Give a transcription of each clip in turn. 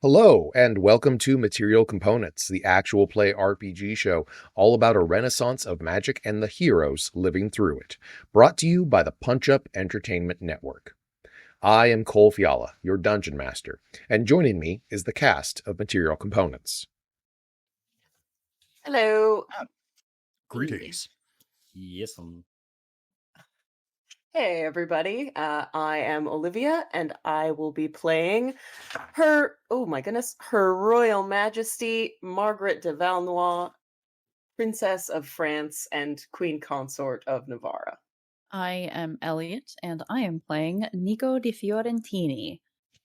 Hello, and welcome to Material Components, the actual play RPG show all about a renaissance of magic and the heroes living through it. Brought to you by the Punch Up Entertainment Network. I am Cole Fiala, your Dungeon Master, and joining me is the cast of Material Components. Hello. Greetings. Yes. Hey, everybody. I am Olivia, and I will be playing her Royal Majesty, Margaret de Valnois, Princess of France and Queen Consort of Navarra. I am Elliot, and I am playing Nico di Fiorentini,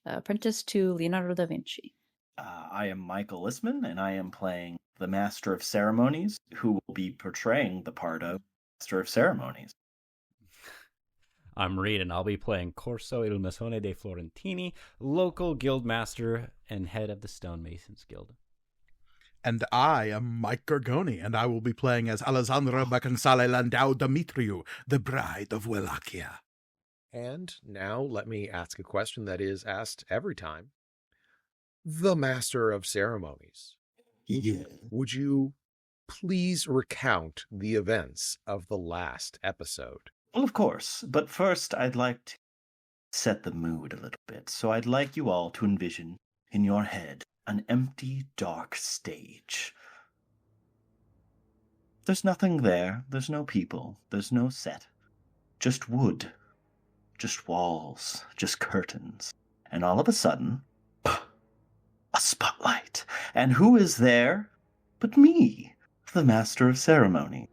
apprentice to Leonardo da Vinci. I am Michael Lissman, and I am playing the Master of Ceremonies, who will be portraying the part of Master of Ceremonies. I'm Reed, and I'll be playing Corso il Masone dei Florentini, local guild master and head of the Stonemasons Guild. And I am Mike Gargoni, and I will be playing as Alessandra Bacansale Landau Demetriou, the Bride of Wallachia. And now let me ask a question that is asked every time. The Master of Ceremonies. Yeah. Would you please recount the events of the last episode? Well, of course, but first I'd like to set the mood a little bit. So I'd like you all to envision in your head an empty, dark stage. There's nothing there. There's no people. There's no set. Just wood. Just walls. Just curtains. And all of a sudden, a spotlight. And who is there but me, the Master of Ceremony?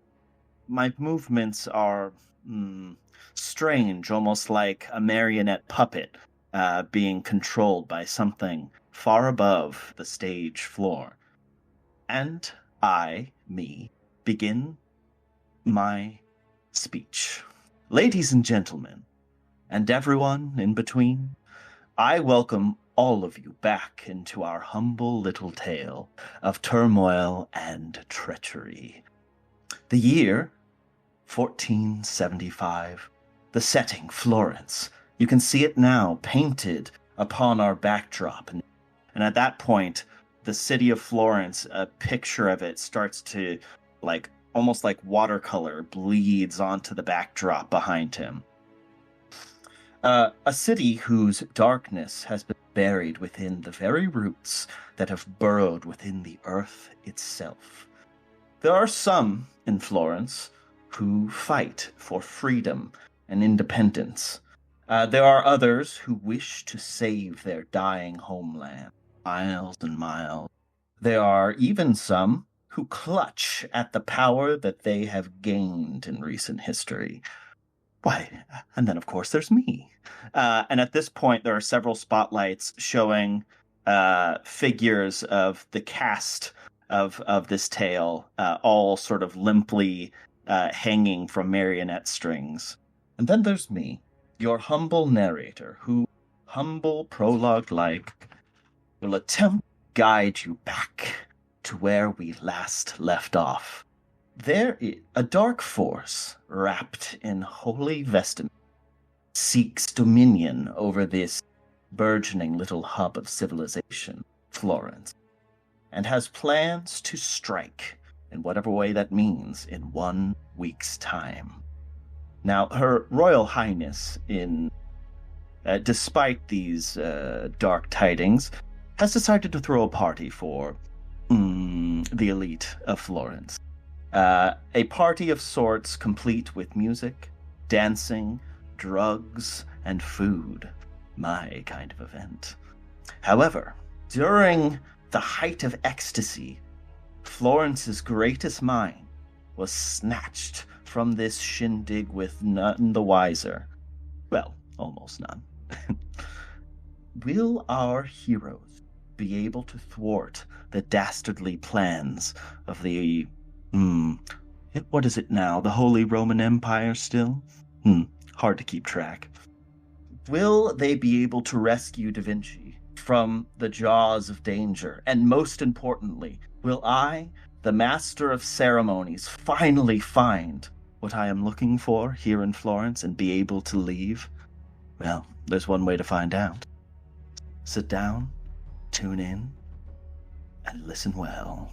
My movements are strange, almost like a marionette puppet being controlled by something far above the stage floor. And I, me, begin my speech. Ladies and gentlemen, and everyone in between, I welcome all of you back into our humble little tale of turmoil and treachery. The year 1475. The setting, Florence. You can see it now, painted upon our backdrop. And at that point, the city of Florence, a picture of it starts to, almost like watercolor, bleeds onto the backdrop behind him. A city whose darkness has been buried within the very roots that have burrowed within the earth itself. There are some in Florence who fight for freedom and independence. There are others who wish to save their dying homeland, miles and miles. There are even some who clutch at the power that they have gained in recent history. Why, and then of course there's me. And at this point there are several spotlights showing figures of the cast of this tale, all sort of limply hanging from marionette strings. And then there's me, your humble narrator, who, humble prologue-like, will attempt to guide you back to where we last left off. There is a dark force wrapped in holy vestment seeks dominion over this burgeoning little hub of civilization, Florence, and has plans to strike in whatever way that means, in 1 week's time. Now, Her Royal Highness, despite these dark tidings, has decided to throw a party for the elite of Florence. A party of sorts, complete with music, dancing, drugs, and food. My kind of event. However, during the height of ecstasy, Florence's greatest mind was snatched from this shindig with none the wiser. Well, almost none. Will our heroes be able to thwart the dastardly plans of the, what is it now, the Holy Roman Empire still? Hard to keep track. Will they be able to rescue Da Vinci from the jaws of danger? And most importantly, will I, the Master of Ceremonies, finally find what I am looking for here in Florence and be able to leave? Well, there's one way to find out. Sit down, Tune in and listen well.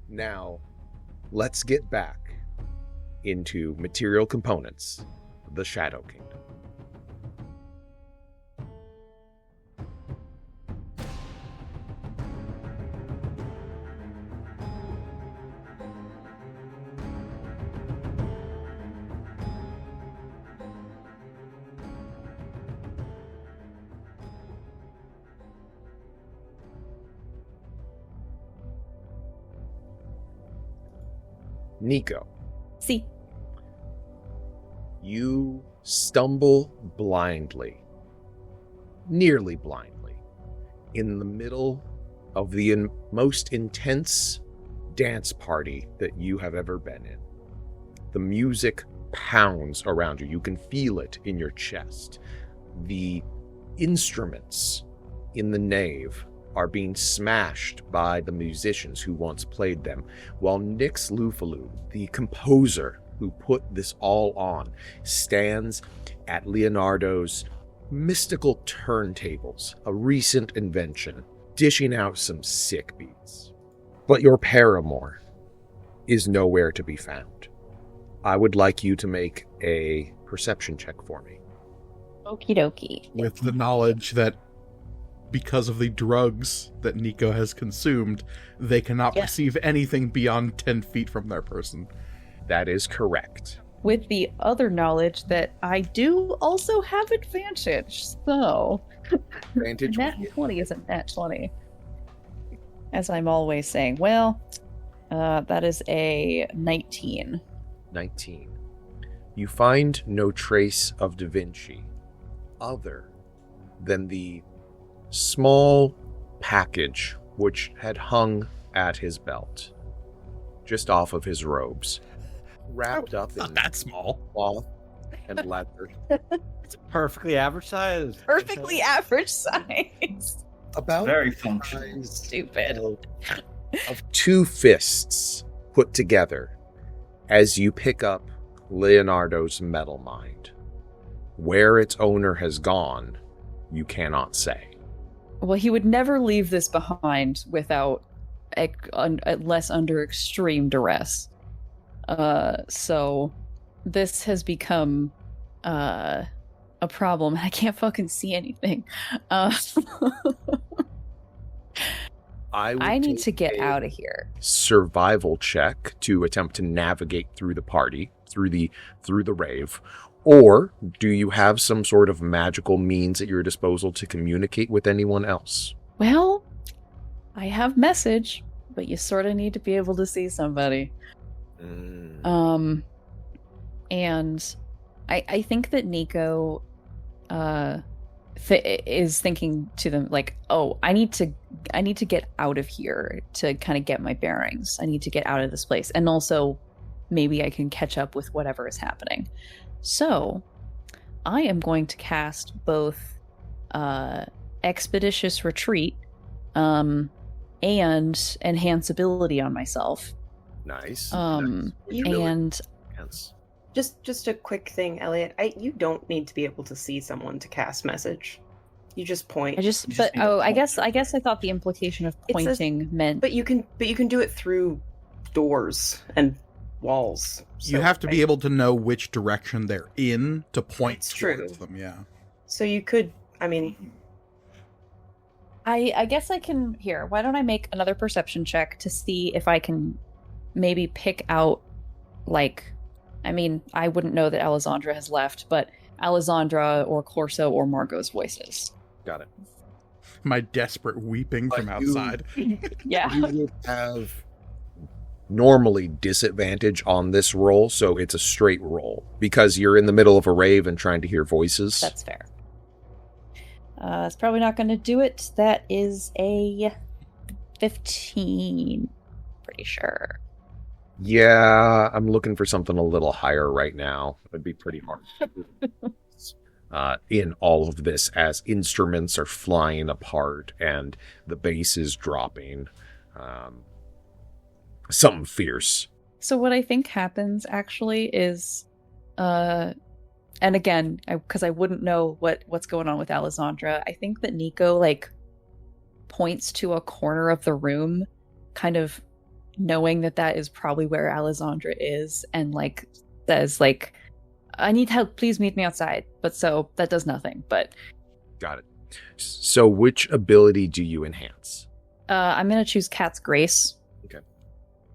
Now, let's get back into Material Components, the Shadow Kingdom. Nico, See. you stumble blindly, nearly blindly, in the middle of the most intense dance party that you have ever been in. The music pounds around you. You can feel it in your chest. The instruments in the nave are being smashed by the musicians who once played them, while Nix Lufalu, the composer who put this all on, stands at Leonardo's mystical turntables, a recent invention, dishing out some sick beats. But your paramour is nowhere to be found. I would like you to make a perception check for me. Okie dokie. With the knowledge that because of the drugs that Nico has consumed, they cannot perceive anything beyond 10 feet from their person. That is correct. With the other knowledge that I do also have advantage, so Advantage. nat 20 isn't nat 20. As I'm always saying. Well, that is a 19. 19. You find no trace of Da Vinci other than the small package which had hung at his belt, just off of his robes, wrapped up Not in that small. cloth and leather. It's perfectly average size. Perfectly average size. About Very the functional. size Stupid. of two fists put together as you pick up Leonardo's metal mind. Where its owner has gone, you cannot say. Well, he would never leave this behind without, unless under extreme duress. So this has become a problem. I can't fucking see anything. I need to get out of here. Survival check to attempt to navigate through the party, through the rave. Or do you have some sort of magical means at your disposal to communicate with anyone else? Well, I have message, but you sort of need to be able to see somebody. And I think that Nico is thinking to them like, oh, I need to get out of here to kind of get my bearings. I need to get out of this place, and also maybe I can catch up with whatever is happening. So I am going to cast both Expeditious Retreat and Enhance Ability on myself. Nice. And Yes. Just a quick thing, Elliot. You don't need to be able to see someone to cast message. You just point. I just I guess I thought the implication of It says- pointing meant But you can do it through doors and walls. You have to be able to know which direction they're in to point It's towards true. them, yeah. So you could. I mean, I guess I can here. Why don't I make another perception check to see if I can maybe pick out, like, I mean, I wouldn't know that Alessandra has left, but Alessandra or Corso or Margot's voices. Got it. My desperate weeping But from you- outside. Yeah. You would have normally disadvantage on this roll, so it's a straight roll because you're in the middle of a rave and trying to hear voices. That's fair. That's probably not going to do it. That is a 15. Pretty sure. Yeah, I'm looking for something a little higher right now. It'd be pretty hard. In all of this, as instruments are flying apart and the bass is dropping. Something fierce. So what I think happens actually is, and again, because I wouldn't know what's going on with Alessandra, I think that Nico like points to a corner of the room, kind of knowing that is probably where Alessandra is, and like says like, I need help, please meet me outside. But so that does nothing. But Got it. So which ability do you enhance? I'm gonna choose Cat's Grace. Okay.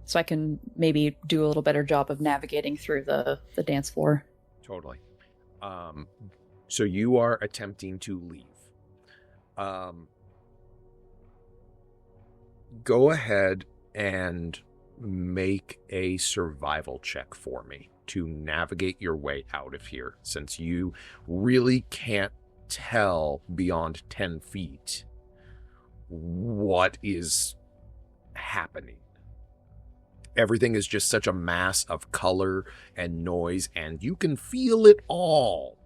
So I can maybe do a little better job of navigating through the dance floor. Totally. So you are attempting to leave. Go ahead and make a survival check for me to navigate your way out of here, since you really can't tell beyond 10 feet what is happening. Everything is just such a mass of color and noise, and you can feel it all.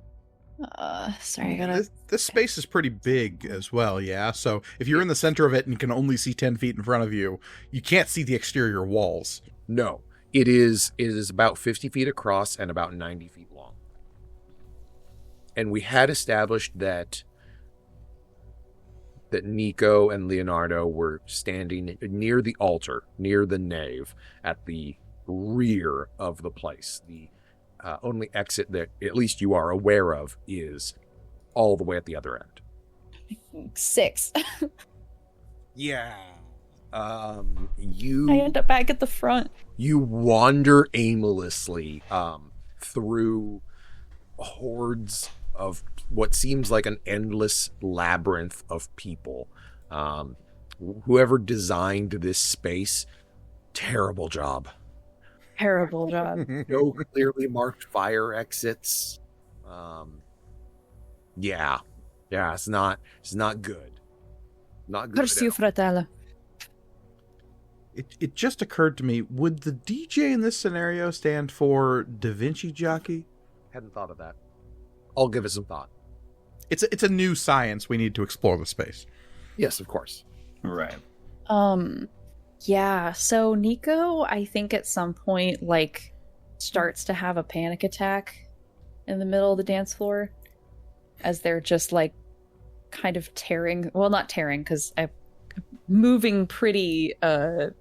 Sorry, I gotta... This space is pretty big as well, yeah? So if you're in the center of it and can only see 10 feet in front of you, you can't see the exterior walls. No, it is about 50 feet across and about 90 feet long. And we had established that Nico and Leonardo were standing near the altar, near the nave, at the rear of the place. The only exit that at least you are aware of is all the way at the other end. 6. Yeah. I end up back at the front. You wander aimlessly through hordes of what seems like an endless labyrinth of people. Whoever designed this space, terrible job. Terrible job. No clearly marked fire exits. Yeah, it's not good. Not good. Curse you, fratello. It just occurred to me, would the DJ in this scenario stand for Da Vinci jockey? Hadn't thought of that. I'll give it some thought. It's a new science. We need to explore the space. Yes, of course. Right. Yeah, so Nico, I think at some point, like, starts to have a panic attack in the middle of the dance floor as they're just, like, kind of tearing, well, not tearing, because I'm moving pretty,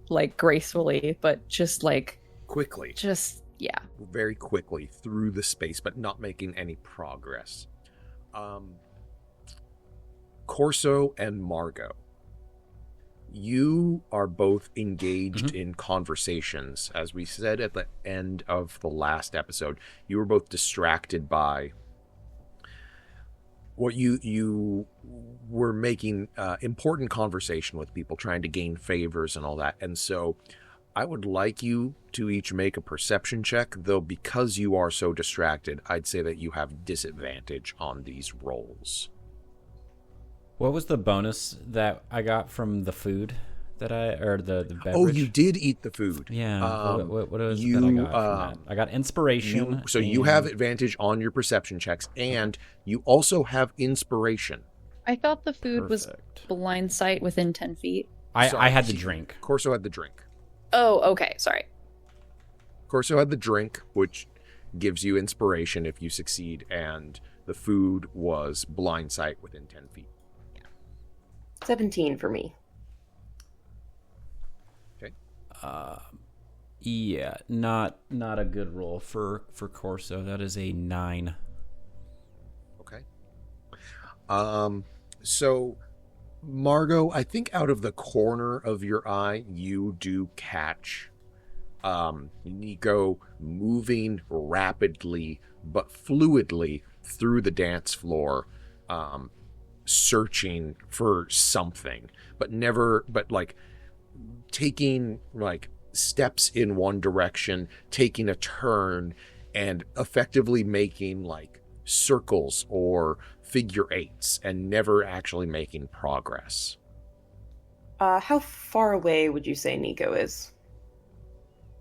like, gracefully, but just, like... Quickly. Just, yeah. Very quickly through the space, but not making any progress. Corso and Margot, you are both engaged in conversations. As we said at the end of the last episode, you were both distracted by what you were making important conversation with people, trying to gain favors and all that. And so I would like you to each make a perception check, though because you are so distracted, I'd say that you have disadvantage on these rolls. What was the bonus that I got from the food that the beverage? Oh, you did eat the food. Yeah. What was it that I got from that? I got inspiration. You have advantage on your perception checks, and you also have inspiration. I thought the food was blind sight within 10 feet. I had the drink. Corso had the drink. Oh, okay. Sorry. Corso had the drink, which gives you inspiration if you succeed, and the food was blind sight within 10 feet. 17 for me. Okay. Yeah, not a good roll for Corso. That is a 9. Okay. So Margot, I think out of the corner of your eye, you do catch Nico moving rapidly but fluidly through the dance floor, searching for something, but taking like steps in one direction, taking a turn, and effectively making like circles or figure eights and never actually making progress. How far away would you say Nico is?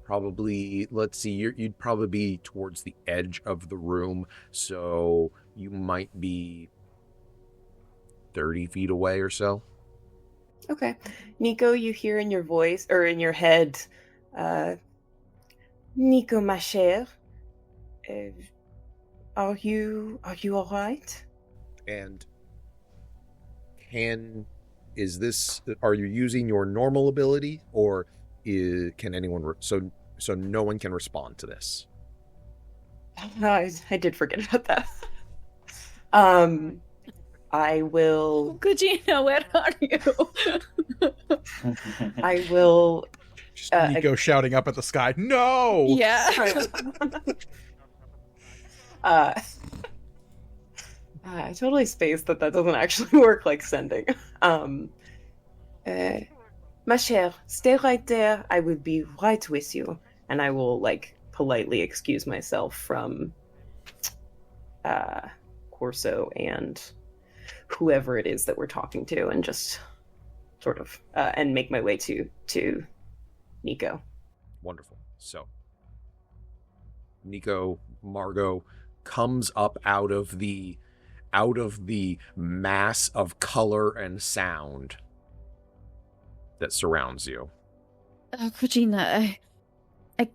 Probably, let's see, you'd probably be towards the edge of the room, so you might be 30 feet away or so. Okay. Nico, you hear in your voice, or in your head, Nico, ma chère, are you all right? And can is this? Are you using your normal ability, or can anyone? So no one can respond to this. I did forget about that. I will. Gugina, where are you? I will. Just Nico shouting up at the sky, no! Yeah. I totally spaced that doesn't actually work like sending. Ma chère, stay right there. I will be right with you. And I will, politely excuse myself from Corso and whoever it is that we're talking to, and just sort of, and make my way to Nico. Wonderful. So, Nico, Margot comes up out of the mass of color and sound that surrounds you. Gugina, I'm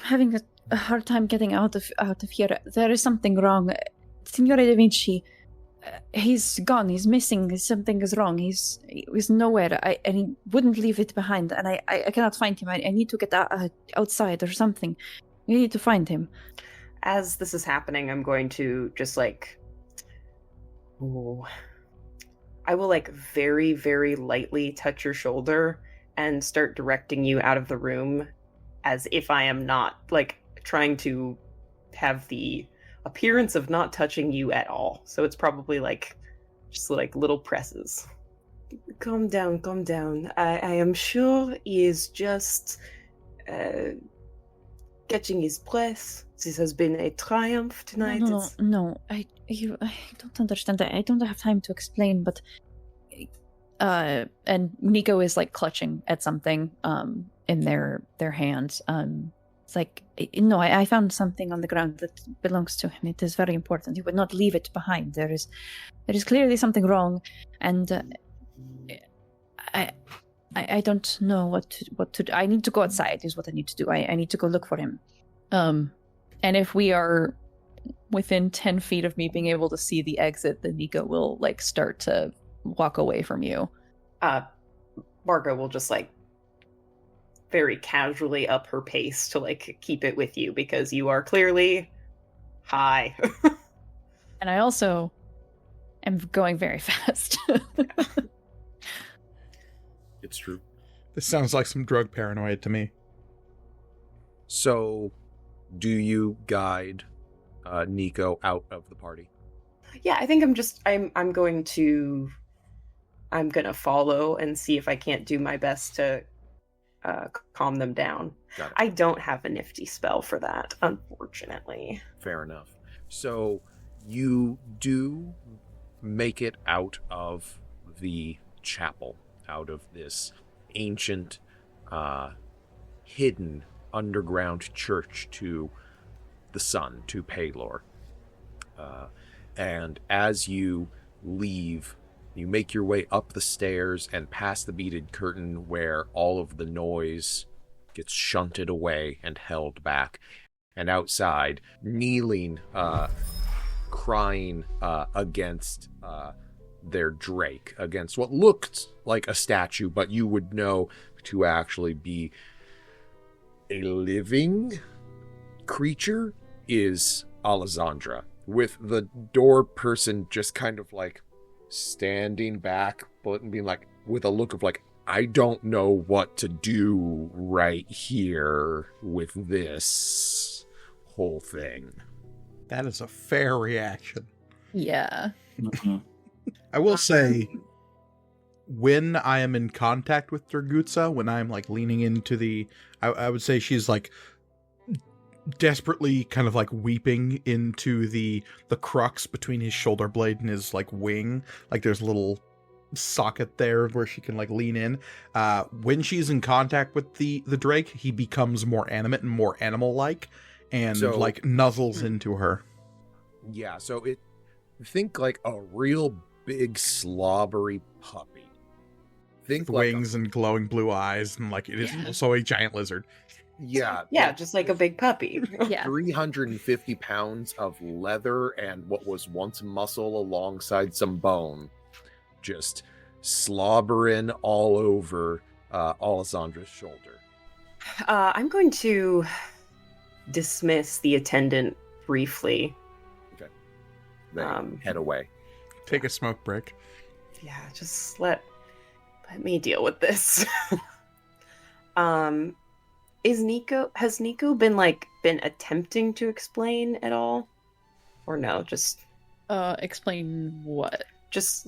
having a hard time getting out of here. There is something wrong. Signore Da Vinci, he's gone. He's missing. Something is wrong. He's nowhere. And he wouldn't leave it behind. And I cannot find him. I need to get outside or something. We need to find him. As this is happening, I'm going to just I will very, very lightly touch your shoulder and start directing you out of the room, as if I am not trying to have the appearance of not touching you at all. So it's probably just little presses. Calm down, calm down. I am sure he is just catching his breath. This has been a triumph tonight. No. I don't understand. I don't have time to explain, but and Nico is clutching at something in their hands. It's no, I found something on the ground that belongs to him. It is very important. He would not leave it behind. There is clearly something wrong, and I don't know what to do. I need to go outside is what I need to do. I need to go look for him. And if we are within 10 feet of me being able to see the exit, then Nico will start to walk away from you. Margot will just very casually up her pace to keep it with you, because you are clearly high. And I also am going very fast. It's true. This sounds like some drug paranoia to me. So, do you guide Nico out of the party? Yeah, I think I'm gonna follow and see if I can't do my best to calm them down. Got it. I don't have a nifty spell for that, unfortunately. Fair enough. So you do make it out of the chapel, out of this ancient, hidden underground church to the sun, to Paylor. And as you leave, you make your way up the stairs and past the beaded curtain where all of the noise gets shunted away and held back. And outside, kneeling, crying against their drake, against what looked like a statue, but you would know to actually be a living creature, is Alessandra, with the door person just kind of standing back, but being with a look of I don't know what to do right here with this whole thing. That is a fair reaction. Yeah. Mm-hmm. I will say, when I am in contact with Durgutsa, when I'm leaning into the, I would say she's desperately kind of weeping into the crux between his shoulder blade and his wing. There's a little socket there where she can lean in. When she's in contact with the drake, he becomes more animate and more animal-like, and nuzzles into her. Yeah, so think a real big slobbery puppy. Think wings and glowing blue eyes, and it is also a giant lizard. Yeah. Yeah, just like a big puppy. Yeah. 350 pounds of leather and what was once muscle alongside some bone, just slobbering all over Alessandra's shoulder. I'm going to dismiss the attendant briefly. Okay. They Um, head away. Take a smoke break. Yeah, just let me deal with this. Has Nico been attempting to explain at all? Or no, just Explain what? just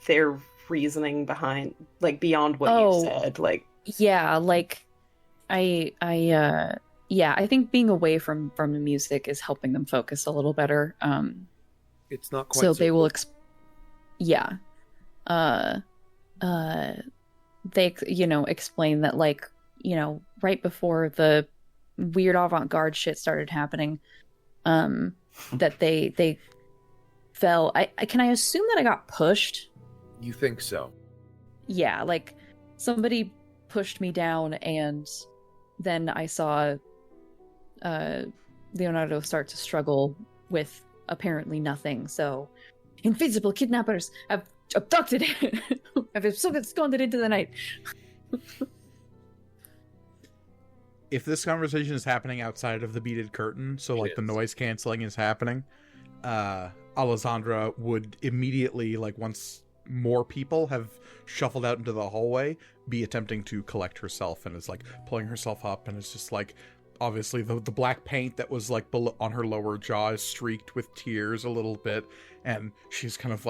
their reasoning behind, beyond what Oh. you said, Yeah, I think being away from the music is helping them focus a little better. It's not quite So they will they explain that right before the weird avant-garde shit started happening, that they fell. Can I assume that I got pushed? You think so? Yeah, somebody pushed me down, and then I saw Leonardo start to struggle with apparently nothing. So invisible kidnappers have abducted him. Have absconded into the night. If this conversation is happening outside of the beaded curtain, so the noise canceling is happening, Alessandra would immediately, once more people have shuffled out into the hallway, be attempting to collect herself, and is pulling herself up, and it's just obviously the black paint that was below, on her lower jaw is streaked with tears a little bit, and she's kind of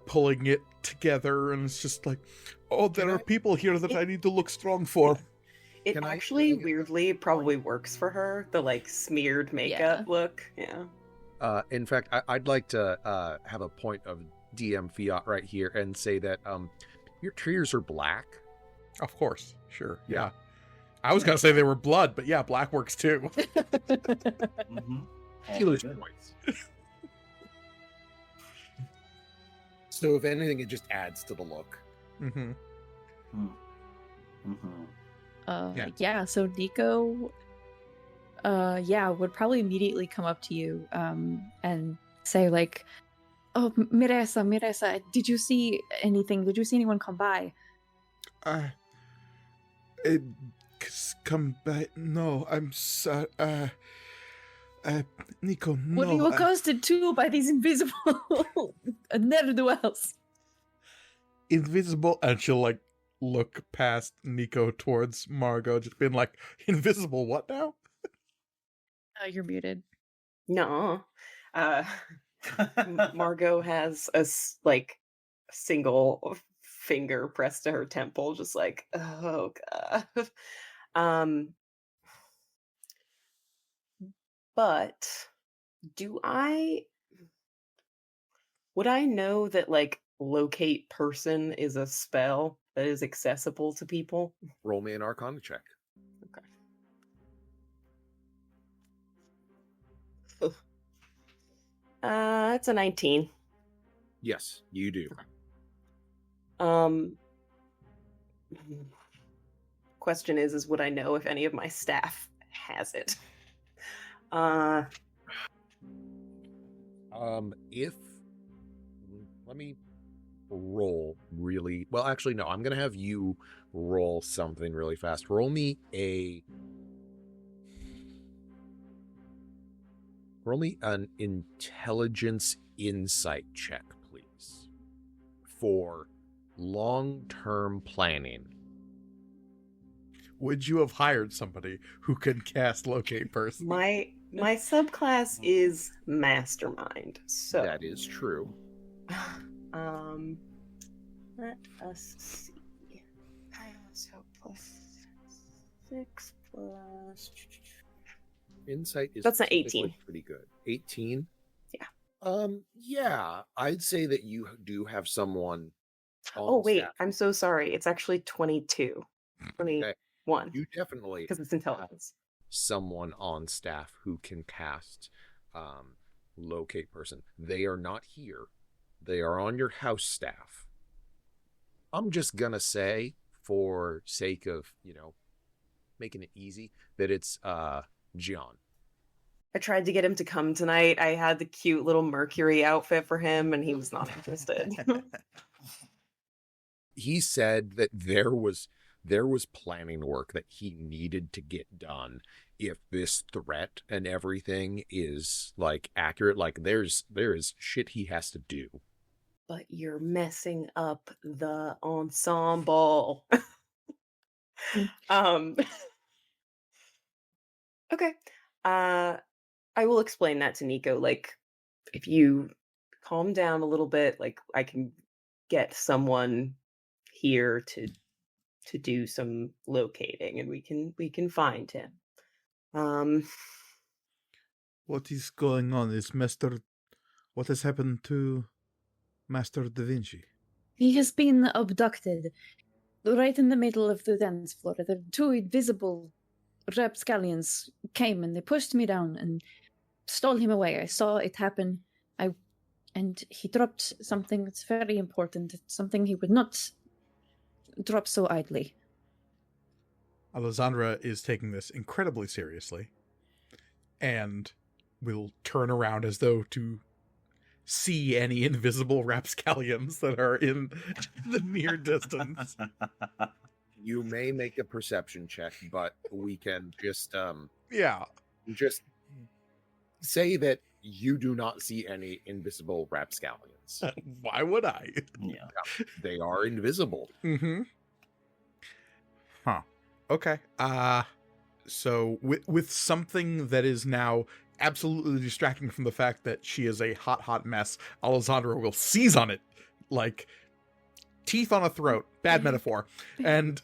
pulling it together, and it's just there are people here that I need to look strong for. it actually weirdly probably works for her, the smeared makeup look. Yeah. In fact, I'd like to have a point of DM fiat right here and say that your tears are black. Of course, sure, Yeah. I was gonna say they were blood, but yeah, black works too. Mm-hmm. Healer's points. So if anything, it just adds to the look. Mm-hmm. Mm-hmm. So Nico would probably immediately come up to you and say oh, Miresa, did you see anything? Did you see anyone come by? Come by? No, I'm sorry. Nico, no. Were you accosted too by these invisible ne'er-do-wells? Invisible, and she'll look past Nico towards Margot, just being invisible. What now? You're muted. No. Margot has a single finger pressed to her temple, just oh god. But would I know that locate person is a spell that is accessible to people? Roll me an Arcana check. Okay. That's a 19. Yes, you do. Question is would I know if any of my staff has it? If let me roll really well. Actually, no. I'm gonna have you roll something really fast. Roll me an intelligence insight check, please, for long-term planning. Would you have hired somebody who could cast locate person? My subclass is mastermind, so That is true. Let us see. So +6 plus. Insight is That's an typically 18. pretty good. 18? Yeah. Yeah, I'd say that you do have someone on Oh wait, staff. I'm so sorry. It's actually 22. 21. You definitely Because it's intelligence. someone on staff who can cast locate person. They are not here. They are on your house staff. I'm just gonna say, for sake of, making it easy, that it's Gian. I tried to get him to come tonight. I had the cute little Mercury outfit for him, and he was not interested. He said that there was planning work that he needed to get done if this threat and everything is like accurate. Like there is shit he has to do. But you're messing up the ensemble. um okay. I will explain that to Nico. Like, if you calm down a little bit, like I can get someone here to do some locating, and we can find him. What is going on? What has happened to Master Da Vinci? He has been abducted right in the middle of the dance floor. The two invisible rapscallions came and they pushed me down and stole him away. I saw it happen. And he dropped something that's very important. It's something he would not drop so idly. Alessandra is taking this incredibly seriously and will turn around as though to see any invisible rapscallions that are in the near distance. You may make a perception check, but we can just Yeah. just say that you do not see any invisible rapscallions. Why would I? Yeah. They are invisible. Mm-hmm. Huh. Okay. So with something that is now absolutely distracting from the fact that she is a hot mess, Alessandra will seize on it like teeth on a throat. Bad metaphor. And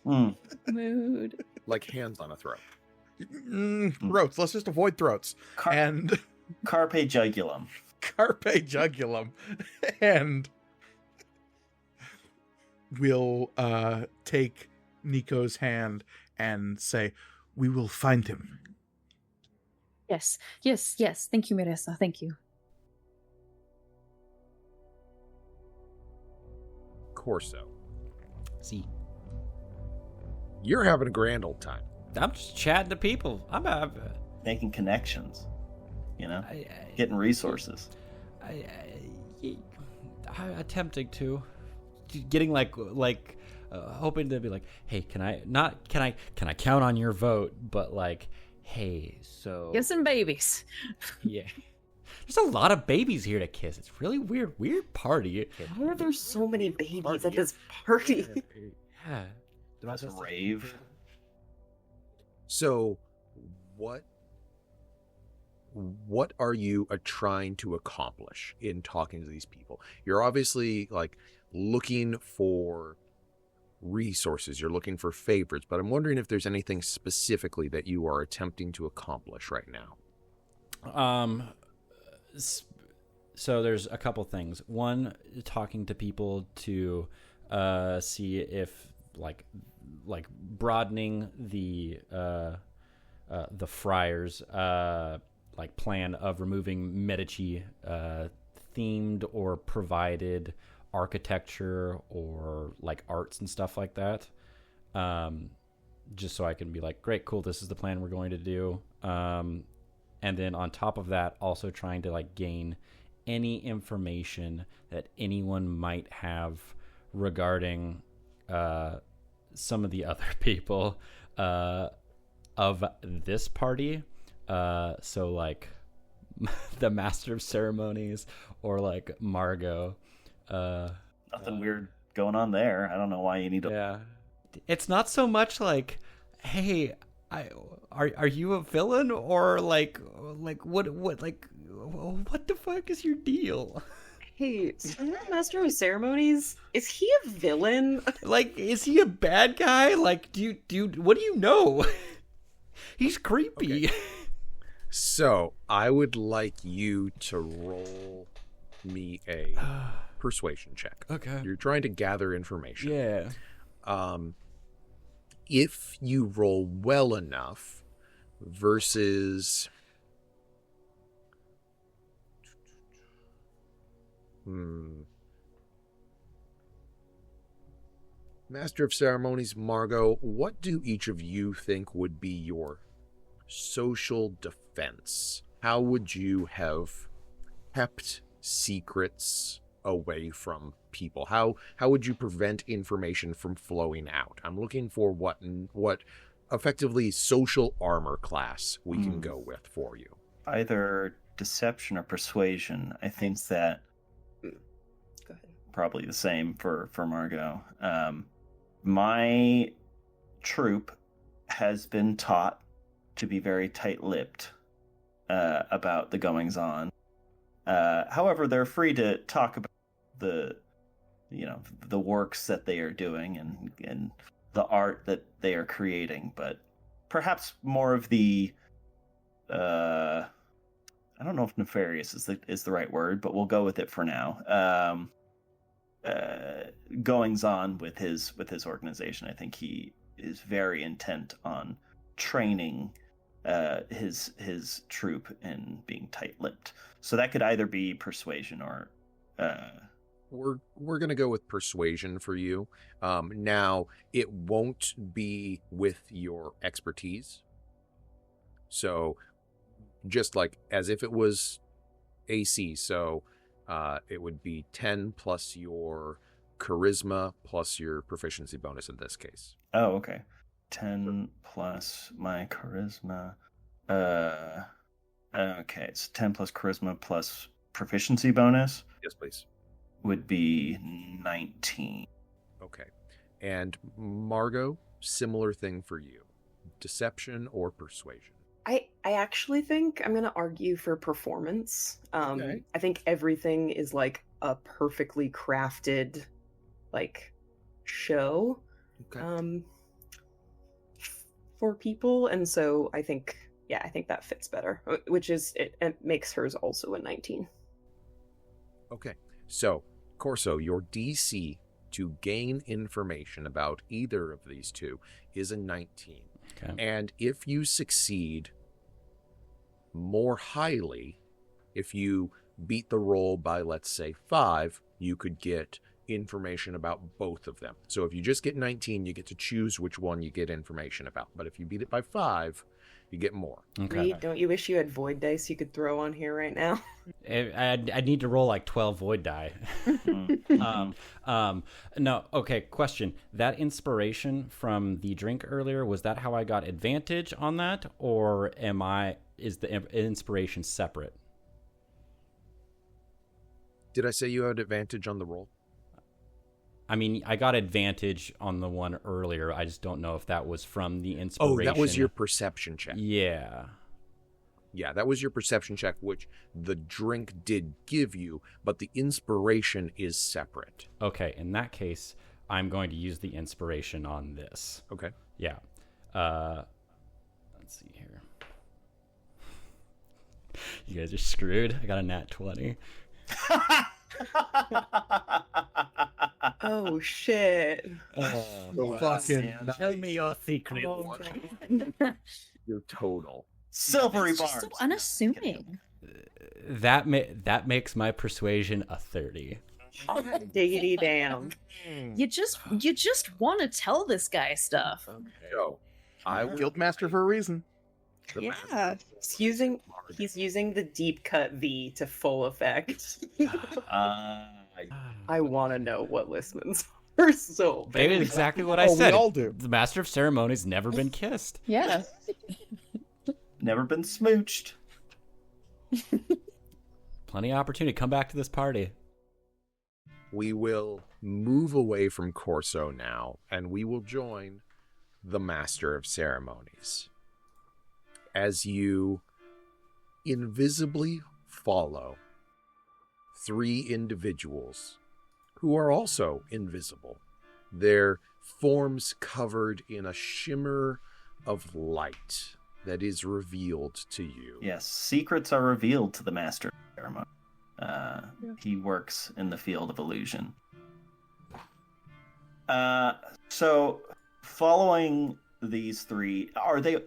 Mood. Like hands on a throat. throats. Let's just avoid throats. And Carpe jugulum. carpe jugulum. And will take Nico's hand and say, "We will find him." Yes. Thank you, Miressa. Thank you. Corso. See, You're having a grand old time. I'm just chatting to people. I'm Making connections. You know? I, Getting resources. attempting to getting hoping to be like, hey, can I count on your vote, but like, hey, so Give some babies. yeah, there's a lot of babies here to kiss. It's really weird party. Why are there so many babies at this party? Yeah, That's a rave. So, what are you trying to accomplish in talking to these people? You're obviously like looking for resources, you're looking for favors, but I'm wondering if there's anything specifically that you are attempting to accomplish right now. So there's a couple things. One, talking to people to see if like broadening the friars like plan of removing Medici themed or provided architecture or like arts and stuff like that, just so I can be like, great, cool, this is the plan we're going to do. And then on top of that, also trying to like gain any information that anyone might have regarding some of the other people of this party, so like the Master of Ceremonies or like Margot. Nothing weird going on there. I don't know why you need to. Yeah, it's not so much like, hey, are you a villain, or like what the fuck is your deal? Hey, Master of Ceremonies, is he a villain? Like, is he a bad guy? Like, do you what do you know? He's creepy. Okay. So I would like you to roll me a persuasion check. Okay. You're trying to gather information. Yeah. If you roll well enough versus Master of Ceremonies, Margot, what do each of you think would be your social defense, how would you have kept secrets away from people? How would you prevent information from flowing out? I'm looking for what effectively social armor class we can go with for you. Either deception or persuasion. I think that Go ahead. probably the same for Margot. My troop has been taught to be very tight-lipped about the goings-on. However, they're free to talk about the works that they are doing and the art that they are creating, but perhaps more of the I don't know if nefarious is the right word, but we'll go with it for now. Goings on with his organization. I think he is very intent on training his troop in being tight-lipped. So that could either be persuasion or we're going to go with persuasion for you. Now, it won't be with your expertise. So just like as if it was AC. So it would be 10 plus your charisma plus your proficiency bonus in this case. Oh, okay. 10 plus my charisma. Okay, it's 10 plus charisma plus proficiency bonus. Yes, please. Would be 19. Okay. And Margot, similar thing for you. Deception or persuasion? I actually think I'm going to argue for performance. Okay. I think everything is like a perfectly crafted like show Okay. for people, and so I think that fits better, which is it makes hers also a 19. Okay. So, Corso, your DC to gain information about either of these two is a 19. Okay. And if you succeed more highly, if you beat the roll by, let's say, 5, you could get information about both of them. So if you just get 19, you get to choose which one you get information about. But if you beat it by 5, you get more. Okay. Reed, don't you wish you had void dice you could throw on here right now? I'd need to roll like 12 void die. No, okay, question. That inspiration from the drink earlier, was that how I got advantage on that? Or is the inspiration separate? Did I say you had advantage on the roll? I mean, I got advantage on the one earlier. I just don't know if that was from the inspiration. Oh, that was your perception check. Yeah. Yeah, that was your perception check, which the drink did give you, but the inspiration is separate. Okay, in that case, I'm going to use the inspiration on this. Okay. Yeah. Let's see here. You guys are screwed. I got a nat 20. Oh shit. Fucking Tell me your secret. Oh, Your total. Silvery It's just bars. so unassuming. That makes my persuasion a 30. diggity damn. You just want to tell this guy stuff. So, I will Guildmaster for a reason. Yeah. He's using the deep cut V to full effect. I want to know what Listman's are so They did bad. exactly what I Oh, we said. all do. The Master of Ceremonies never been kissed. Yeah. Never been smooched. Plenty of opportunity. Come back to this party. We will move away from Corso now, and we will join the Master of Ceremonies. As you invisibly follow 3 individuals who are also invisible, their forms covered in a shimmer of light that is revealed to you. Yes, secrets are revealed to the Master of Ceremony. He works in the field of illusion. So, following these 3,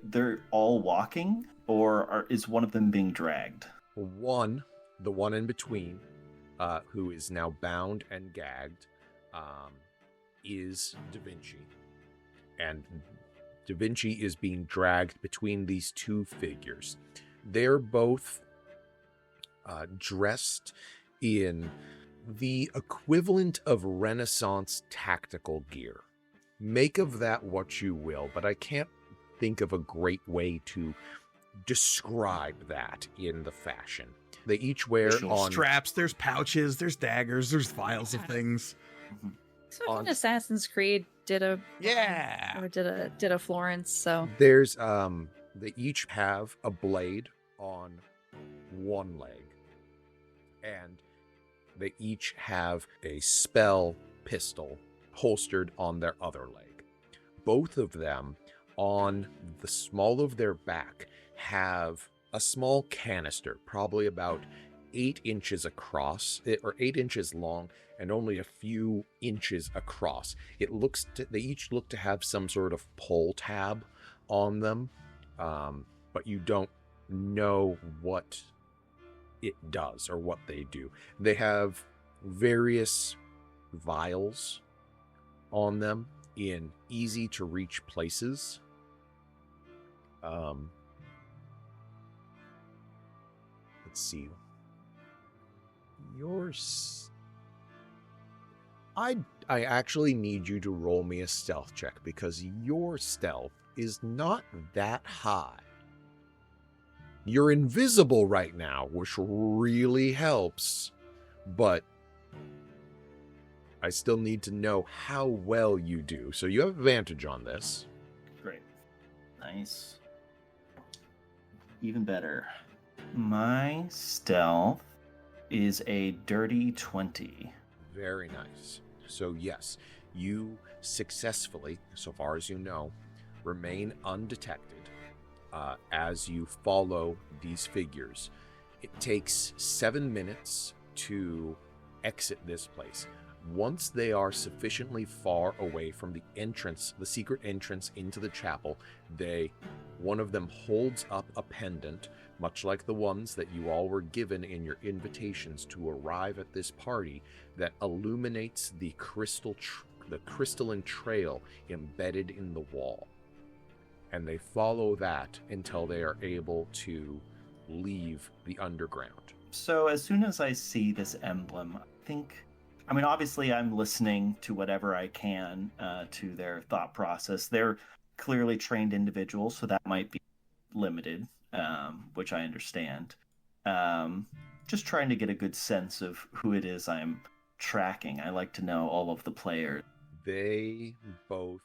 they're all walking, or is one of them being dragged? The one in between, who is now bound and gagged, is Vinci. And Da Vinci is being dragged between these two figures. They're both dressed in the equivalent of Renaissance tactical gear. Make of that what you will, but I can't think of a great way to describe that in the fashion. They each wear There's on straps, there's pouches, there's daggers, there's vials of things. So On- Assassin's Creed did a Yeah. or did a Florence. So There's they each have a blade on one leg, and they each have a spell pistol holstered on their other leg. Both of them, on the small of their back, have a small canister, probably about 8 inches across, or 8 inches long, and only a few inches across. They each look to have some sort of pull tab on them, but you don't know what it does or what they do. They have various vials on them in easy to reach places. Let's see. I actually need you to roll me a stealth check because your stealth is not that high. You're invisible right now, which really helps, but I still need to know how well you do. So you have advantage on this. Great. Nice. Even better. My stealth is a dirty 20. Very nice. So yes, you successfully, so far as you know, remain undetected as you follow these figures. It takes 7 minutes to exit this place. Once they are sufficiently far away from the entrance, the secret entrance into the chapel, one of them holds up a pendant, much like the ones that you all were given in your invitations to arrive at this party, that illuminates the crystalline trail embedded in the wall. And they follow that until they are able to leave the underground. So as soon as I see this emblem, obviously I'm listening to whatever I can to their thought process. They're clearly trained individuals, so that might be limited, which I understand. Just trying to get a good sense of who it is I'm tracking. I like to know all of the players. They both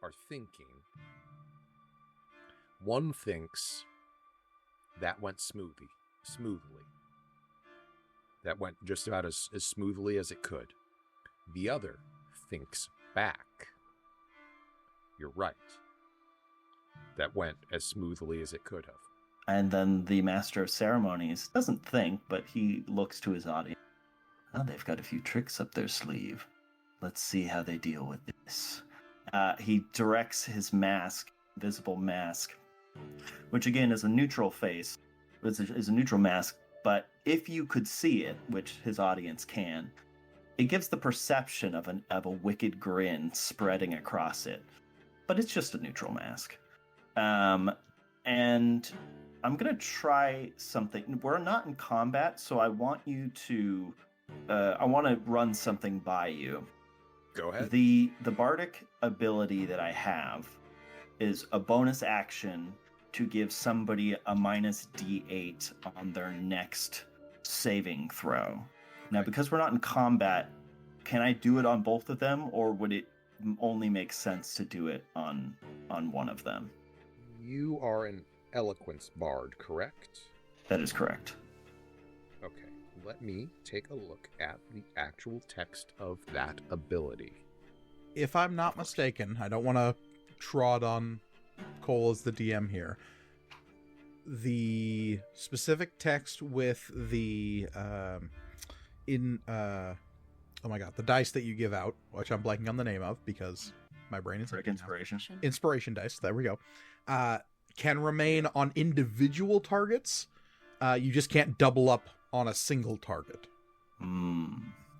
are thinking. One thinks that went smoothly. That went just about as smoothly as it could. The other thinks back. You're right. That went as smoothly as it could have. And then the Master of Ceremonies doesn't think, but he looks to his audience. Oh, they've got a few tricks up their sleeve. Let's see how they deal with this. He directs his mask, visible mask, which again is a neutral face, is a neutral mask, but if you could see it, which his audience can, it gives the perception of a wicked grin spreading across it. But it's just a neutral mask. And I'm going to try something. We're not in combat, so I want you to... I want to run something by you. Go ahead. The bardic ability that I have is a bonus action to give somebody a minus D8 on their next saving throw. Now, because we're not in combat, can I do it on both of them, or would it only make sense to do it on one of them? You are an eloquence bard, correct? That is correct. Okay, let me take a look at the actual text of that ability. If I'm not mistaken, I don't want to trot on Cole as the DM here. The specific text with the the dice that you give out, which I'm blanking on the name of because my brain is inspiration dice. There we go. Can remain on individual targets. You just can't double up on a single target.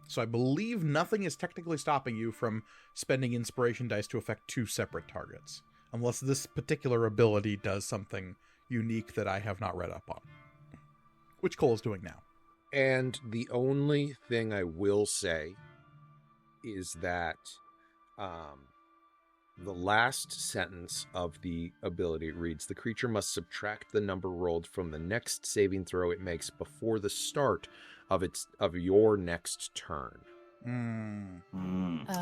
So I believe nothing is technically stopping you from spending inspiration dice to affect 2 separate targets. Unless this particular ability does something unique that I have not read up on. Which Cole is doing now. And the only thing I will say is that the last sentence of the ability reads, the creature must subtract the number rolled from the next saving throw it makes before the start of your next turn.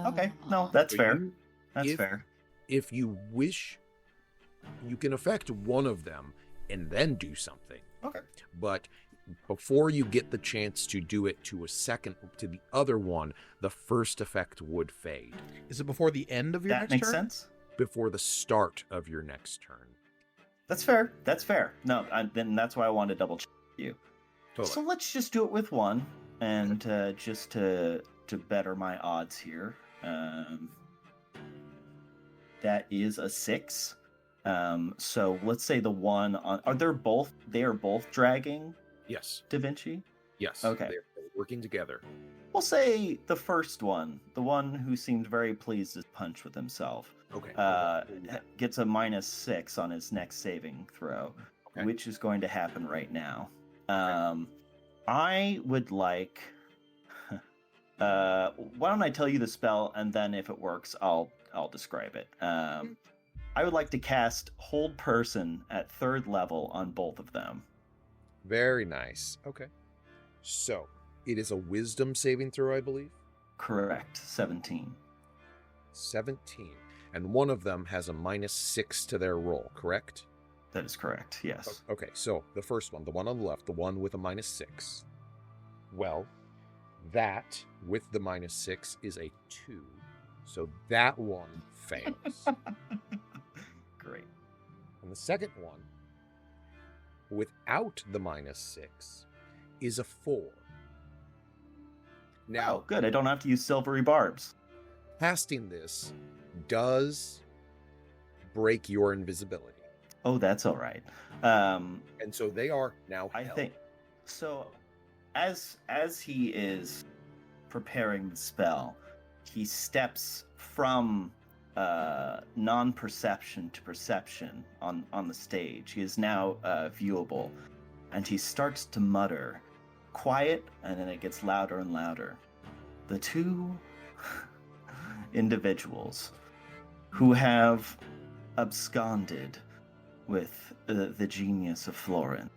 Okay, no, that's So fair. That's fair. If you wish, you can affect one of them and then do something. Okay. But before you get the chance to do it to the other one, the first effect would fade. Is it before the end of your next turn? That makes sense. Before the start of your next turn. That's fair. That's fair. No, then that's why I wanted to double check you. Totally. So let's just do it with one, and just to better my odds here. That is a 6. So let's say the one on they are both dragging Yes. Da Vinci? Yes. Okay. They're working together. We'll say the first one, the one who seemed very pleased as punch with himself, Okay. gets a -6 on his next saving throw, Okay. which is going to happen right now. I would like. Why don't I tell you the spell, and then if it works, I'll describe it. I would like to cast Hold Person at 3rd level on both of them. Very nice. Okay. So, it is a wisdom saving throw, I believe. Correct. 17. 17. And one of them has a -6 to their roll, correct? That is correct, yes. Okay, so the first one, the one on the left, the one with a -6. Well, that with the -6 is a 2. So that one fails. Great. And the second one, without the -6, is a 4. Now, Oh, good. I don't have to use silvery barbs. casting this does break your invisibility. Oh, that's all right. And so they are now I held. think so. As he is preparing the spell, he steps from non-perception to perception on the stage. He is now viewable, and he starts to mutter, quiet, and then it gets louder and louder. The two individuals who have absconded with the genius of Florence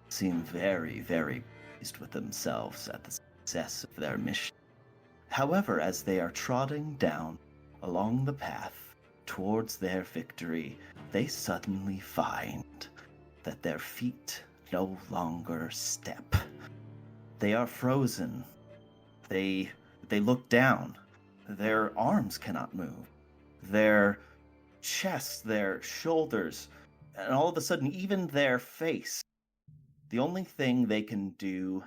seem very, very pleased with themselves at the success of their mission. However, as they are trotting down along the path towards their victory, they suddenly find that their feet no longer step. They are frozen. They look down. Their arms cannot move. Their chest, their shoulders, and all of a sudden, even their face. The only thing they can do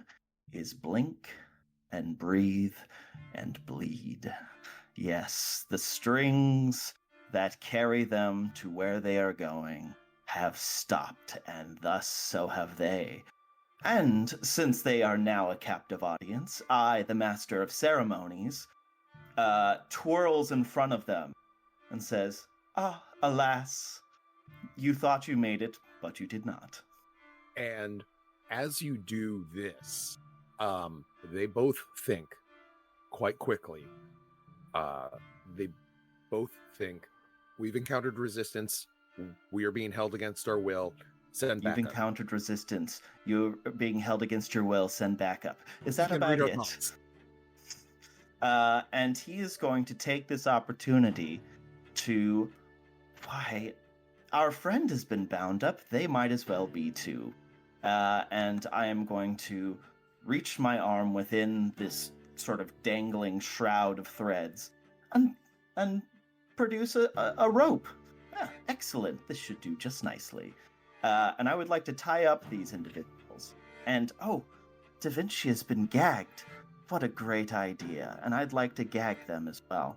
is blink and breathe and bleed. Yes, the strings that carry them to where they are going have stopped, and thus so have they. And since they are now a captive audience, I, the master of ceremonies, twirls in front of them and says, "Ah, alas, you thought you made it, but you did not." And as you do this, they both think quite quickly. They both think, we've encountered resistance. We are being held against our will. Send You've backup. encountered resistance. You're being held against your will. Send backup. Is that You can about read our it? thoughts. And he is going to take this opportunity to... Why, our friend has been bound up. They might as well be too. And I am going to reach my arm within this sort of dangling shroud of threads and produce a rope. Ah, excellent. This should do just nicely. And I would like to tie up these individuals. And, oh, Da Vinci has been gagged. What a great idea. And I'd like to gag them as well.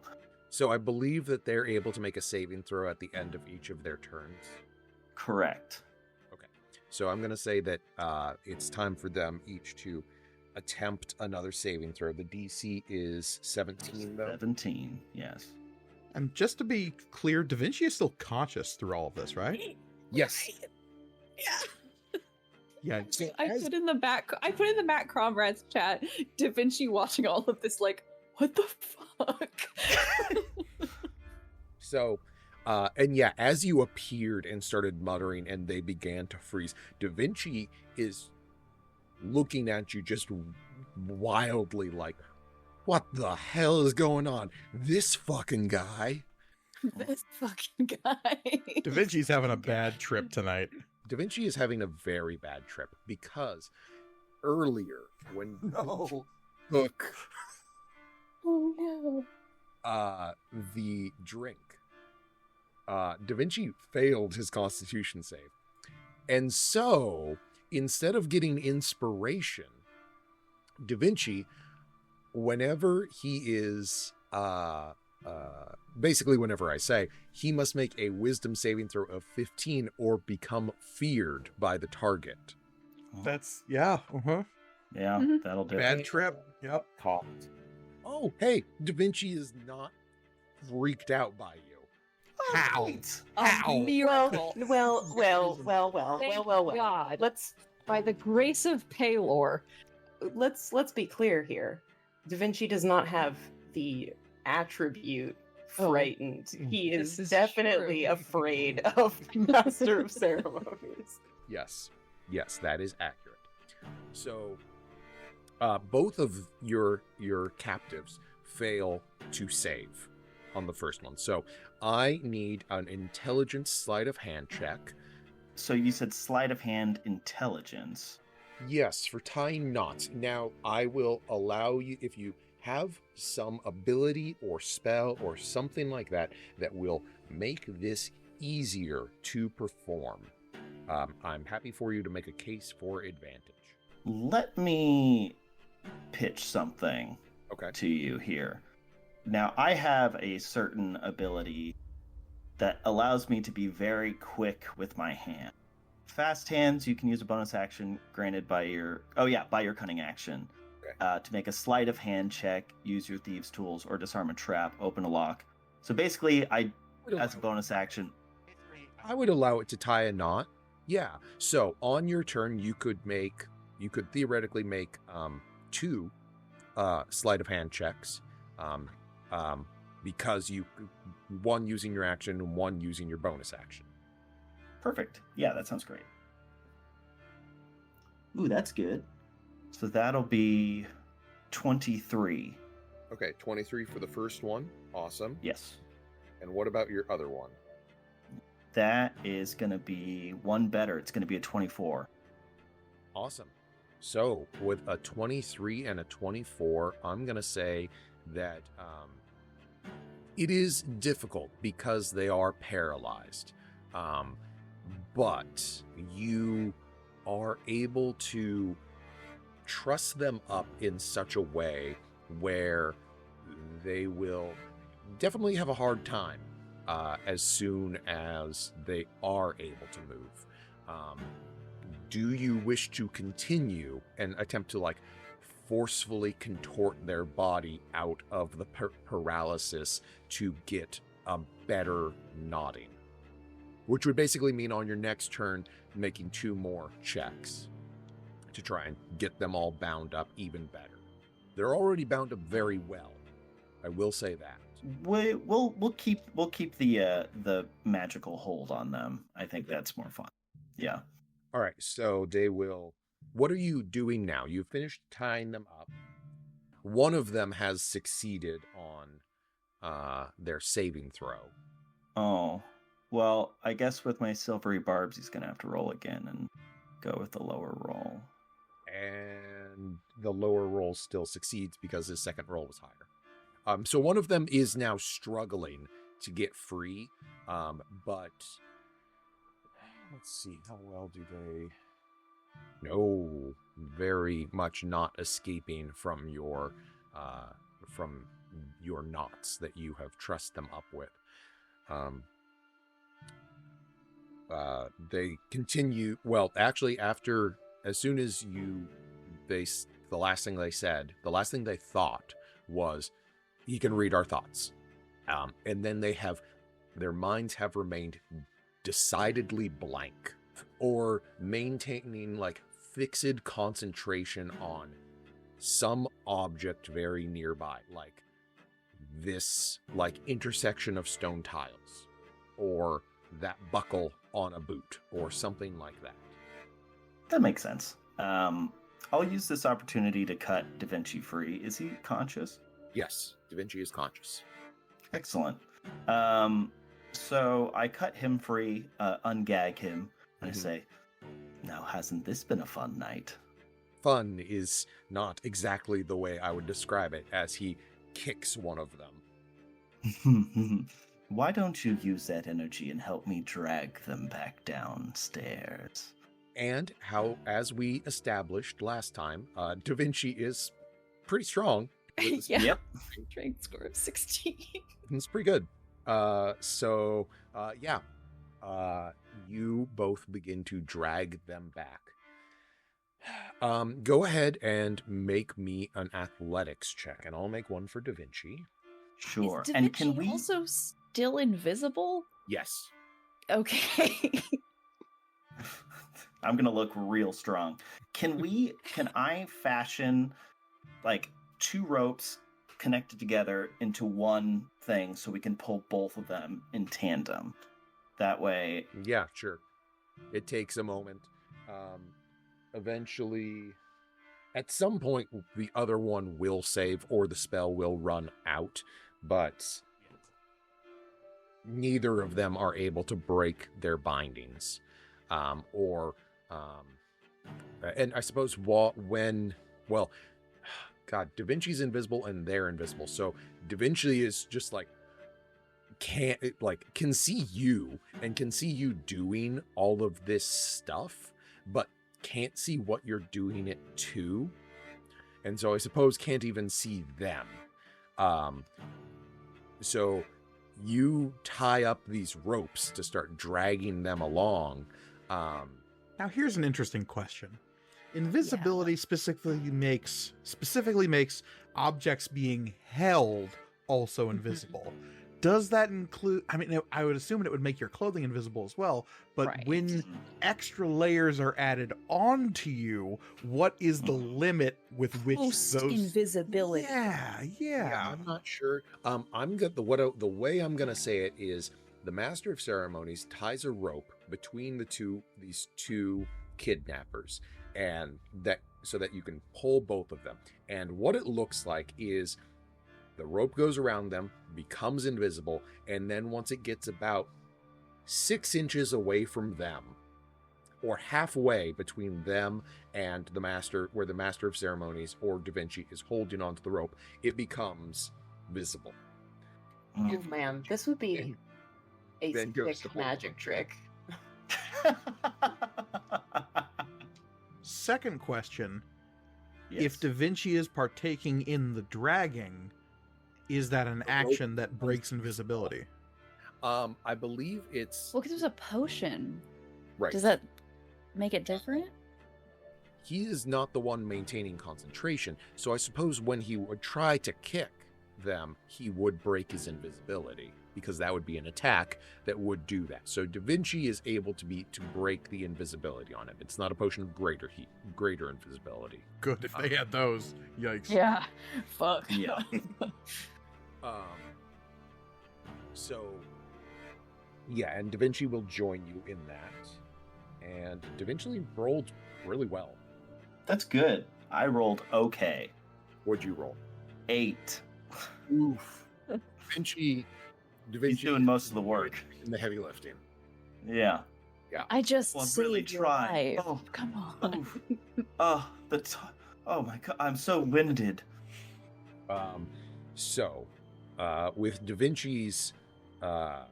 So I believe that they're able to make a saving throw at the end of each of their turns. Correct. So I'm going to say that it's time for them each to attempt another saving throw. The DC is 17, though. 17, yes. And just to be clear, Da Vinci is still conscious through all of this, right? Yes. Yeah. Yeah. So I put in the back comrades chat, Da Vinci watching all of this like, what the fuck? So, and yeah, as you appeared and started muttering and they began to freeze, Da Vinci is looking at you just wildly like, what the hell is going on? This fucking guy. This fucking guy. Da Vinci's having a bad trip tonight. Da Vinci is having a very bad trip because earlier when No. took Oh no. the drink, Da Vinci failed his Constitution save. And so, instead of getting inspiration, Da Vinci, whenever he is, basically whenever I say, he must make a wisdom saving throw of 15 or become feared by the target. That's, yeah. Uh-huh. Yeah, Mhm. that'll do Bad it. trip. Yep. Caught. Oh, hey, Da Vinci is not freaked out by you. How? A miracle. Well. Thank God. Let's By the grace of Paylor. let's be clear here. Da Vinci does not have the attribute Oh, frightened. He is, this is definitely true. afraid of Master of Ceremonies. Yes, that is accurate. So, both of your captives fail to save on the first one. So, I need an intelligence sleight of hand check. So you said sleight of hand intelligence. Yes, for tying knots. Now, I will allow you, if you have some ability or spell or something like that that will make this easier to perform, I'm happy for you to make a case for advantage. Let me pitch something Okay. to you here. Now, I have a certain ability that allows me to be very quick with my hand. Fast hands, you can use a bonus action granted by your cunning action. Okay. To make a sleight of hand check, use your thieves' tools, or disarm a trap, open a lock. So basically, as a bonus action, I would allow it to tie a knot. Yeah. So on your turn, you could theoretically make 2 sleight of hand checks, because one using your action and one using your bonus action. perfect. Yeah, that sounds great. Ooh, that's good. So that'll be 23. Okay, 23 for the first one. Awesome. Yes. And what about your other one? That is going to be one better. It's going to be a 24. Awesome. So with a 23 and a 24, I'm going to say that it is difficult because they are paralyzed. But you are able to truss them up in such a way where they will definitely have a hard time as soon as they are able to move. Do you wish to continue and attempt to forcefully contort their body out of the paralysis to get a better knotting? Which would basically mean on your next turn making 2 more checks to try and get them all bound up even better. They're already bound up very well. I will say that. We'll keep the magical hold on them. I think that's more fun. Yeah. All right, so they will... What are you doing now? You've finished tying them up. One of them has succeeded on their saving throw. Oh, well, I guess with my silvery barbs, he's going to have to roll again and go with the lower roll. And the lower roll still succeeds because his second roll was higher. So one of them is now struggling to get free, but let's see, how well do they... No, very much not escaping from your knots that you have trussed them up with. They continue. Well, actually, as soon as they the last thing they said, the last thing they thought was, he can read our thoughts. And then their minds have remained decidedly blank, or maintaining like fixed concentration on some object very nearby, like this like intersection of stone tiles, or that buckle on a boot, or something like that. That makes sense. I'll use this opportunity to cut Da Vinci free. Is he conscious? Yes, Da Vinci is conscious. Excellent. So I cut him free, ungag him, and I say, now hasn't this been a fun night? Fun is not exactly the way I would describe it, as he kicks one of them. Why don't you use that energy and help me drag them back downstairs? And as we established last time, Da Vinci is pretty strong. Yeah. Yep. Strength score of 16. It's pretty good. You both begin to drag them back. Go ahead and make me an athletics check, and I'll make one for Da Vinci. Sure. Is Da And can Vinci we also still invisible? Yes. Okay. I'm gonna look real strong. Can I fashion like 2 ropes connected together into one thing so we can pull both of them in tandem? That way. Yeah, sure. It takes a moment. Eventually, at some point, the other one will save or the spell will run out, but neither of them are able to break their bindings. And I suppose God, Da Vinci's invisible and they're invisible. So Da Vinci is just like, can see you and can see you doing all of this stuff, but can't see what you're doing it to. And so I suppose can't even see them. So you tie up these ropes to start dragging them along. Now here's an interesting question. Invisibility specifically makes objects being held also invisible. Does that include, I mean, I would assume it would make your clothing invisible as well, but Right. when extra layers are added onto you, what is the limit with which Post those invisibility. Yeah. I'm not sure. The way I'm gonna say it is the Master of Ceremonies ties a rope between these two kidnappers, and so that you can pull both of them. And what it looks like is the rope goes around them, becomes invisible, and then once it gets about 6 inches away from them, or halfway between them and the Master, where the Master of Ceremonies or Da Vinci is holding onto the rope, it becomes visible. Oh man, this would be a Then goes sick the whole magic trick. Second question, Yes. if Da Vinci is partaking in the dragging, is that an action that breaks invisibility? I believe it's Well, because there's a potion. right. Does that make it different? He is not the one maintaining concentration, so I suppose when he would try to kick them, he would break his invisibility, because that would be an attack that would do that. So Da Vinci is able to break the invisibility on him. It's not a potion of greater invisibility. Good, if they had those. Yikes. Yeah. Fuck. Yeah. So yeah, and Da Vinci will join you in that. And Da Vinci rolled really well. That's good. I rolled okay. What'd you roll? 8. Oof. Da Vinci He's doing most of the work. in the heavy lifting. Yeah. I just Well, I'm saved really your trying. life. Oh. Come on. Oh my god, I'm so winded. So, with Da Vinci's, let's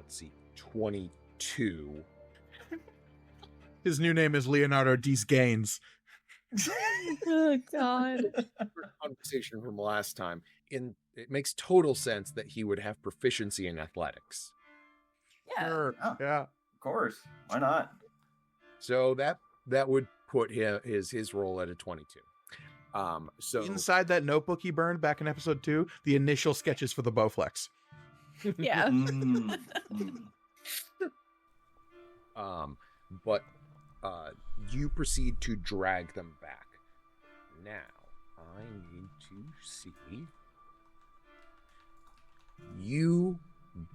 see, 22. His new name is Leonardo Dies Gaines. Oh god. Conversation from last time. It makes total sense that he would have proficiency in athletics. Yeah. Sure. Oh. Yeah. Of course. Why not? So that would put his roll at a 22. So Inside that notebook he burned back in episode 2, the initial sketches for the Bowflex. Yeah. But you proceed to drag them back. Now, I need to see. You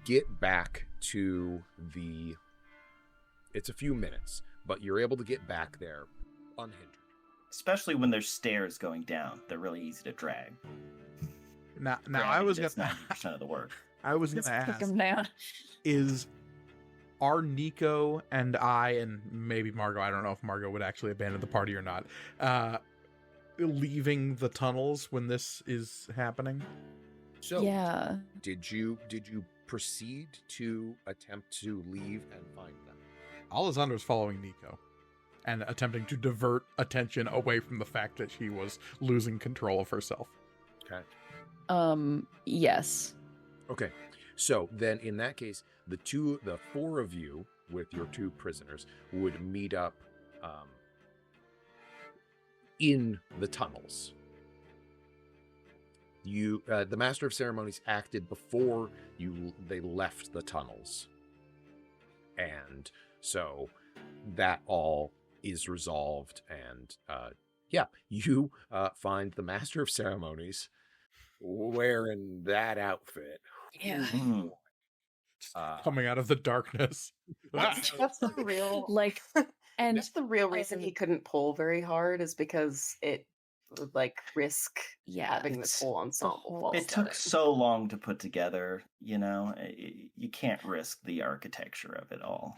get back to the. It's a few minutes, but you're able to get back there unhindered. Especially when there's stairs going down. They're really easy to drag. Now I Gravity was does gonna 90% of the work. I was Just gonna kick ask, him down. are Nico and I, and maybe Margot, I don't know if Margot would actually abandon the party or not, leaving the tunnels when this is happening? So, Yeah. did you proceed to attempt to leave and find them? Alessandra's following Nico and attempting to divert attention away from the fact that she was losing control of herself. Okay. Yes. Okay. So then in that case, the four of you with your two prisoners would meet up in the tunnels. You, the Master of Ceremonies acted before they left the tunnels. And so that all is resolved. And you find the Master of Ceremonies wearing that outfit. Yeah. Coming out of the darkness. That's the real And that's the real reason he couldn't pull very hard is because it would risk having this whole ensemble fall It together. took so long to put together, you can't risk the architecture of it all.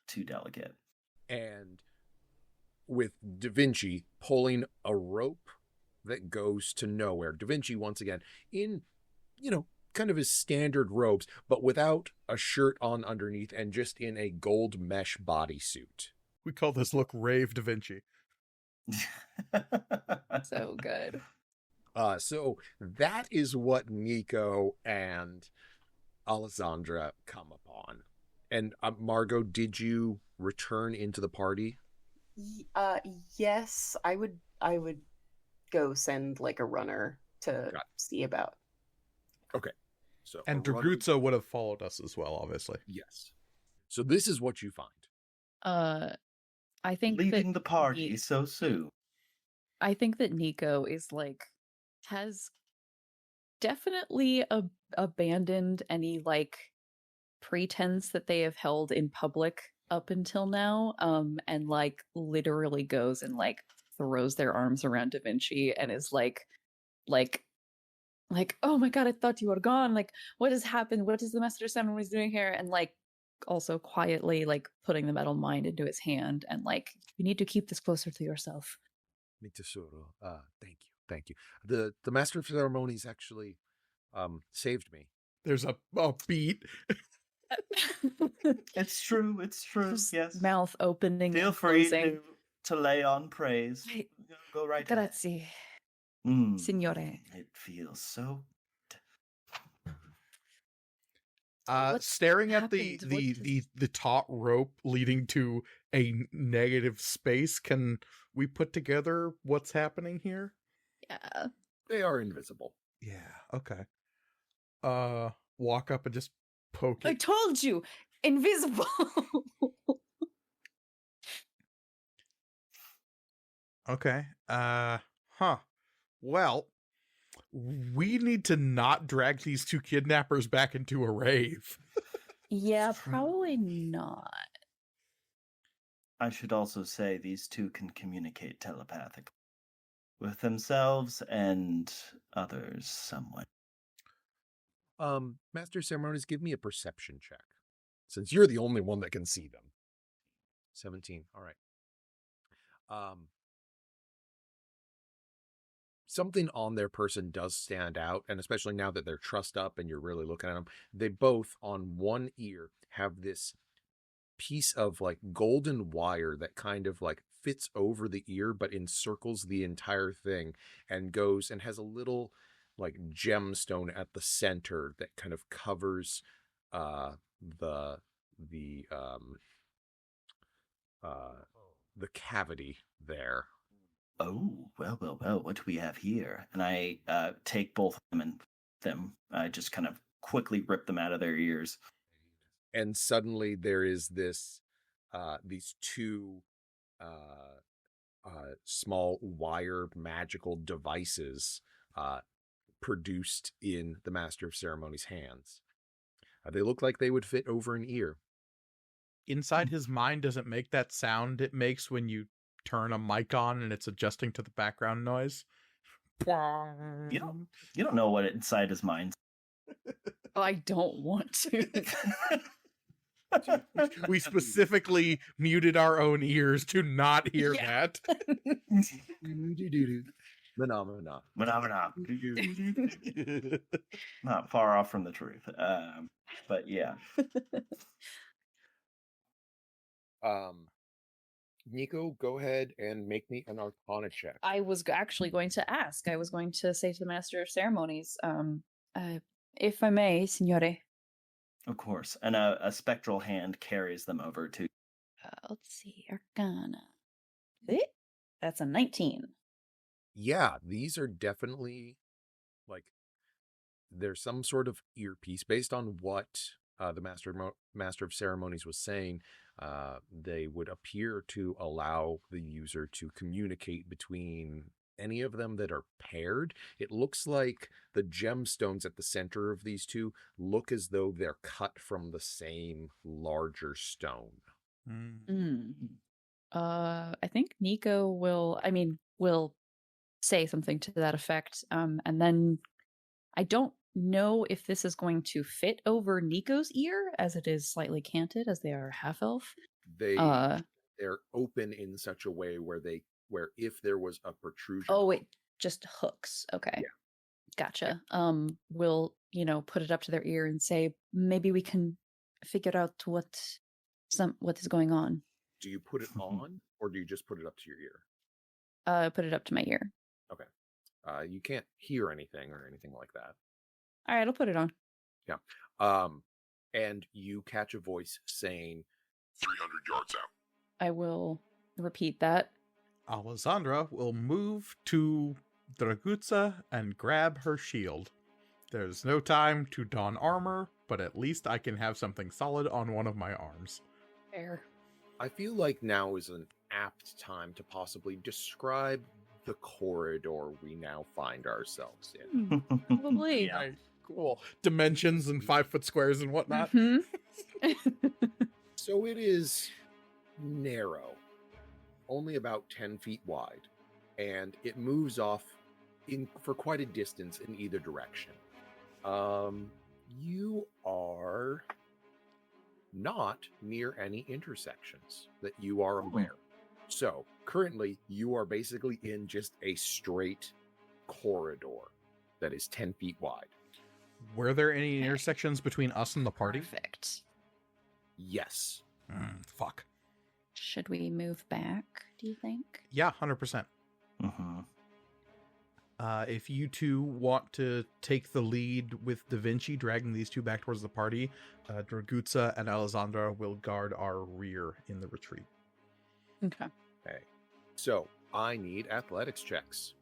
Too delicate. And with Da Vinci pulling a rope that goes to nowhere. Da Vinci, once again, in, kind of his standard robes, but without a shirt on underneath and just in a gold mesh bodysuit. We call this look Rave Da Vinci. So good. So that is what Nico and Alessandra come upon. And Margot, did you return into the party? Yes, I would go send a runner to see about. Okay. So And Draguzzo would have followed us as well, obviously. Yes. So this is what you find. I think Leaving that the party so soon. I think that Nico is has definitely abandoned any pretense that they have held in public up until now, and literally goes and throws their arms around Da Vinci and is like, oh my god, I thought you were gone. What has happened? What is the Master of Ceremonies doing here? And also quietly putting the metal mind into his hand and you need to keep this closer to yourself. Mi tesoro. Thank you. The Master of Ceremonies actually saved me. There's a beat. It's true. Just Yes. mouth opening. Feel and free closing. to lay on praise. Go right ahead. Grazie, Mm, signore. It feels so. What Staring at the happened? the taut rope leading to a negative space, can we put together what's happening here? Yeah. They are invisible. Yeah, okay. Walk up and just poke I it. told you, invisible. Okay. Well, we need to not drag these two kidnappers back into a rave. Yeah, True. probably not. I should also say these two can communicate telepathically with themselves and others somewhat. Master of Ceremonies, give me a perception check. Since you're the only one that can see them. 17. All right. Something on their person does stand out, and especially now that they're trussed up and you're really looking at them, they both on one ear have this piece of golden wire that kind of fits over the ear but encircles the entire thing and goes and has a little gemstone at the center that kind of covers the cavity there. Oh, well, what do we have here? And I take both of them and I just kind of quickly rip them out of their ears. And suddenly there is this, these two small wire magical devices produced in the Master of Ceremonies' hands. They look like they would fit over an ear. Inside his mind doesn't make that sound it makes when you turn a mic on and it's adjusting to the background noise. You don't know what inside his mind. I don't want to. We specifically muted our own ears to not hear that. Phenomena. Not far off from the truth. But yeah. Nico, go ahead and make me an Arcana check. I was actually going to ask. I was going to say to the Master of Ceremonies, if I may, Signore. Of course. And a spectral hand carries them over to... Let's see, Arcana. That's a 19. Yeah, these are definitely, like, there's some sort of earpiece based on what the Master of Ceremonies was saying. They would appear to allow the user to communicate between any of them that are paired. It looks like the gemstones at the center of these two look as though they're cut from the same larger stone. I think Nico will say something to that effect. And then I don't know if this is going to fit over Nico's ear, as it is slightly canted, as they are half elf. They're open in such a way where if there was a protrusion. Oh, it just hooks. Okay. Yeah. Gotcha. We'll, put it up to their ear and say, maybe we can figure out what is going on. Do you put it on, or do you just put it up to your ear? Put it up to my ear. Okay. You can't hear anything or anything like that. All right, I'll put it on. Yeah. And you catch a voice saying 300 yards out. I will repeat that. Alessandra will move to Dragutza and grab her shield. There's no time to don armor, but at least I can have something solid on one of my arms. Fair. I feel like now is an apt time to possibly describe the corridor we now find ourselves in. Probably. Yeah. Right, cool. Dimensions and 5-foot squares and whatnot. Mm-hmm. So it is narrow, only about 10 feet wide, and it moves off for quite a distance in either direction. You are not near any intersections that you are aware. So currently you are basically in just a straight corridor that is 10 feet wide. Were there any intersections between us and the party? Perfect. Yes. Fuck. Should we move back, do you think? Yeah, 100%. Mm-hmm. If you two want to take the lead with Da Vinci dragging these two back towards the party, Dragutza and Alessandra will guard our rear in the retreat. Okay. Okay. So I need athletics checks.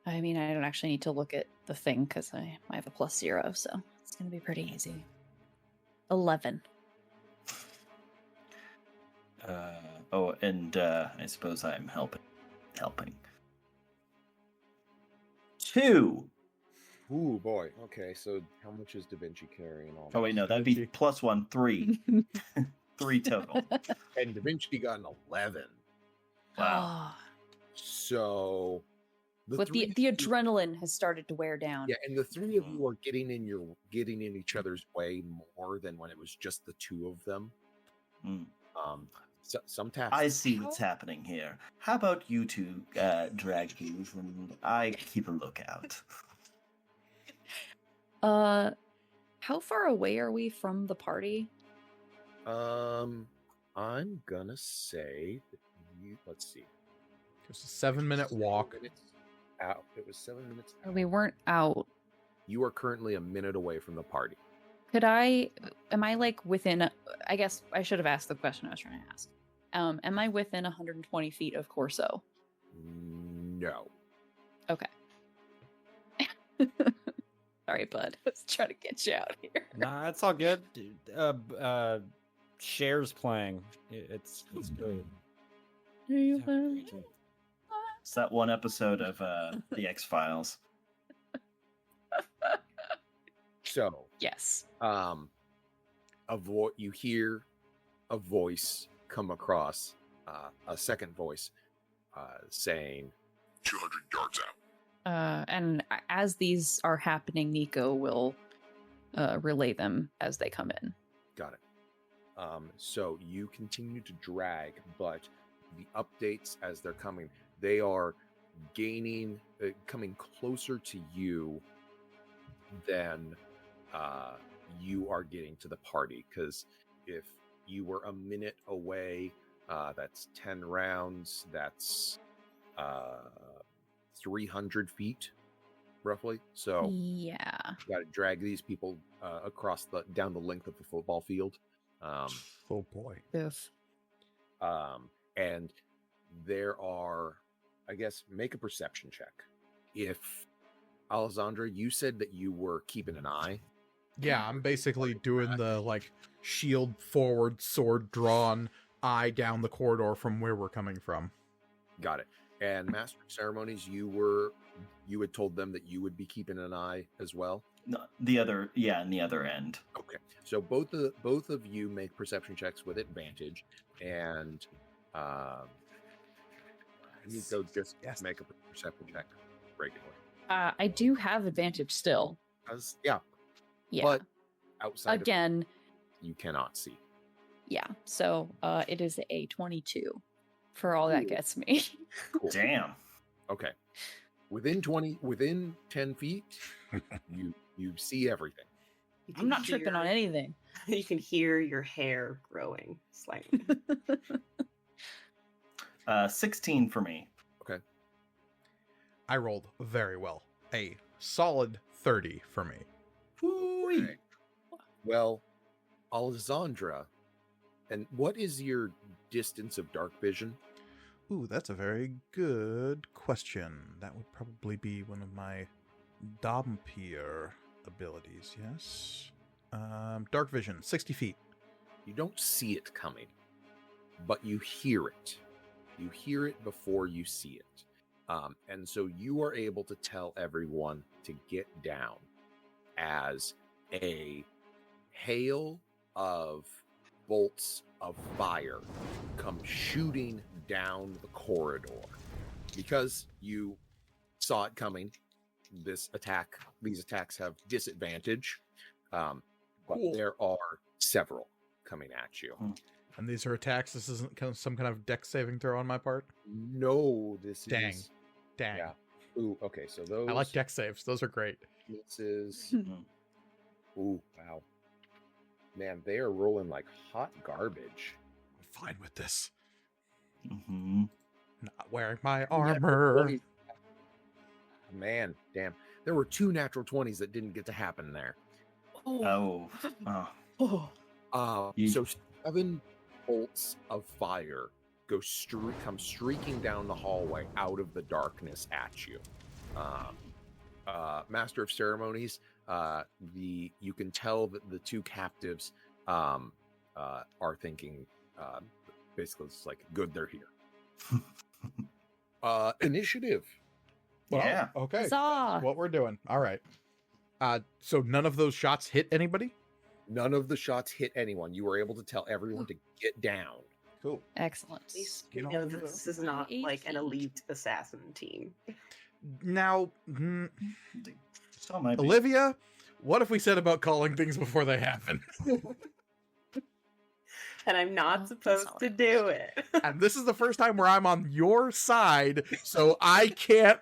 I mean, I don't actually need to look at the thing because I have a +0, so it's going to be pretty easy. 11. And I suppose I'm helping. 2. Ooh, boy. Okay, so how much is Da Vinci carrying all Oh wait, no, that'd be +1, 3. 3 total. And Da Vinci got an 11. Wow. So But the adrenaline has started to wear down. Yeah, and the three of you are getting in each other's way more than when it was just the two of them. So, some taps. I see what's happening here. How about you two drag these and I keep a lookout? How far away are we from the party? I'm gonna say that let's see. It was a 7-minute walk. Out. It was 7 minutes. We weren't out. You are currently a minute away from the party. Am I like within, I guess I should have asked the question I was trying to ask. Am I within 120 feet of Corso? No. Okay. Sorry, bud. I was trying to get you out here. Nah, it's all good. Cher's playing. It's good. It's that one episode of The X-Files. So, Yes. you hear a voice come across, a second voice, saying, 200 yards out. And as these are happening, Nico will relay them as they come in. Got it. So you continue to drag, but the updates as they're coming, they are gaining, coming closer to you than you are getting to the party. Because if you were a minute away, that's 10 rounds, that's 300 feet roughly. So Yeah. you got to drag these people across down the length of the football field. Oh boy. Oof. And there are, I guess, make a perception check. If Alessandra, you said that you were keeping an eye. Yeah, I'm basically doing the like shield forward, sword drawn, eye down the corridor from where we're coming from. Got it. And Master of Ceremonies, you had told them that you would be keeping an eye as well. No, in the other end. Okay, so both of you make perception checks with advantage, and Nico just make a perception check regularly. I do have advantage still. Yeah, but outside again, you cannot see. Yeah, so it is a 22 for all that gets me. Cool. Damn. Okay, within 10 feet, you see everything. I'm not tripping on anything. You can hear your hair growing slightly. 16 for me. Okay. I rolled very well. A solid 30 for me. Okay. Well, Alessandra, and what is your distance of dark vision? Ooh, that's a very good question. That would probably be one of my Dompier abilities, yes? Dark vision, 60 feet. You don't see it coming, but you hear it. You hear it before you see it. And so you are able to tell everyone to get down as a hail of bolts of fire come shooting down the corridor. Because you saw it coming, these attacks have disadvantage, but there are several coming at you. And these are attacks. This isn't some kind of dex saving throw on my part? No, this Dang. is... Dang. Yeah. Ooh, okay, so those... I like dex saves. Those are great. This is... Ooh, wow. Man, they are rolling like hot garbage. I'm fine with this. Mm-hmm. Not wearing my armor. Man, damn. There were 2 natural 20s that didn't get to happen there. Oh. So 7 bolts of fire come streaking down the hallway out of the darkness at you. Master of Ceremonies, you can tell that the 2 captives are thinking basically it's like, good, they're here. Initiative. Well, Yeah. Okay. Huzzah! That's what we're doing. All right. So none of those shots hit anybody? None of the shots hit anyone. You were able to tell everyone to get down. Cool. Excellent. At least You you know, know this is not like an elite assassin team. Now, So might be. Olivia, what if we said about calling things before they happen? And I'm not supposed to do it. And this is the first time where I'm on your side, so I can't.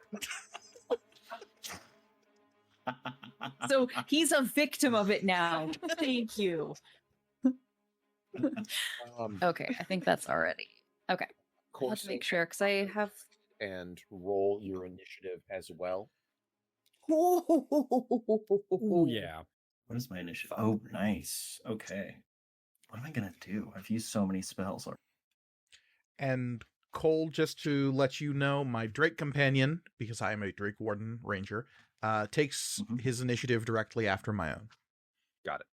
So he's a victim of it now. Thank you. Okay, I think that's already. Okay. Let's make sure, because I have. And roll your initiative as well. Ooh, yeah. What is my initiative? Oh, nice. Okay. What am I gonna do? I've used so many spells already. And Cole, just to let you know, my Drake companion, because I am a Drake Warden Ranger, takes his initiative directly after my own. Got it.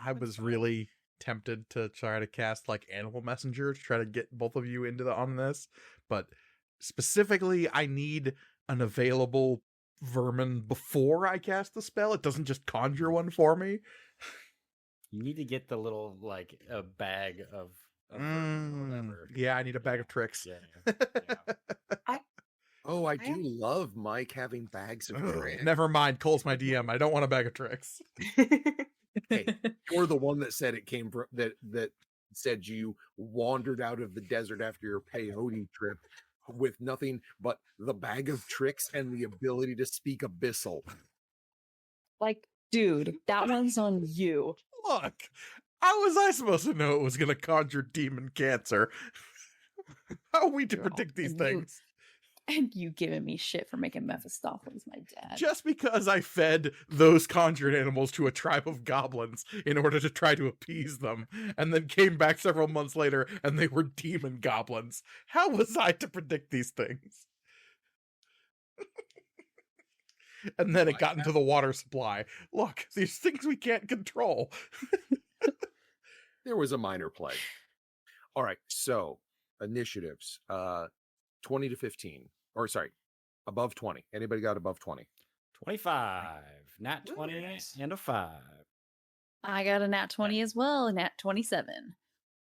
I was really tempted to try to cast like Animal Messenger to try to get both of you into on this, but specifically, I need an available vermin before I cast the spell. It doesn't just conjure one for me. You need to get the little like a bag of whatever. Yeah, I need a bag of tricks. Yeah. Oh, I do love Mike having bags of tricks. Never mind, Cole's my DM. I don't want a bag of tricks. Hey, you're the one that said it came from that said you wandered out of the desert after your peyote trip with nothing but the bag of tricks and the ability to speak abyssal. Like, dude, that one's on you. Look, how was I supposed to know it was going to conjure demon cancer? How are we to predict these things? And you giving me shit for making Mephistopheles my dad. Just because I fed those conjured animals to a tribe of goblins in order to try to appease them, and then came back several months later and they were demon goblins. How was I to predict these things? And then it got into the water supply. Look, these things we can't control. There was a minor plague. All right, so initiatives. 20 to 15. Or sorry, above 20. Anybody got above 20? 25. Nat 20 and a 5. I got a nat 20 as well, nat 27.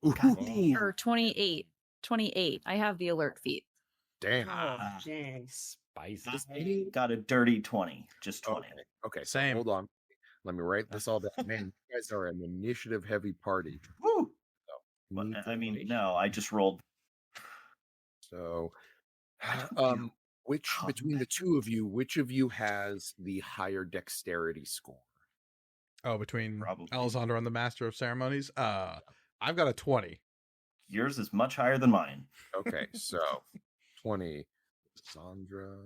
Or 28. 28. I have the alert feat. Damn. Oh, dang. Spicy. I got a dirty 20. Just 20. Okay, so Same. hold on. Let me write this all down. Man, you guys are an initiative heavy party. Woo! So, Well, need I mean, information. no, I just rolled. So, which between the two of you, which of you has the higher dexterity score? Oh, between Probably. Alessandro and the Master of Ceremonies? I've got a 20. Yours is much higher than mine. Okay, so 20, Sandra.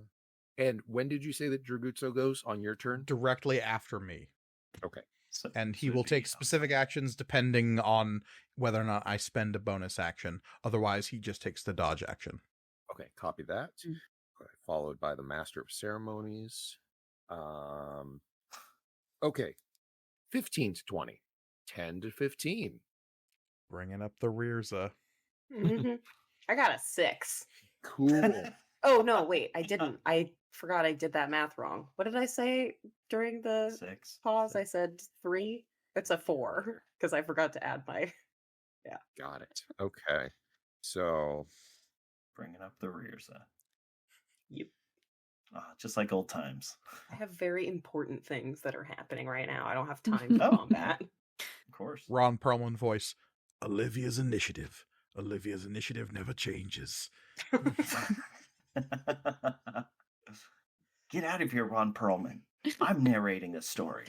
And when did you say that Draguzzo goes on your turn? Directly after me. Okay. So, And he so will it'd take be- specific actions depending on whether or not I spend a bonus action. Otherwise, he just takes the dodge action. Okay, copy that. Okay, followed by the Master of Ceremonies. Okay, 15 to 20. 10 to 15. Bringing up the rears. Mhm. I got a 6. Cool. Oh, no, wait, I didn't. I forgot I did that math wrong. What did I say during the 6. pause? I said 3. It's a 4 because I forgot to add my. Got it. Okay. So, Bringing up the rears. Yep. Just like old times. I have very important things that are happening right now. I don't have time for Oh. combat. Of course. Ron Perlman voice. Olivia's initiative. Olivia's initiative never changes. Get out of here, Ron Perlman. I'm narrating a story.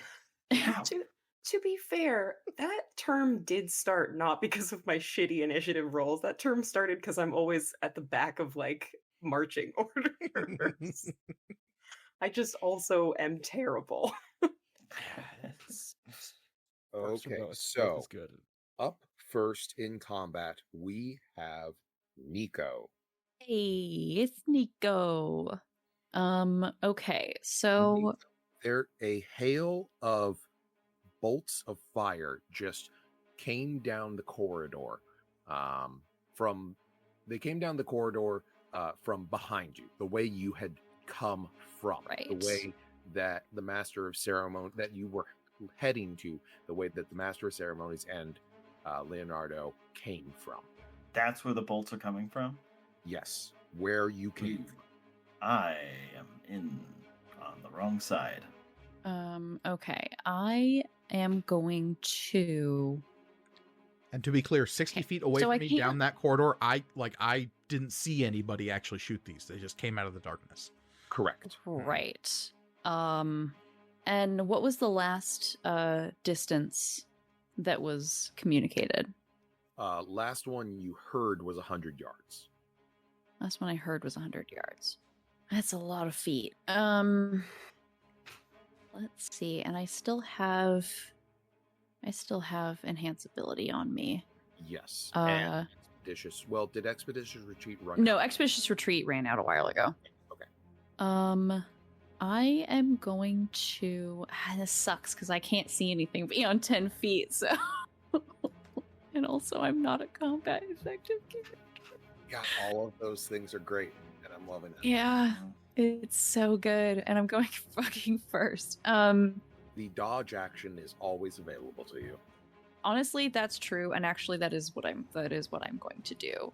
Ow. To be fair, that term did start not because of my shitty initiative rolls. That term started because I'm always at the back of like marching orders. I just also am terrible. okay. Both So, is good. up first in combat, we have Nico. Hey, it's Nico. Okay, so There, a hail of bolts of fire just came down the corridor. They came down the corridor from behind you, the way you had come from, Right. the way that the Master of Ceremony that you were heading to, the way that the Master of Ceremonies and Leonardo came from. That's where the bolts are coming from? Yes, where you came from. I am on the wrong side. okay, I am going to. And to be clear, 60 Okay, feet away so from I me can't- down that corridor, I didn't see anybody actually shoot these. They just came out of the darkness. Correct. Right. And what was the last distance that was communicated? Last one you heard was 100 yards. Last one I heard was 100 yards. That's a lot of feet. Let's see, and I still have enhance ability on me. Yes. Uh, And expeditious. Well, did expeditious retreat run? No, out? expeditious retreat ran out a while ago. Okay. I am going to. This sucks because I can't see anything beyond 10 feet. So, and also I'm not a combat effective character. Yeah, all of those things are great, and I'm loving it. Yeah, it's so good, and I'm going fucking first. The dodge action is always available to you. Honestly, that's true, and actually, that is what I'm going to do.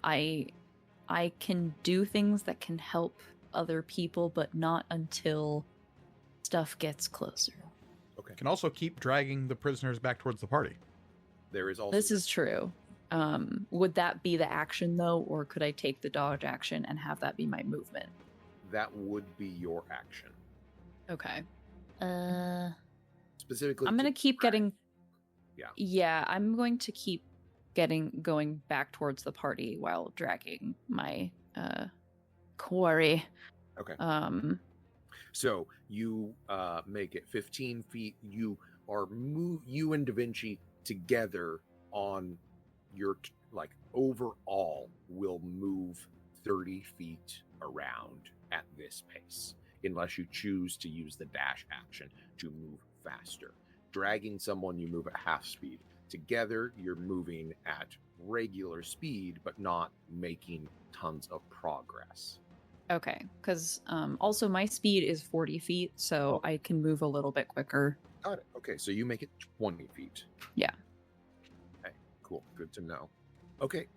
I can do things that can help other people, but not until stuff gets closer. Okay. Can also keep dragging the prisoners back towards the party. There is also This is true. Would that be the action though, or could I take the dodge action and have that be my movement? that would be your action. Okay. Specifically, I'm gonna keep getting. Yeah. Yeah, I'm going to keep going back towards the party while dragging my quarry. Okay. So you make it 15 feet. You and Da Vinci together on your overall will move 30 feet around at this pace, unless you choose to use the dash action to move faster. Dragging someone, you move at half speed. Together, you're moving at regular speed, but not making tons of progress. Okay, because also my speed is 40 feet, so I can move a little bit quicker. Got it. Okay, so you make it 20 feet. Yeah. Okay, cool. Good to know. Okay,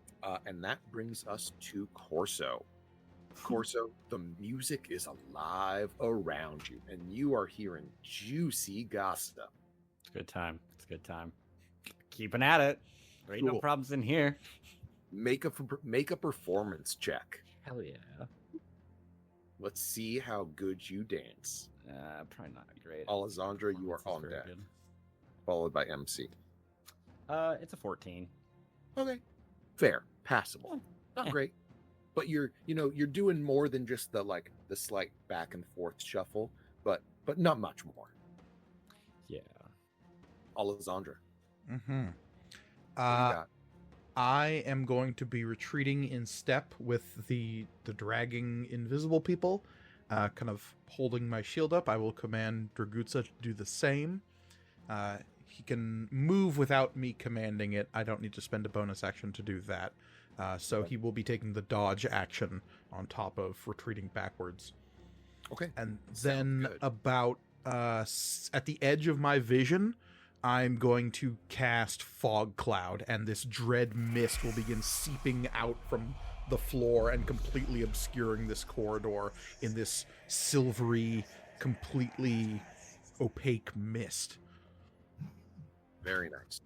and that brings us to Corso. Corso, the music is alive around you, and you are hearing juicy gossip. It's a good time. It's a good time. Keeping at it. There ain't no Cool. problems in here. Make a performance check. Hell yeah. Let's see how good you dance. Probably not great. Alessandra, you are on Performance is very deck, good. followed by MC. It's a 14. Okay, fair, passable, not Yeah. great, but you're doing more than just the slight back and forth shuffle, but not much more. Yeah. Alessandra, Mm-hmm. what do you got? I am going to be retreating in step with the dragging invisible people, kind of holding my shield up. I will command Dragutsa to do the same. He can move without me commanding it. I don't need to spend a bonus action to do that. So he will be taking the dodge action on top of retreating backwards. Okay, And Sounds then good. about at the edge of my vision, I'm going to cast Fog Cloud, and this dread mist will begin seeping out from the floor and completely obscuring this corridor in this silvery, completely opaque mist. Very nice.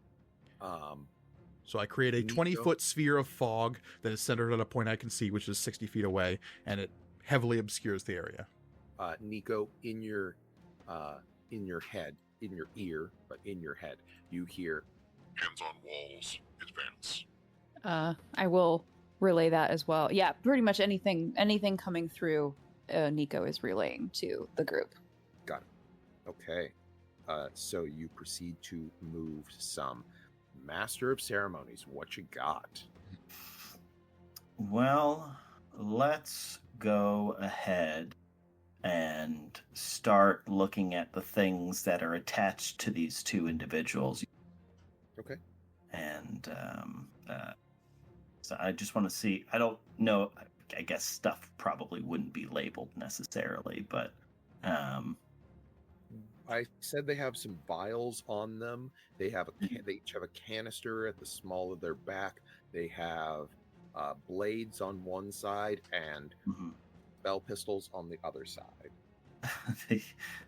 So I create a Nico? 20-foot sphere of fog that is centered at a point I can see, which is 60 feet away, and it heavily obscures the area. Nico, in your head, in your ear, but in your head, you hear, Hands on walls, advance. I will relay that as well. Yeah, pretty much anything coming through Nico is relaying to the group. got it. Okay. So you proceed to move some. Master of Ceremonies, what you got? Well, let's go ahead and start looking at the things that are attached to these two individuals. Okay. And so I just want to see. I don't know. I guess stuff probably wouldn't be labeled necessarily, but I said they have some vials on them. They each have a canister at the small of their back. They have blades on one side and bell pistols on the other side.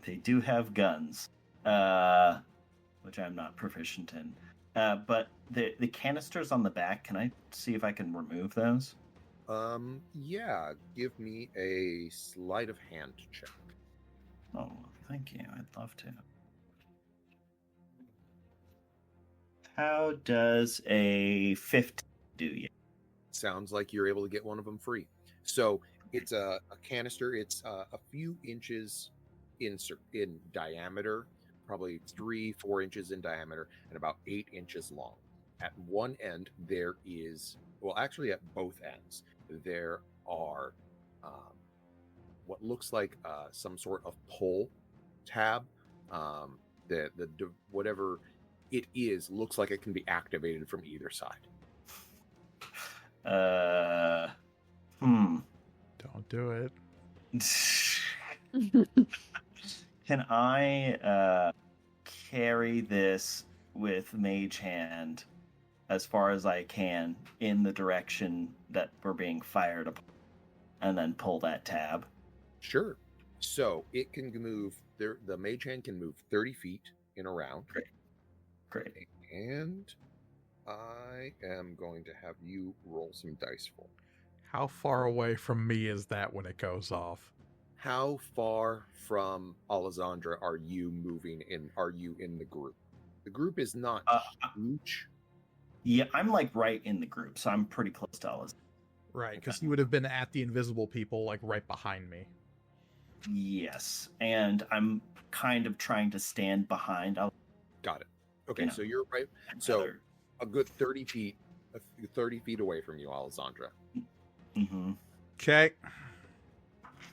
they do have guns, which I'm not proficient in. But the canisters on the back, can I see if I can remove those? Yeah. Give me a sleight of hand check. Oh, thank you. I'd love to. How does a 15 do you? Sounds like you're able to get one of them free. So it's a canister. It's a few inches in diameter, probably 3-4 inches in diameter, and about 8 inches long. At one end, there is, well, actually, at both ends, there are what looks like some sort of pull tab. Whatever it is looks like it can be activated from either side. Don't do it. Can I carry this with Mage Hand as far as I can in the direction that we're being fired upon, and then pull that tab? Sure. So it can move. The mage hand can move 30 feet in a round. Great. And I am going to have you roll some dice for me. How far away from me is that when it goes off? How far from Alessandra are you moving in? Are you in the group? The group is not huge. Yeah, I'm like right in the group, so I'm pretty close to Alice. Right, because you would have been at the invisible people, like right behind me. Yes, and I'm kind of trying to stand behind. Got it. Okay, so you're right. So a good 30 feet away from you, Alessandra. Mm-hmm. Okay.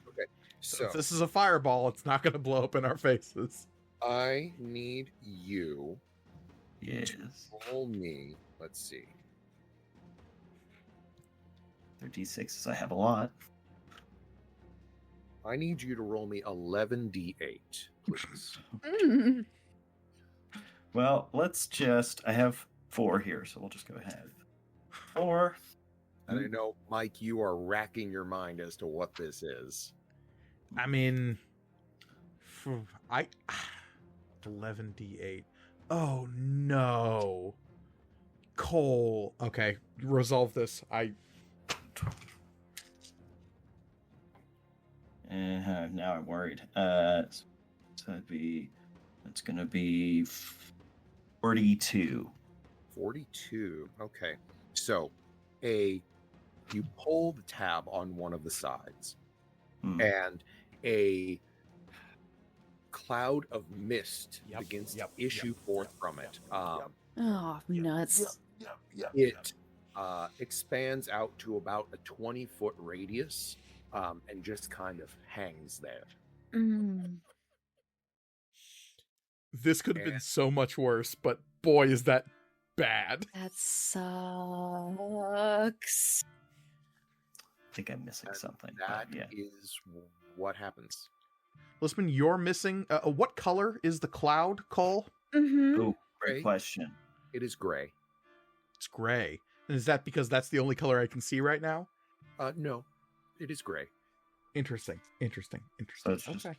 Okay. So if this is a fireball, it's not going to blow up in our faces. I need you Yes. to roll me. Let's see. 36s, I have a lot. I need you to roll me 11d8, please. Well, I have 4 here, so we'll just go ahead. 4. And I know, Mike, you are racking your mind as to what this is. I mean, 11d8. Oh no, Cole. Okay, resolve this. Now I'm worried. So that's gonna be 42. 42. Okay. So you pull the tab on one of the sides, and a cloud of mist begins to issue forth from it. Oh, nuts. It expands out to about a 20-foot radius, and just kind of hangs there. This could have been so much worse, but boy, is that bad. That sucks. I think I'm missing something. That is what happens. Lisman, you're missing. What color is the cloud, Cole? Oh, great question. It is gray. It's gray. And is that because that's the only color I can see right now? No, it is gray. Interesting. So it's just- okay.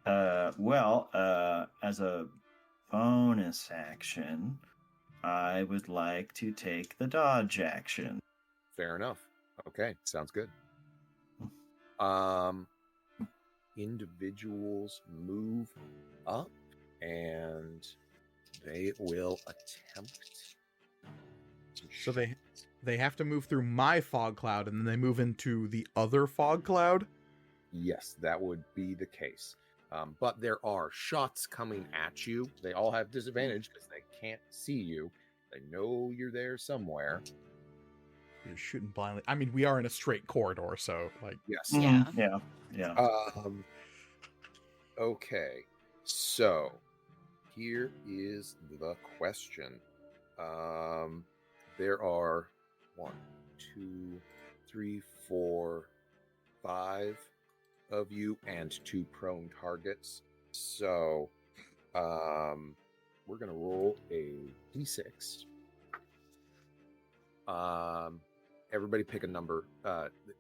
As a bonus action, I would like to take the dodge action. Fair enough. Okay, sounds good. Individuals move up, and they will attempt to So they have to move through my fog cloud, and then they move into the other fog cloud? Yes, that would be the case. But there are shots coming at you. They all have disadvantage because they can't see you. They know you're there somewhere. You're shooting blindly. I mean, we are in a straight corridor, so like. Yes. Yeah. Okay. So here is the question. There are 1, 2, 3, 4, 5 of you and 2 prone targets. So we're gonna roll a d6. Everybody pick a number.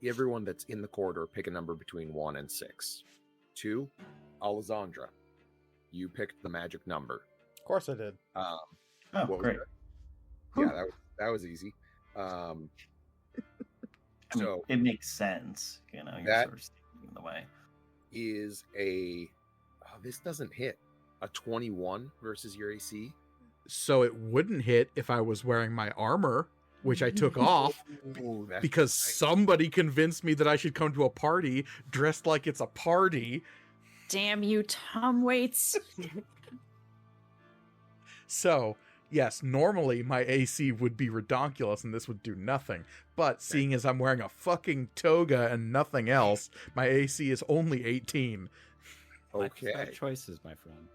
Everyone that's in the corridor, pick a number between 1 and 6. 2, Alessandra, you picked the magic number. Of course I did. Great. Yeah, that was easy. So it makes sense, you're that sort of standing in the way. Is this doesn't hit a 21 versus your AC. So it wouldn't hit if I was wearing my armor, which I took off Ooh, that's because nice. somebody convinced me that I should come to a party dressed like it's a party. Damn you, Tom Waits. So, yes, normally my AC would be redonkulous and this would do nothing. But seeing as I'm wearing a fucking toga and nothing else, my AC is only 18. Okay. Five choices, my friend.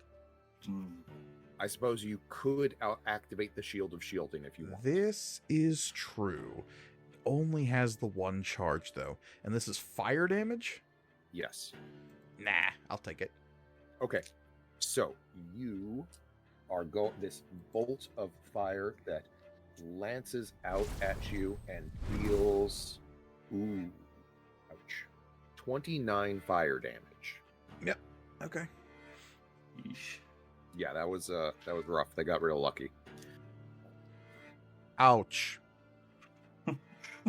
I suppose you could activate the Shield of Shielding if you want. This is true. Only has the one charge, though. And this is fire damage? Yes. Nah, I'll take it. Okay. So you are this bolt of fire that lances out at you and deals ouch. 29 fire damage. Yep. Okay. Yeesh. Yeah, that was rough. They got real lucky. Ouch.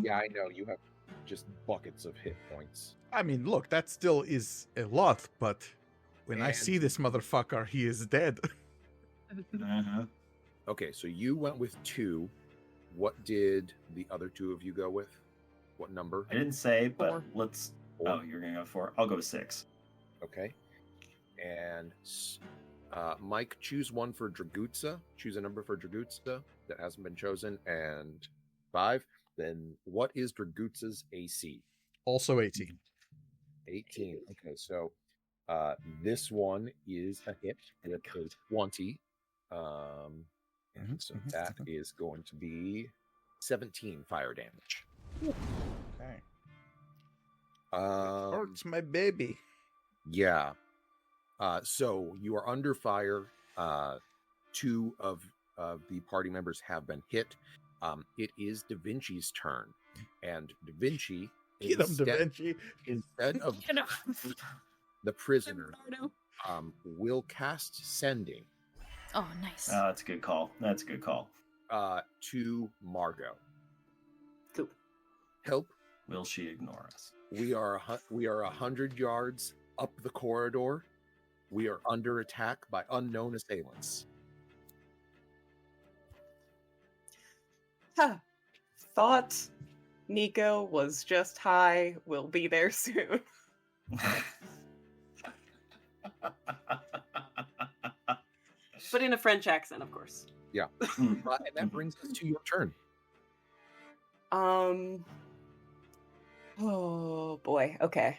Yeah, I know. You have just buckets of hit points. I mean, look, that still is a lot, but when I And- see this motherfucker, he is dead. Uh-huh. Okay, so you went with 2. What did the other 2 of you go with? What number? I didn't say, but 4. let's. 4? Oh, you're gonna go 4. I'll go 6. Okay. And Mike, choose one for Dragutsa. Choose a number for Dragutsa that hasn't been chosen. And 5. Then what is Dragutsa's AC? Also 18. 18. Okay, so this one is a hit with a 20. And so that is going to be 17 fire damage. Okay. Um, Hurts my baby. Yeah. So you are under fire. 2 of the party members have been hit. It is Da Vinci's turn, and Da Vinci Get him, Da Vinci. instead of Get him. the prisoner, will cast Sending Oh, nice. That's a good call. That's a good call. to Margot. Cool. Help. Will she ignore us? We are 100 yards up the corridor. We are under attack by unknown assailants. Huh. Thought Nico was just high. We'll be there soon. But in a French accent, of course. And that brings us to your turn. Oh boy. Okay.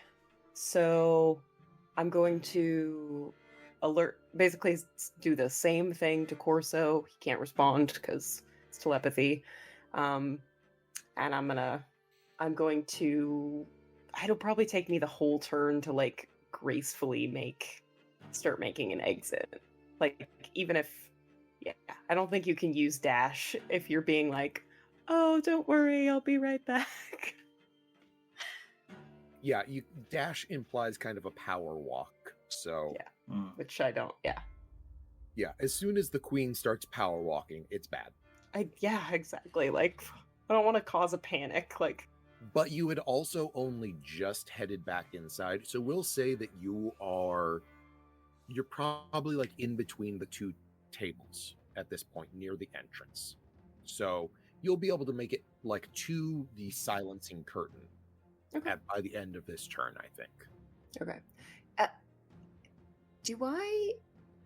So I'm going to basically do the same thing to Corso. He can't respond because it's telepathy. And I'm going to, it'll probably take me the whole turn to like gracefully start making an exit. Like, even if, I don't think you can use dash if you're being like, oh, don't worry, I'll be right back. Yeah, dash implies kind of a power walk. So Yeah. Which I don't, yeah, as soon as the queen starts power walking, it's bad. Yeah, exactly. Like, I don't want to cause a panic. Like, But you had also only just headed back inside, so we'll say that you're probably like in between the 2 tables at this point near the entrance. So you'll be able to make it like to the silencing curtain by the end of this turn, I think. okay. Do I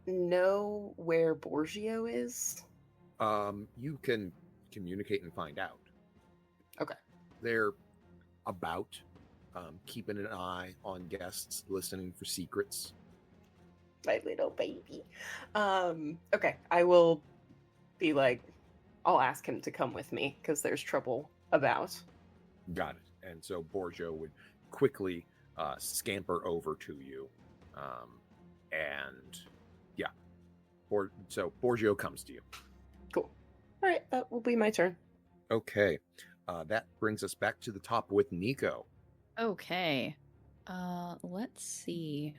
know where Borgio is? You can communicate and find out. Okay. They're about keeping an eye on guests, listening for secrets. My little baby. Okay. I will be like, I'll ask him to come with me because there's trouble about. Got it. And so Borgio would quickly scamper over to you. So Borgio comes to you. Cool. All right. That will be my turn. Okay. That brings us back to the top with Nico. Okay. Let's see.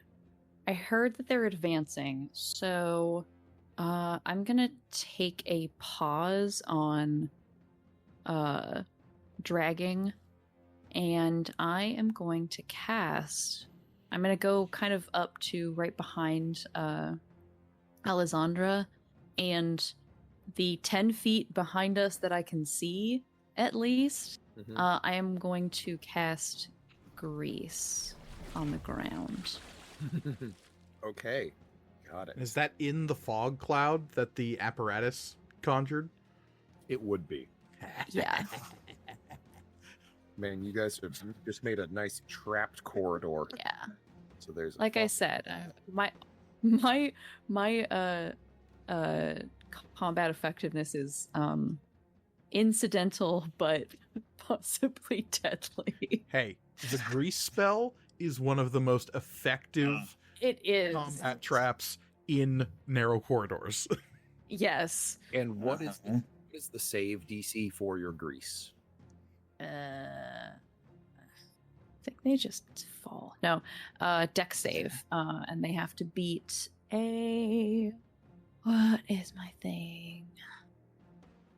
I heard that they're advancing, so I'm gonna take a pause on dragging, and I am going to cast. I'm gonna go kind of up to right behind Alessandra, and the 10 feet behind us that I can see, at least, I am going to cast Grease on the ground. Okay, got it. Is that in the fog cloud that the apparatus conjured? It would be. Yeah. Man, you guys have just made a nice trapped corridor. Yeah. So there's Like I said, my combat effectiveness is incidental but possibly deadly. Hey, the grease spell is one of the most effective It is. combat traps in narrow corridors. Yes. And what is the save DC for your grease? I think they just fall. No, deck save, and they have to beat a. What is my thing?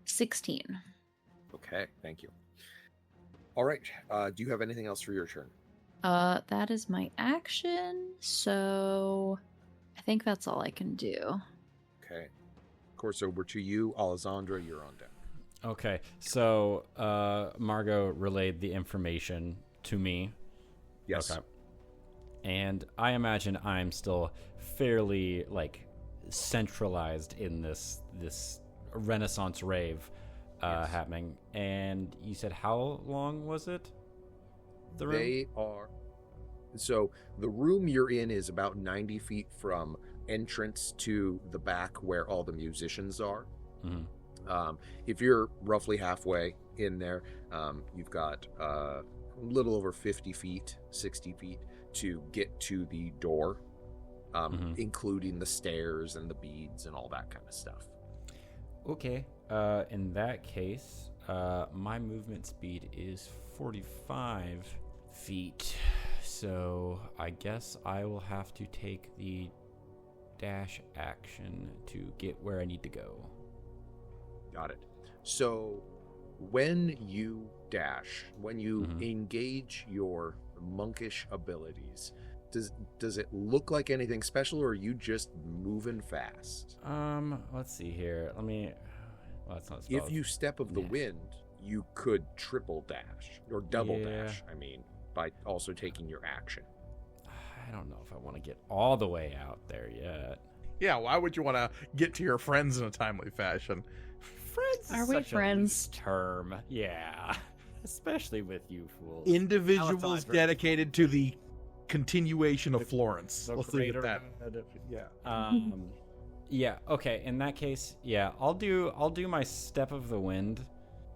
16. Okay, thank you. All right, do you have anything else for your turn? That is my action. So, I think that's all I can do. Okay. Of course, over to you, Alessandra. You're on deck. Okay, so Margot relayed the information to me. Yes. Okay. And I imagine I'm still fairly centralized in this Renaissance rave Yes. happening. And you said how long was it? The room? They are. So the room you're in is about 90 feet from entrance to the back where all the musicians are. Mhm. If you're roughly halfway in there, you've got a little over 50 feet, 60 feet to get to the door, including the stairs and the beads and all that kind of stuff. Okay. In that case, my movement speed is 45 feet. So I guess I will have to take the dash action to get where I need to go. Got it. So when you dash, when you engage your monkish abilities, does it look like anything special, or are you just moving fast? Let's see here. Well, that's not If spelled. you step of the wind, you could triple dash or double dash, by also taking your action. I don't know if I want to get all the way out there yet. Yeah, why would you want to get to your friends in a timely fashion? Friends Are is we such a friends? loose term. Yeah. Especially with you fools. Individuals Alessandra. dedicated to the continuation of Florence. The Let's leave it at that. greater- Yeah. Yeah, okay. In that case, yeah, I'll do my step of the wind,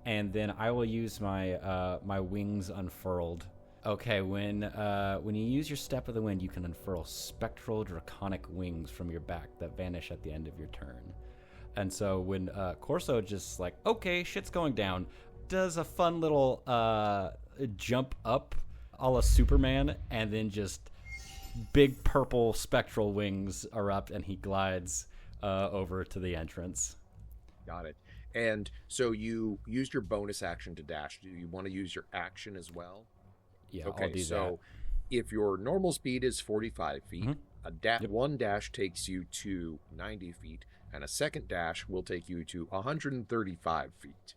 and then I will use my my wings unfurled. Okay, when you use your step of the wind, you can unfurl spectral draconic wings from your back that vanish at the end of your turn. And so when Corso just okay, shit's going down, does a fun little jump up a la Superman, and then just big purple spectral wings erupt, and he glides over to the entrance. Got it. And so you used your bonus action to dash. Do you want to use your action as well? Yeah, Okay, I'll do so if your normal speed is 45 feet, Yep. one dash takes you to 90 feet, and a second dash will take you to 135 feet.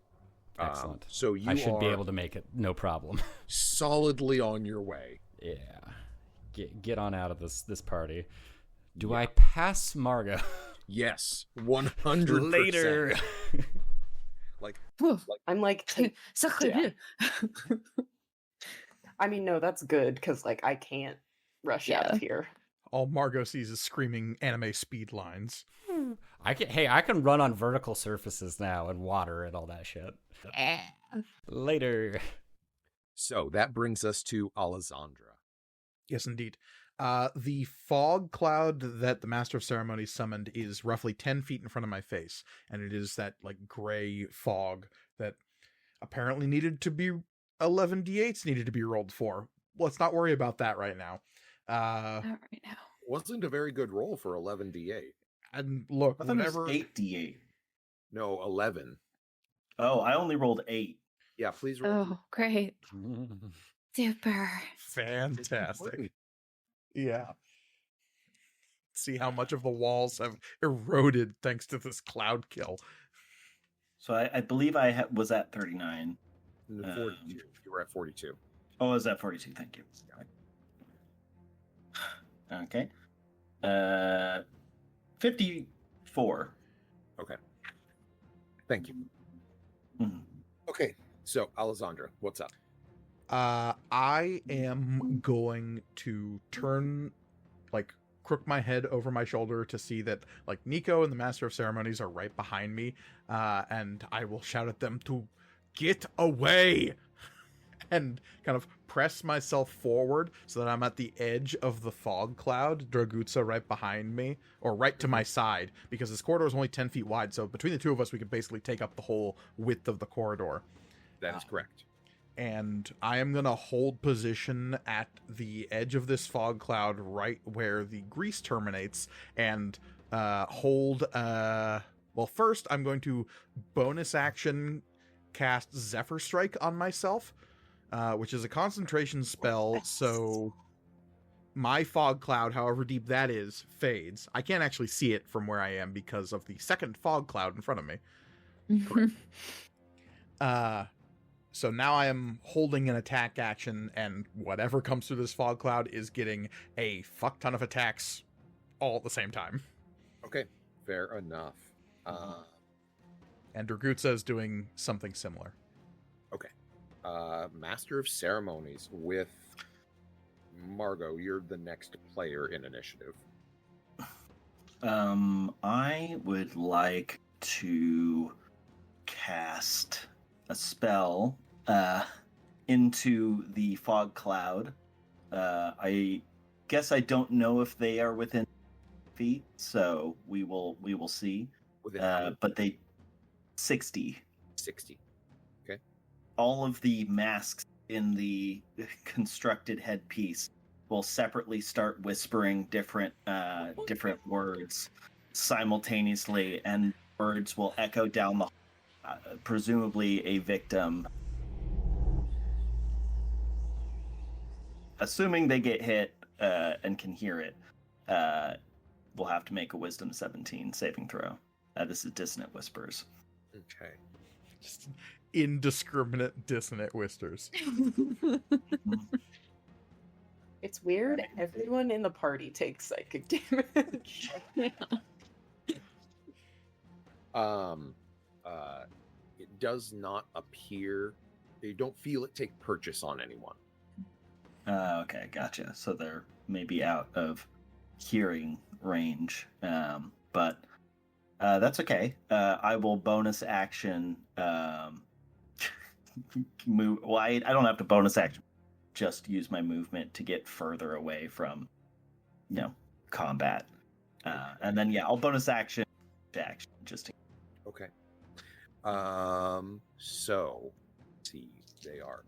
that. Excellent. So you I should be are able to make it, no problem. solidly on your way. Yeah. Get on out of this party. Do I pass Margot? Yes, 100%. Later. I'm I mean, no, that's good because I can't rush out of here. All Margot sees is screaming anime speed lines. I can run on vertical surfaces now and water and all that shit. Later. So that brings us to Alessandra. Yes, indeed. The fog cloud that the Master of Ceremonies summoned is roughly 10 feet in front of my face, and it is that gray fog that apparently needed to be 11 d8s needed to be rolled for. Let's not worry about that right now. Not right now. Wasn't a very good roll for 11d8. And look, I thought whenever it was 8d8. No, 11. Oh, I only rolled 8. Yeah, please roll. Oh, great. Super. fantastic. Yeah. See how much of the walls have eroded thanks to this cloud kill. So I believe I was at 39. 42. You were at 42. Oh, I was at 42. Thank you. Okay. 54. Okay. Thank you. Mhm. Okay, so Alessandra, what's up? I am going to turn, like, crook my head over my shoulder to see that, like, Nico and the Master of Ceremonies are right behind me, and I will shout at them to get away, and kind of press myself forward so that I'm at the edge of the fog cloud, Dragutsa right behind me, or right to my side, because this corridor is only 10 feet wide, so between the two of us, we could basically take up the whole width of the corridor. That is correct. And I am going to hold position at the edge of this fog cloud right where the grease terminates and hold... well, first, I'm going to bonus action cast Zephyr Strike on myself, which is a concentration spell, so my fog cloud, however deep that is, fades. I can't actually see it from where I am because of the second fog cloud in front of me. So now I am holding an attack action, and whatever comes through this fog cloud is getting a fuck ton of attacks all at the same time. Okay, fair enough. And Dragutsa is doing something similar. Okay. Master of Ceremonies with Margot, you're the next player in initiative. I would like to cast a spell into the fog cloud. I guess I don't know if they are within feet, so we will see. Within But they 60. 60. All of the masks in the constructed headpiece will separately start whispering different words simultaneously, and words will echo down the presumably a victim. Assuming they get hit and can hear it, we'll have to make a Wisdom 17 saving throw. This is Dissonant Whispers. Okay. Just indiscriminate dissonant whispers. It's weird. Everyone in the party takes psychic damage. It does not appear. You don't feel it take purchase on anyone. Okay, gotcha. So they're maybe out of hearing range, but that's okay. I will bonus action move. Well, I don't have to bonus action. Just use my movement to get further away from, combat. And then I'll bonus action to action just to. Okay. So, let's see, they are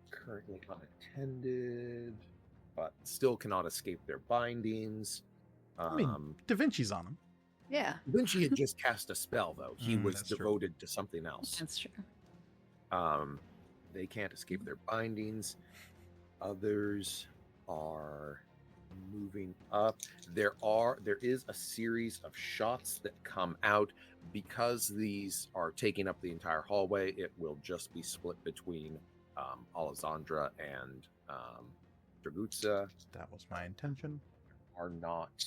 currently unattended, but still cannot escape their bindings. I mean, Da Vinci's on him. Yeah, Vinci had just cast a spell, though. He was that's true. devoted to something else. that's true. They can't escape their bindings. Others are moving up. There is a series of shots that come out. Because these are taking up the entire hallway, it will just be split between Alessandra and Dragutsa. That was my intention. Are not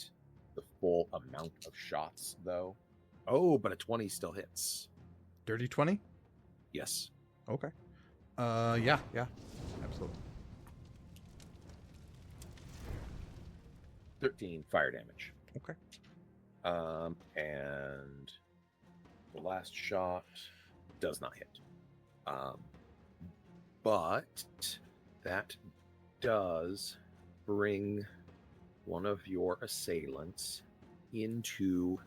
the full amount of shots, though. Oh, but a 20 still hits. Dirty 20? Yes. Okay. Yeah, absolutely. 13 fire damage. Okay. And the last shot does not hit. But that does bring one of your assailants into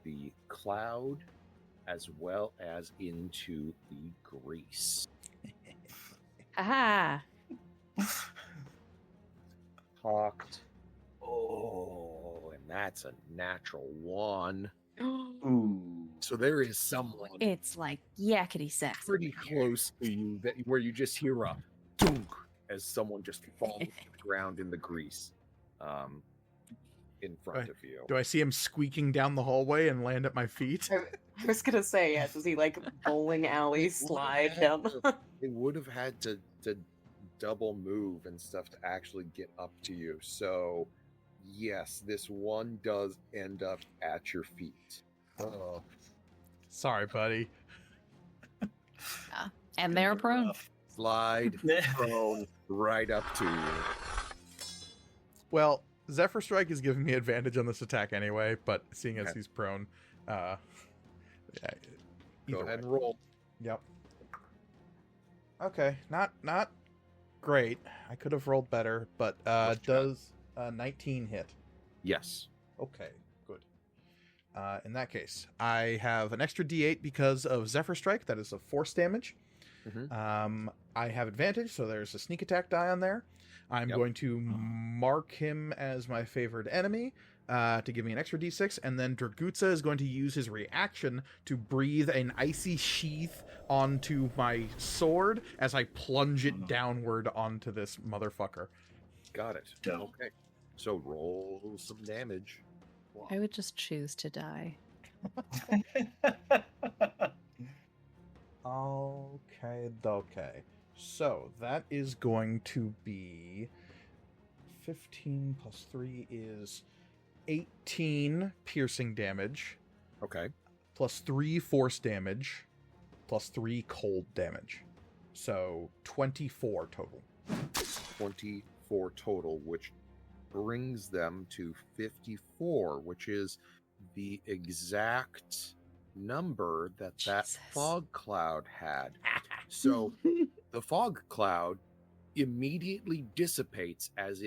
the cloud as well as into the grease. Aha! Talked. Oh, and that's a natural 1. Ooh. So there is someone It's like yakety sax. pretty close to you where you just hear a dunk as someone just falls to the ground in the grease in front of you. Do I see him squeaking down the hallway and land at my feet? I was gonna say, does he like bowling alley slide down the... They would have had to double move and stuff to actually get up to you. So Yes, this one does end up at your feet. Oh, Sorry, buddy. And they're prone. slide prone right up to you. Well, Zephyr Strike is giving me advantage on this attack anyway, but seeing as Okay. he's prone, yeah, Go either ahead way. and roll. Yep. Okay, not great. I could have rolled better, but What's does 19 hit? Yes. Okay, good. In that case, I have an extra D8 because of Zephyr Strike. That is a force damage. Mhm. I have advantage, so there's a sneak attack die on there. I'm Yep. going to mark him as my favored enemy to give me an extra D6, and then Dragutsa is going to use his reaction to breathe an icy sheath onto my sword as I plunge it downward onto this motherfucker. Got it. Dope. Okay. So roll some damage. I would just choose to die. Okay. So that is going to be 15 plus 3 is 18 piercing damage, Okay. plus 3 force damage, plus 3 cold damage. So 24 total. 24 total, which brings them to 54, which is the exact number that Jesus. fog cloud had. So the fog cloud immediately dissipates as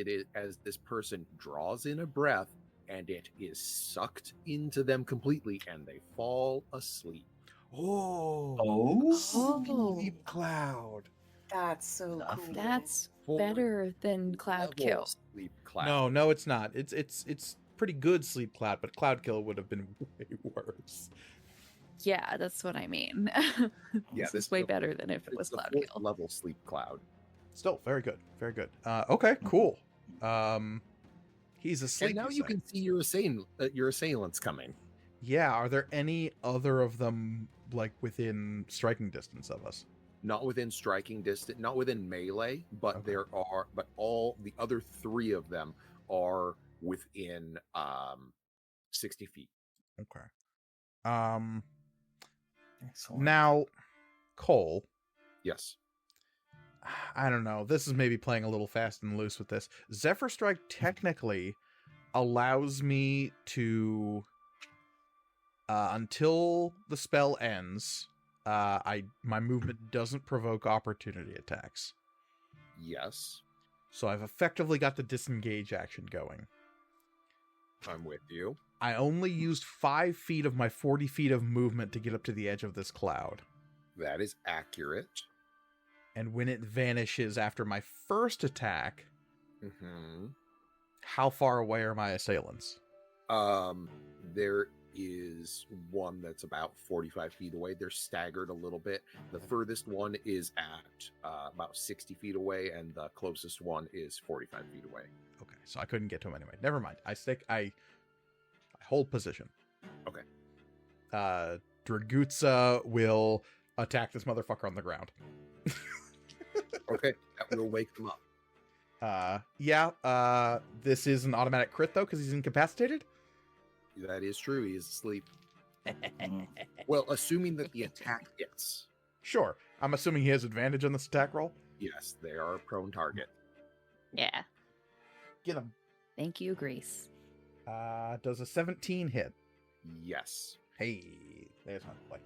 this person draws in a breath, and it is sucked into them completely, and they fall asleep. Oh, Sleep cloud. That's so Enough. cool. That's For better than Cloud level Kill. Sleep cloud. No, it's not. It's pretty good sleep cloud, but cloud kill would have been way worse. Yeah, that's what I mean. Yeah, This this is way is better than if it It's was the Cloud fourth Kill. level sleep cloud. Still very good. Okay, cool. He's asleep. And now you you say. can see your assailants coming. Yeah, are there any other of them like within striking distance of us? Not within striking distance, not within melee, but Okay. but all the other 3 of them are within 60 feet. Okay. excellent. Now, Cole, Yes. I don't know. This is maybe playing a little fast and loose with this. Zephyr Strike technically allows me to until the spell ends, my movement doesn't provoke opportunity attacks. Yes. So I've effectively got the disengage action going. I'm with you. I only used 5 feet of my 40 feet of movement to get up to the edge of this cloud. That is accurate. And when it vanishes after my first attack, Mhm. how far away are my assailants? There is one that's about 45 feet away. They're staggered a little bit. The furthest one is at about 60 feet away, and the closest one is 45 feet away. Okay, so I couldn't get to him anyway. Never mind. I hold position. Okay. Dragutsa will attack this motherfucker on the ground. Okay, that will wake them up. This is an automatic crit though, because he's incapacitated. That is true. He is asleep. Well, assuming that the attack hits. Sure. I'm assuming he has advantage on this attack roll. Yes, they are a prone target. Yeah. Get him. Thank you, Grease. Does a 17 hit? Yes. Hey, there's my play.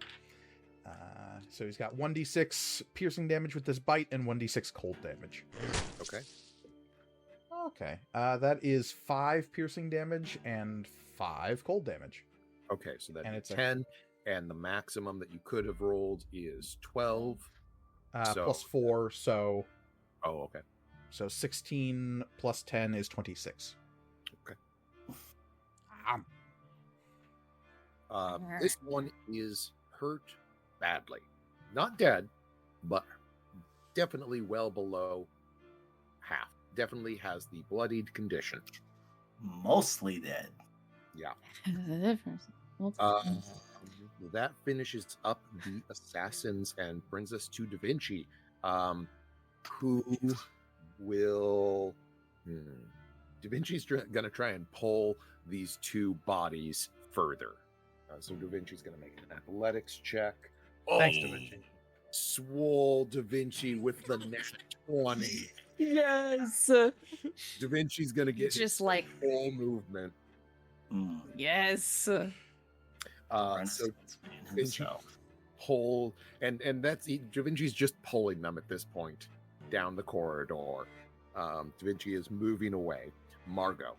So he's got 1d6 piercing damage with this bite and 1d6 cold damage. Okay. Okay. That is 5 piercing damage and 5 cold damage. Okay, so that's And it's a- 10, and the maximum that you could have rolled is 12. So- Plus 4, so Oh, okay. 16 plus 10 is 26. Okay. Ah, This one is hurt badly. Not dead, but definitely well below half. Definitely has the bloodied condition. Mostly dead. Yeah. The difference. That finishes up the assassins and brings us to Da Vinci, who will Da Vinci's going to try and pull these two bodies further. So Da Vinci's going to make an athletics check. Thanks, Da Vinci. Swole Da Vinci with the nat 20. Yes. Da Vinci's going to get Just his like- full movement. Yes. So Vinci pull, and that's Da Vinci's just pulling them at this point down the corridor. Da Vinci is moving away. Margot,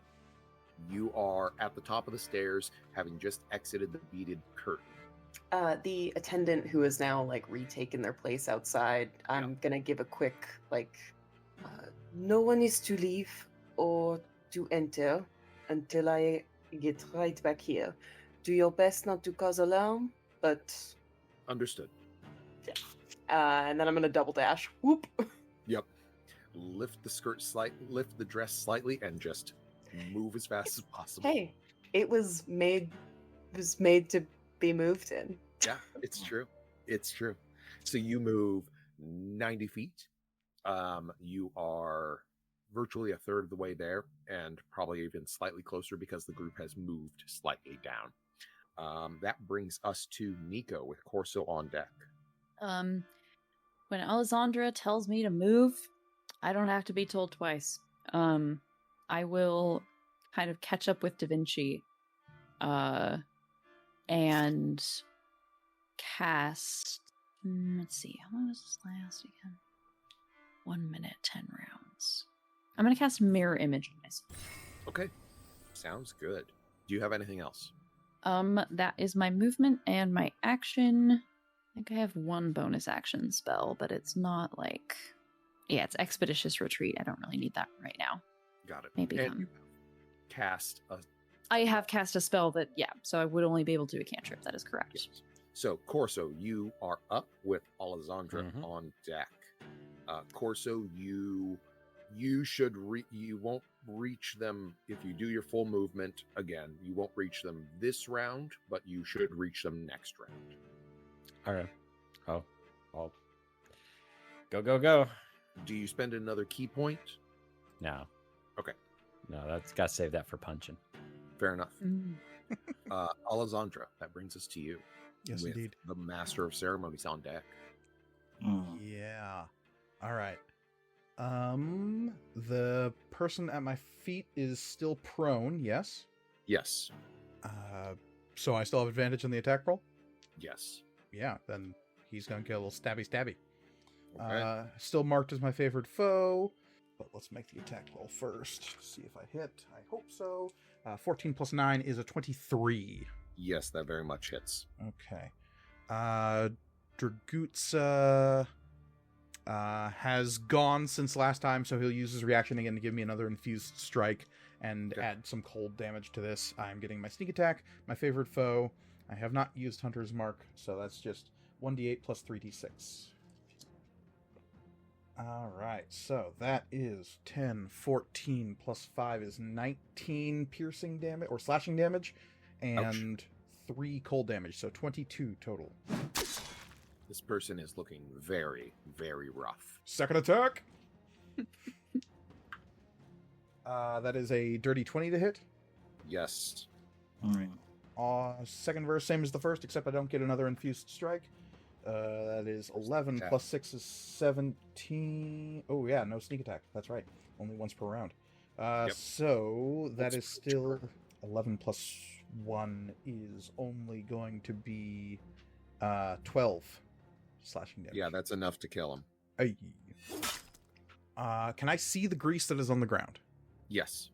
you are at the top of the stairs, having just exited the beaded curtain. The attendant who has now like retaken their place outside, I'm gonna give a quick no one is to leave or to enter until I get right back here. Do your best not to cause alarm, but Understood. and then I'm gonna double dash. Whoop. Yep. Lift the dress slightly, and just move as fast as possible. Hey, it was made to be moved in. Yeah, it's true. It's true. So you move 90 feet. You are virtually a third of the way there, and probably even slightly closer because the group has moved slightly down. That brings us to Nico with Corso on deck. When Alessandra tells me to move, I don't have to be told twice. I will kind of catch up with Da Vinci, and cast. Let's see, how long does this last again? 1 minute, 10 rounds. I'm gonna cast Mirror Image on myself. Okay. Sounds good. Do you have anything else? That is my movement and my action. I think I have one bonus action spell, but it's not like... Yeah, it's Expeditious Retreat. I don't really need that right now. Got it. Maybe And you cast a... I have cast a spell that, so I would only be able to do a cantrip. That is correct. Yes. So, Corso, you are up with Alessandra on deck. Corso, you should you won't reach them if you do your full movement. Again, you won't reach them this round, but you should reach them next round. Okay. Oh, I'll go. Do you spend another key point? No. Okay. No, that's got to save that for punching. Fair enough. Mm. Alessandra, that brings us to you. Yes, with indeed. the Master of Ceremonies on deck. Yeah. All right. The person at my feet is still prone, yes? Yes. So I still have advantage on the attack roll? Yes. Yeah, then he's gonna get a little stabby. Okay. Still marked as my favorite foe, but let's make the attack roll first. See if I hit. I hope so. 14 plus 9 is a 23. Yes, that very much hits. Okay. Dragutsa has gone since last time, so he'll use his reaction again to give me another infused strike and add some cold damage to this. I'm getting my sneak attack, my favorite foe. I have not used Hunter's Mark, so that's just 1d8 plus 3d6. Alright, so that is 10, 14 plus 5 is 19 piercing damage, or slashing damage, and 3 cold damage, so 22 total. This person is looking very, very rough. Second attack! That is a dirty 20 to hit. Yes. Second verse, same as the first, except I don't get another infused strike. That is 11 attack. plus 6 is 17. Oh, yeah, no sneak attack. That's right. Only once per round. So that is still 11 plus 1 is only going to be 12 slashing damage. Yeah, that's enough to kill him. Aye. Can I see the grease that is on the ground? Yes.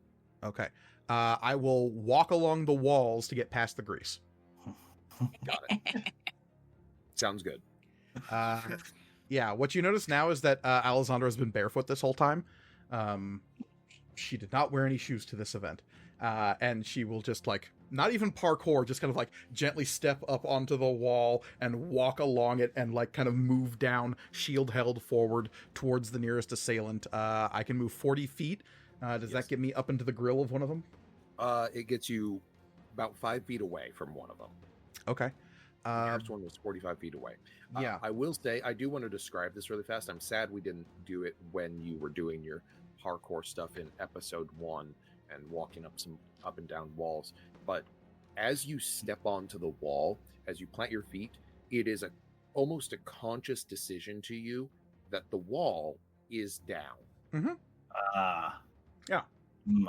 Okay. I will walk along the walls to get past the grease. Got it. Sounds good. Yeah, what you notice now is that Alessandra has been barefoot this whole time. She did not wear any shoes to this event. And she will just, not even parkour, just kind of, gently step up onto the wall and walk along it and, kind of move down, shield held forward towards the nearest assailant. I can move 40 feet. Does that get me up into the grill of one of them? It gets you about 5 feet away from one of them. Okay. The nearest one was 45 feet away. Yeah. I will say, I do want to describe this really fast. I'm sad we didn't do it when you were doing your parkour stuff in episode 1. and walking up and down walls. But as you step onto the wall, as you plant your feet, it is almost a conscious decision to you that the wall is down. Ah. Yeah.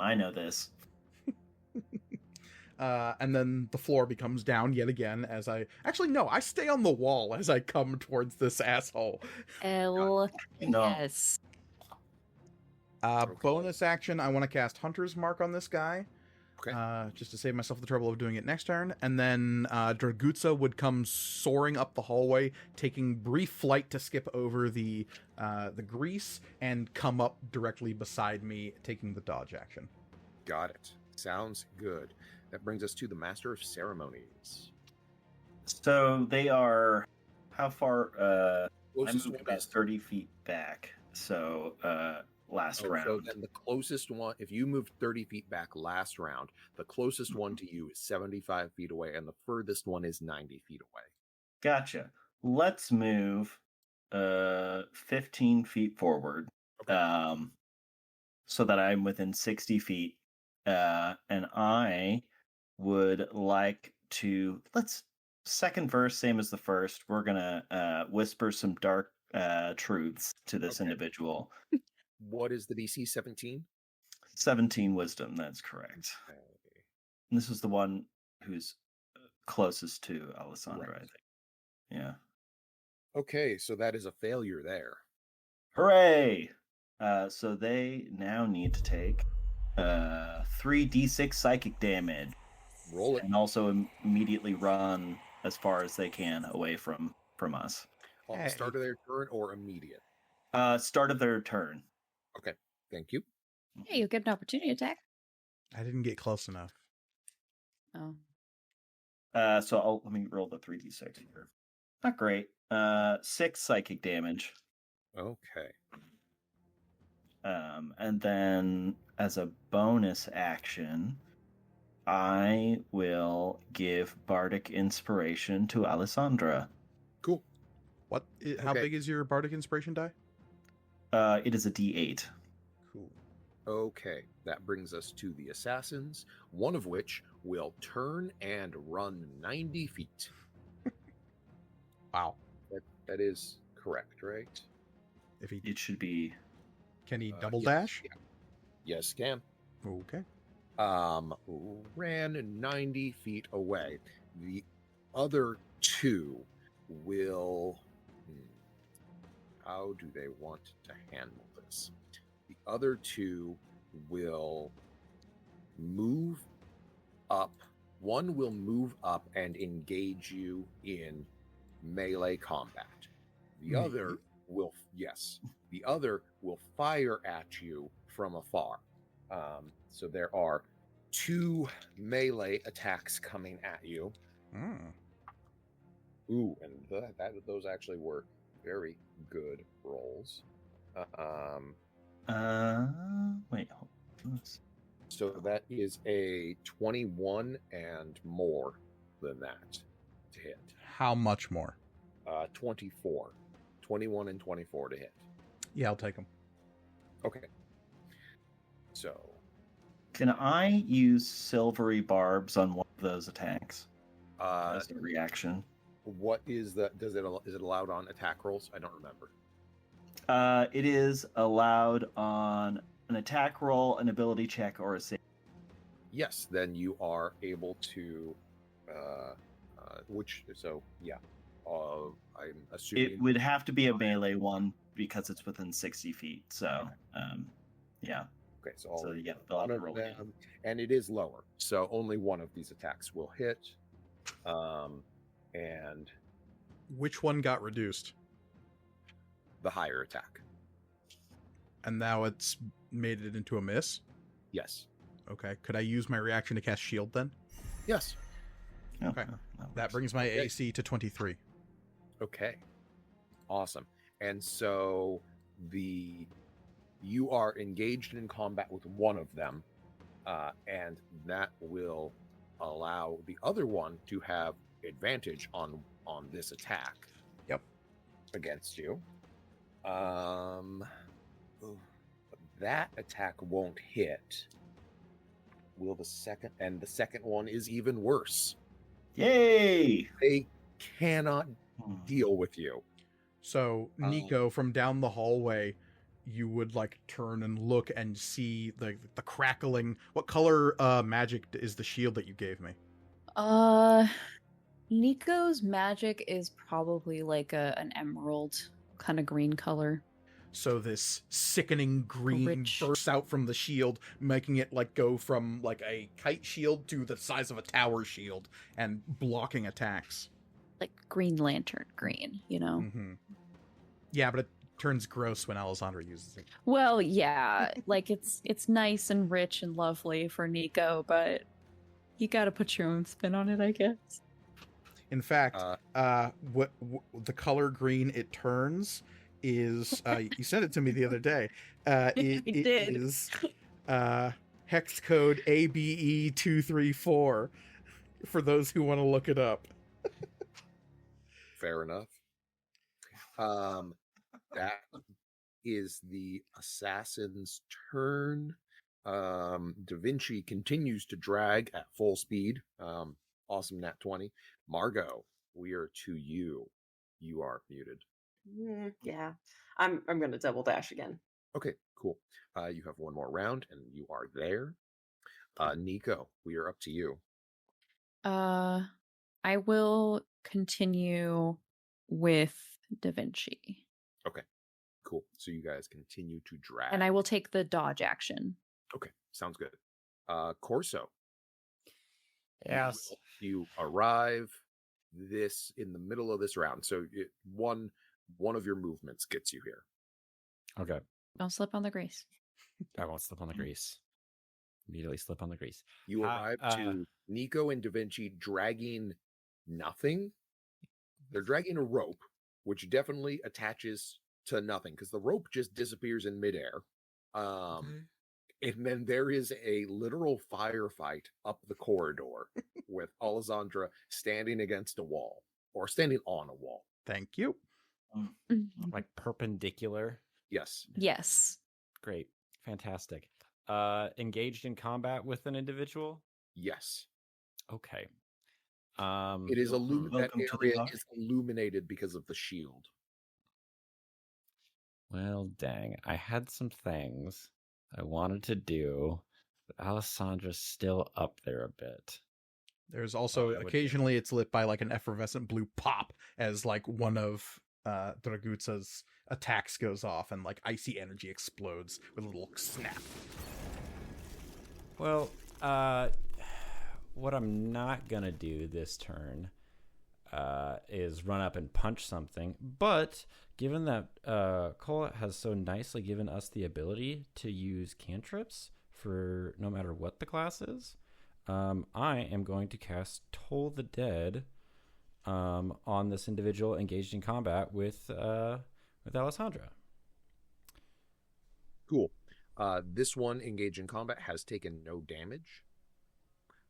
I know this. And then the floor becomes down yet again as I stay on the wall as I come towards this asshole. No. Yes. Bonus action, I want to cast Hunter's Mark on this guy. Okay. Just to save myself the trouble of doing it next turn. And then Dragutsa would come soaring up the hallway, taking brief flight to skip over the grease and come up directly beside me, taking the dodge action. Got it. Sounds good. That brings us to the Master of Ceremonies. So they are how far? I Closest moved one about is 30 feet back. So last So round. then the closest one, if you moved 30 feet back last round, the closest one to you is 75 feet away, and the furthest one is 90 feet away. Gotcha. Let's move 15 feet forward. Okay. So that I'm within 60 feet. And I would like to second verse, same as the first. We're gonna whisper some dark truths to this individual. What is the DC? 17? 17 wisdom, that's correct. Okay. And this is the one who's closest to Alessandra, Right. I think. Yeah. Okay, so that is a failure there. Hooray! So they now need to take 3d6 psychic damage. Roll it. And also immediately run as far as they can away from us. On the start of their turn or immediate? Start of their turn. Okay, thank you. Hey, you'll get an opportunity attack. I didn't get close enough. Oh. So let me roll the 3d6 here. Not great. 6 psychic damage. Okay. And then as a bonus action, I will give Bardic Inspiration to Alessandra. Cool. How Okay. big is your Bardic Inspiration die? It is a d8. Cool. Okay, that brings us to the assassins, one of which will turn and run 90 feet. Wow. That is correct, right? If he It should be. can he double Yes, dash? yeah. Yes, can. Okay. Ran 90 feet away. The other two will. How do they want to handle this? The other two will move up. One will move up and engage you in melee combat. The other will, yes, the other will fire at you from afar. So there are 2 melee attacks coming at you. Ooh, and those actually were very good rolls. Wait. Hold on. So that is a 21 and more than that to hit. How much more? 24. 21 and 24 to hit. Yeah, I'll take him. Okay. So. Can I use silvery barbs on one of those attacks as a reaction? What is the? Is it allowed on attack rolls? I don't remember. It is allowed on an attack roll, an ability check, or a save. Yes, then you are able to. I'm assuming It would have to be a melee one because it's within 60 feet. So, yeah. Okay, so they'll have to one of roll again. them, and it is lower, so only one of these attacks will hit. And Which one got reduced? the higher attack. And now it's made it into a miss? Yes. Okay. Could I use my reaction to cast shield then? Yes. Okay. That brings my AC to 23. Okay. Awesome. And so you are engaged in combat with one of them, and that will allow the other one to have advantage on this attack. Yep. Against you. That attack won't hit. will the second one is even worse. Yay! They cannot deal with you. So, Nico, from down the hallway, you would like turn and look and see the crackling. What color magic is the shield that you gave me? Nico's magic is probably like an emerald kind of green color. So this sickening green Rich. bursts out from the shield, making it like go from like a kite shield to the size of a tower shield and blocking attacks. Like Green Lantern green, you know? Mm-hmm. Yeah, but it turns gross when Alessandra uses it. Well, yeah, like it's nice and rich and lovely for Nico, but you gotta put your own spin on it, I guess. In fact, what the color green it turns is you sent it to me the other day. It did. is hex code ABE234 for those who want to look it up. Fair enough. That is the assassin's turn. Da Vinci continues to drag at full speed. Awesome nat 20. Margot, we are to you. You are muted. Yeah, I'm gonna double dash again. Okay, cool. You have one more round, and you are there. Nico, we are up to you. I will continue with Da Vinci. Okay, cool. So you guys continue to drag. And I will take the dodge action. Okay, sounds good. Corso. Yes. You arrive in the middle of this round. So one of your movements gets you here. Okay. Don't slip on the grease. I won't slip on the grease. Immediately slip on the grease. You arrive to Nico and Da Vinci dragging nothing. They're dragging a rope, which definitely attaches to nothing because the rope just disappears in midair. And then there is a literal firefight up the corridor with Alessandra standing against a wall or standing on a wall. Thank you. Like perpendicular. Yes. Yes. Great. Fantastic. Engaged in combat with an individual? Yes. Okay. It is that Welcome to the area dark. is illuminated because of the shield. Well, dang. I had some things I wanted to do, but Alessandra's still up there a bit. There's also occasionally it's lit by like an effervescent blue pop as like one of Dragutsa's attacks goes off and like icy energy explodes with a little snap. Well, what I'm not gonna do this turn is run up and punch something, but given that Cole has so nicely given us the ability to use cantrips for no matter what the class is, I am going to cast Toll the Dead on this individual engaged in combat with Alessandra. Cool. This one engaged in combat has taken no damage.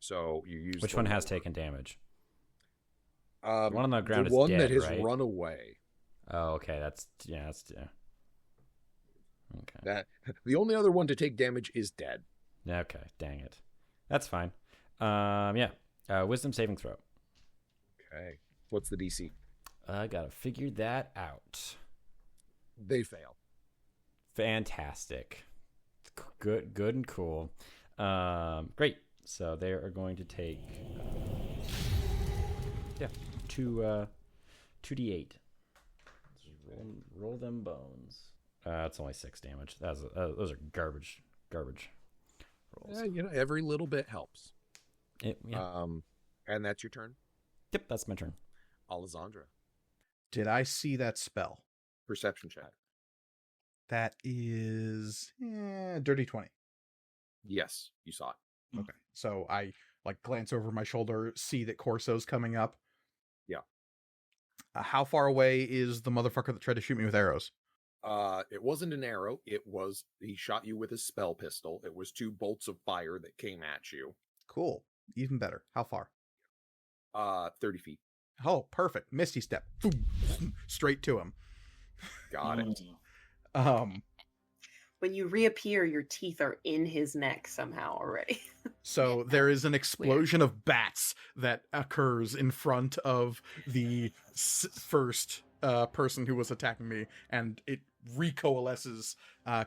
So you use Which one has taken damage? The one on the ground is one dead, that has right? run away. Oh, okay. That's okay. That the only other one to take damage is dead. Okay, dang it. That's fine. Wisdom saving throw. Okay. What's the DC? I gotta figure that out. They fail. Fantastic. Good and cool. Great. So they are going to take 2d8. Roll them bones. It's only 6 damage. Those are garbage rolls. Yeah, every little bit helps. Yeah. And that's your turn, Yep, that's my turn. Alessandra. Did I see that spell? Perception check. That is dirty 20. Yes, you saw it. Okay. So I like glance over my shoulder, see that Corso's coming up. Yeah. How far away is the motherfucker that tried to shoot me with arrows? It wasn't an arrow. He shot you with his spell pistol. It was 2 bolts of fire that came at you. Cool. Even better. How far? 30 feet. Oh, perfect. Misty step. Boom. Straight to him. Got it. when you reappear, your teeth are in his neck somehow already. So there is an explosion of bats that occurs in front of the first person who was attacking me, and it recoalesces.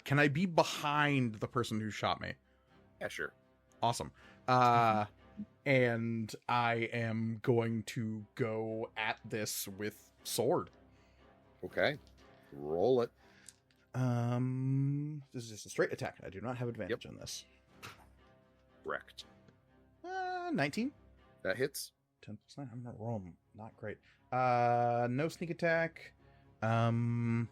Can I be behind the person who shot me? Yeah, sure. Awesome. And I am going to go at this with sword. Okay. Roll it. This is just a straight attack. I do not have advantage on this. Wrecked. 19. That hits. 10 plus 9. I'm not rolling. Not great. No sneak attack. After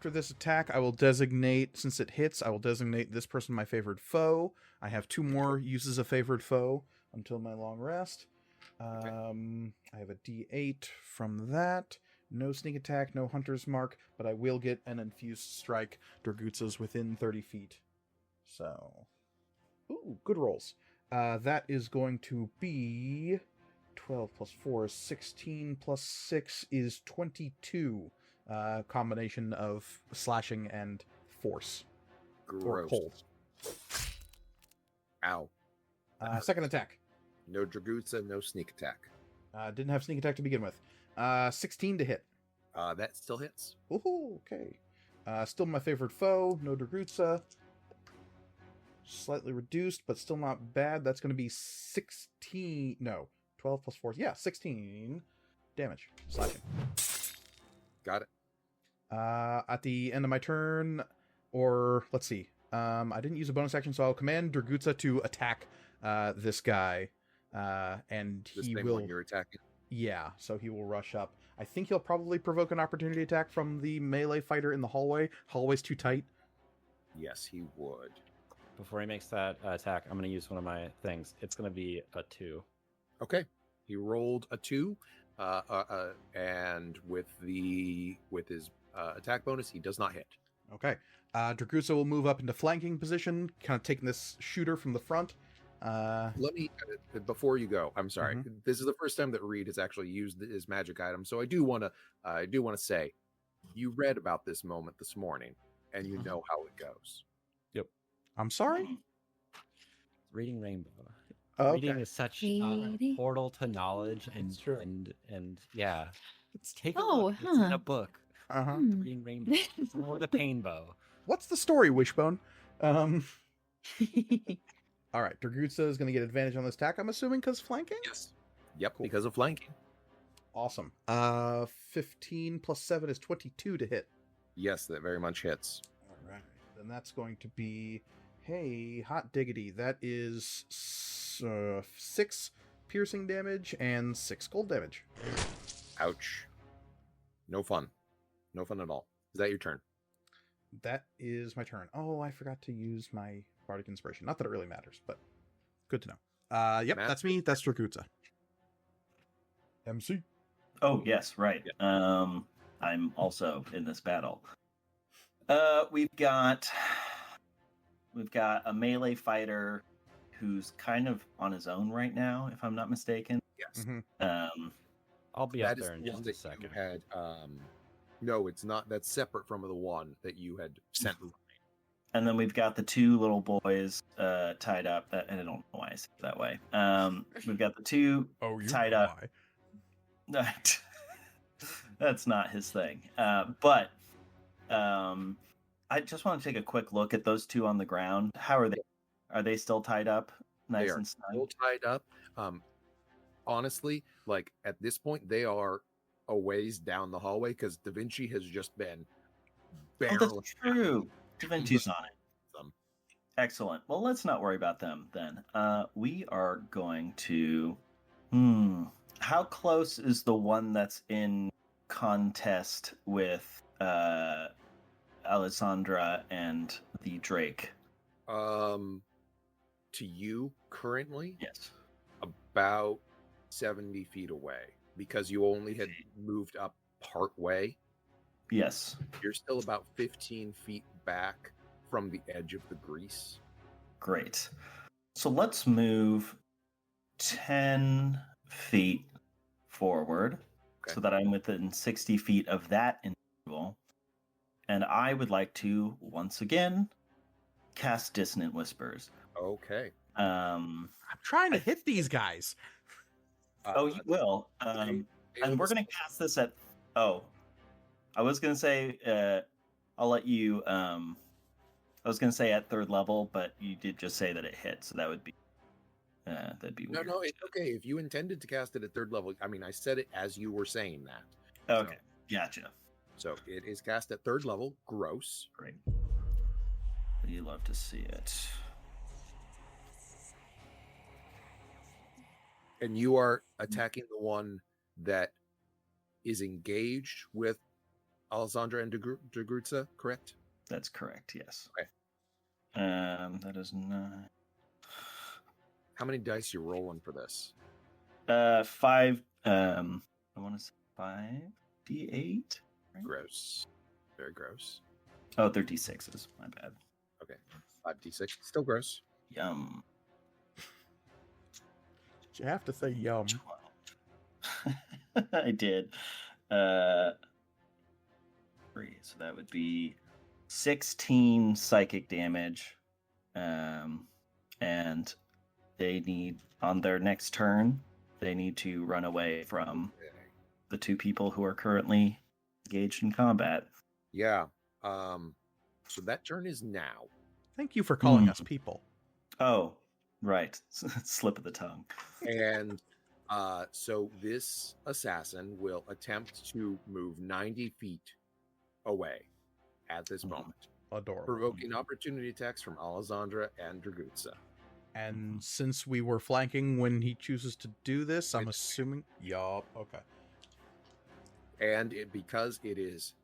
this attack, I will designate, since it hits, I will designate this person my favored foe. I have 2 more uses of favored foe until my long rest. I have a D8 from that. No sneak attack, no hunter's mark, but I will get an infused strike. Dragutzas within 30 feet. So, ooh, good rolls. That is going to be 12 plus 4 is 16 plus 6 is 22. Combination of slashing and force. Or Gross. hold. Ow. Second attack. No Dragutsa, no sneak attack. Didn't have sneak attack to begin with. 16 to hit. That still hits. Ooh, okay. Still my favorite foe. No Dragutsa. Slightly reduced, but still not bad. That's going to be 16. No, 12 plus 4. Yeah, 16 damage. Slashing. Got it. At the end of my turn, or let's see. I didn't use a bonus action, so I'll command Dragutsa to attack this guy. And This he thing will. when you're attacking. Yeah, so he will rush up. I think he'll probably provoke an opportunity attack from the melee fighter in the hallway. Hallway's too tight. Yes, he would. Before he makes that attack, I'm going to use one of my things. It's going to be a 2. Okay. He rolled a 2, and with his attack bonus, he does not hit. Okay. Dragutsa will move up into flanking position, kind of taking this shooter from the front. Let me, before you go, I'm sorry. Mm-hmm. This is the first time that Reed has actually used his magic item, so I do want to say, you read about this moment this morning, and you know how it goes. I'm sorry? Reading Rainbow. Okay. Reading is such a portal to knowledge, and yeah. Take a look. It's in a book. Uh-huh. Reading Rainbow. Or the Painbow. What's the story, Wishbone? All right, Dragutsa is going to get advantage on this attack, I'm assuming, because flanking? Yes. Yep, Cool. because of flanking. Awesome. 15 plus 7 is 22 to hit. Yes, that very much hits. All right. Then that's going to be, hey, hot diggity. That is 6 piercing damage and 6 cold damage. Ouch. No fun. No fun at all. Is that your turn? That is my turn. Oh, I forgot to use my Bardic Inspiration. Not that it really matters, but good to know. Yep, Matt? that's me. That's Dragutsa. MC. Oh, yes, right. I'm also in this battle. We've got a melee fighter who's kind of on his own right now, if I'm not mistaken. Yes. Mm-hmm. I'll be That up is there in the just one a that you second. had. No, it's not. That's separate from the one that you had sent. And then we've got the 2 little boys tied up. And I don't know why I said it that way. We've got the 2 tied up. That's not his thing. But I just want to take a quick look at those 2 on the ground. How are they? Are they still tied up? Nice They are and still snug. tied up. Honestly, like at this point, they are a ways down the hallway because Da Vinci has just been Oh, barreling. that's true. Da Vinci's on it. them. Excellent. Well, let's not worry about them then. We are going to. How close is the one that's in contest with Alessandra and the Drake? To you currently, Yes. about 70 feet away because you only had moved up part way. Yes. You're still about 15 feet back from the edge of the grease. Great. So let's move 10 feet forward Okay. so that I'm within 60 feet of that individual. And I would like to, once again, cast Dissonant Whispers. Okay. I'm trying to hit these guys. You will. And we're going to cast this at... Oh, I was going to say... I'll let you... I was going to say at 3rd level, but you did just say that it hit, so that would be... that'd be weird. No, it's okay. If you intended to cast it at 3rd level, I mean, I said it as you were saying that. Okay, gotcha. So it is cast at 3rd level, gross. Great. You love to see it. And you are attacking the one that is engaged with Alessandra and Degrutza, correct? That's correct, yes. Okay. That is not... How many dice you rolling for this? 5, I want to say 5d8? Gross. Very gross. Oh, they're d6s, my bad. Okay. 5d6. Still gross. Yum. Did you have to say yum? 12. I did. 3, so that would be 16 psychic damage. And they need, on their next turn, they need to run away from the 2 people who are currently engaged in combat. Yeah. So that turn is now. Thank you for calling us people. Oh, right. Slip of the tongue. And so this assassin will attempt to move 90 feet away at this moment, Adorable. provoking opportunity attacks from Alessandra and Dragutza. And since we were flanking when he chooses to do this, I'm assuming... Yup, okay. And because it is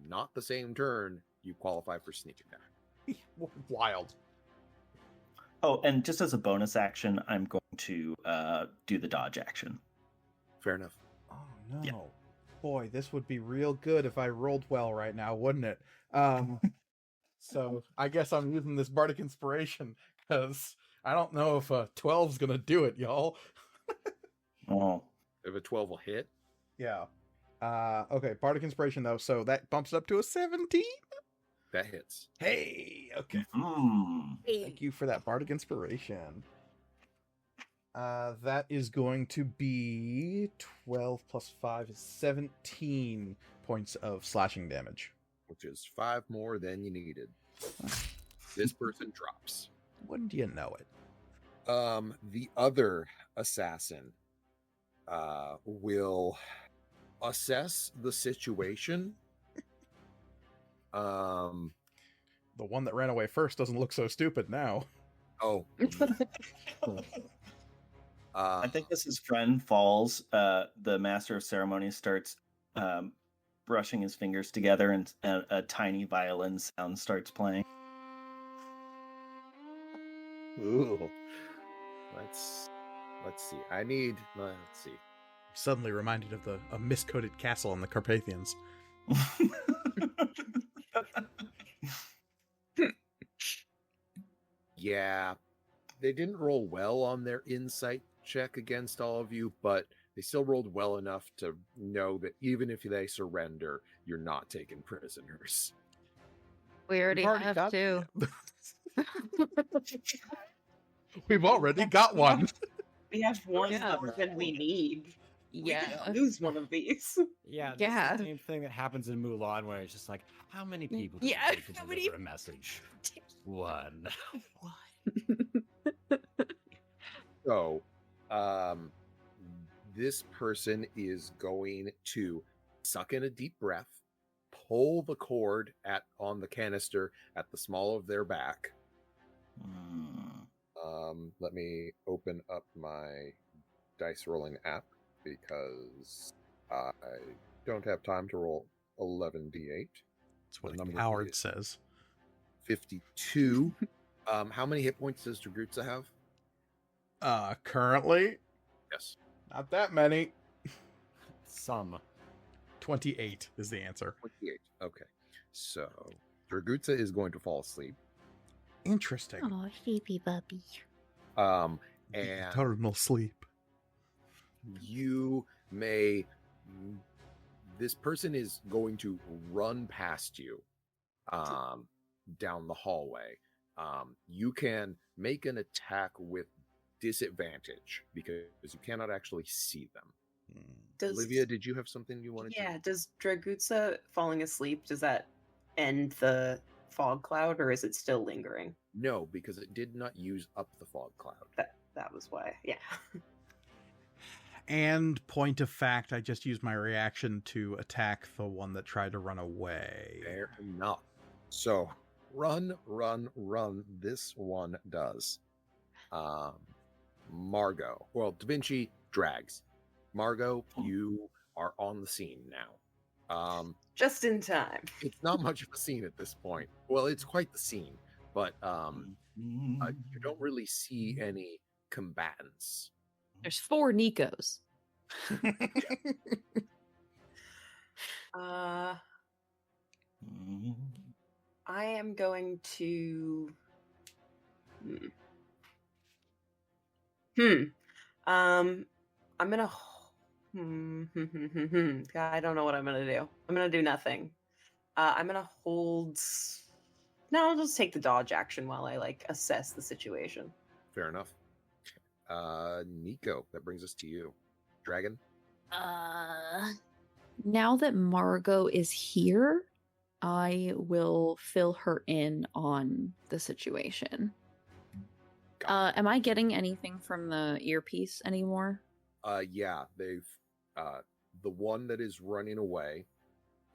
not the same turn, you qualify for sneak attack. Wild. Oh, and just as a bonus action, I'm going to do the dodge action. Fair enough. Oh, no. Yeah. Boy, this would be real good if I rolled well right now, wouldn't it? So I guess I'm using this Bardic Inspiration, because I don't know if a 12's going to do it, y'all. Oh. If a 12 will hit, Yeah. Okay, Bardic Inspiration, though, so that bumps it up to a 17? that hits. Hey, okay. Thank you for that Bardic Inspiration. That is going to be 12 plus 5 is 17 points of slashing damage. Which is 5 more than you needed. This person drops. Wouldn't you know it? The other assassin will assess the situation. The one that ran away first doesn't look so stupid now. Oh. I think as his friend falls, the Master of Ceremonies starts brushing his fingers together, and a tiny violin sound starts playing. Ooh. Let's see. Let's see. Suddenly reminded of a miscoded castle in the Carpathians. Yeah. They didn't roll well on their insight check against all of you, but they still rolled well enough to know that even if they surrender, you're not taken prisoners. We already have two. We've already got one. We have one Yeah. more than we need. Yeah. We lose one of these. Yeah, Yeah. the same thing that happens in Mulan, where it's just like, how many people do Yeah, it take to how many- deliver a message? One. So, this person is going to suck in a deep breath, pull the cord on the canister at the small of their back. Let me open up my dice rolling app because I don't have time to roll 11d8. That's what The number Howard is says. 52. How many hit points does Dragutza have? Currently, Yes. not that many. Some. 28 is the answer. 28. Okay. So, Dragutza is going to fall asleep. Interesting. Oh, sleepy puppy. And Eternal sleep. you may... This person is going to run past you down the hallway. You can make an attack with disadvantage because you cannot actually see them. Olivia, did you have something you wanted to? Yeah, does Dragutsa falling asleep, does that end the fog cloud, or is it still lingering? No, because it did not use up the fog cloud. That was why, yeah. And point of fact, I just used my reaction to attack the one that tried to run away. Fair enough. So, run. This one does. Margot. Well, Da Vinci drags. Margot, you are on the scene now. Just in time. It's not much of a scene at this point. Well, it's quite the scene, but you don't really see any combatants. There's 4 Nikos. I am going to. I'm gonna. I don't know what I'm gonna do. I'm gonna do nothing. I'm gonna hold. No, I'll just take the dodge action while I assess the situation. Fair enough. Nico, that brings us to you. Dragon? Now that Margot is here, I will fill her in on the situation. Am I getting anything from the earpiece anymore? Yeah, they've the one that is running away,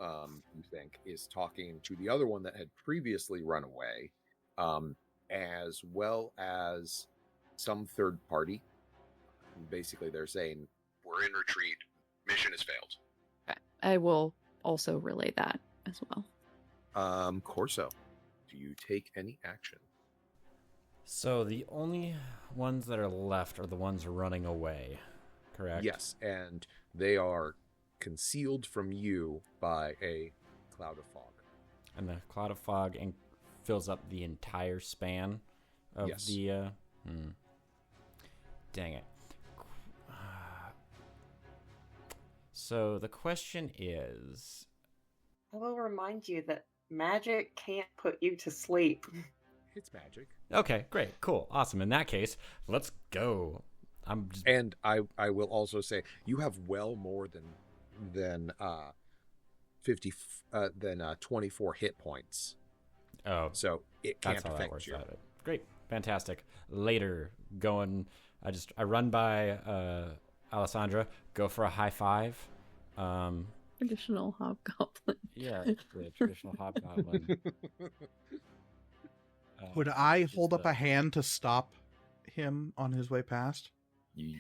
you think, is talking to the other one that had previously run away, as well as some third party. Basically, they're saying, "We're in retreat. Mission has failed." Okay. I will also relay that as well. Corso, do you take any action? So the only ones that are left are the ones running away, correct? Yes, and they are concealed from you by a cloud of fog. And the cloud of fog fills up the entire span of Yes. the... Dang it. So the question is... I will remind you that magic can't put you to sleep. It's magic. Okay, great, cool, awesome. In that case, let's go. And I will also say you have well more than 24 hit points. Oh, So it can't that's how that affect works you. out. Great, fantastic. Later, I run by Alessandra, go for a high five. Traditional hobgoblin. Yeah, the traditional hobgoblin. Would I just, hold up a hand to stop him on his way past?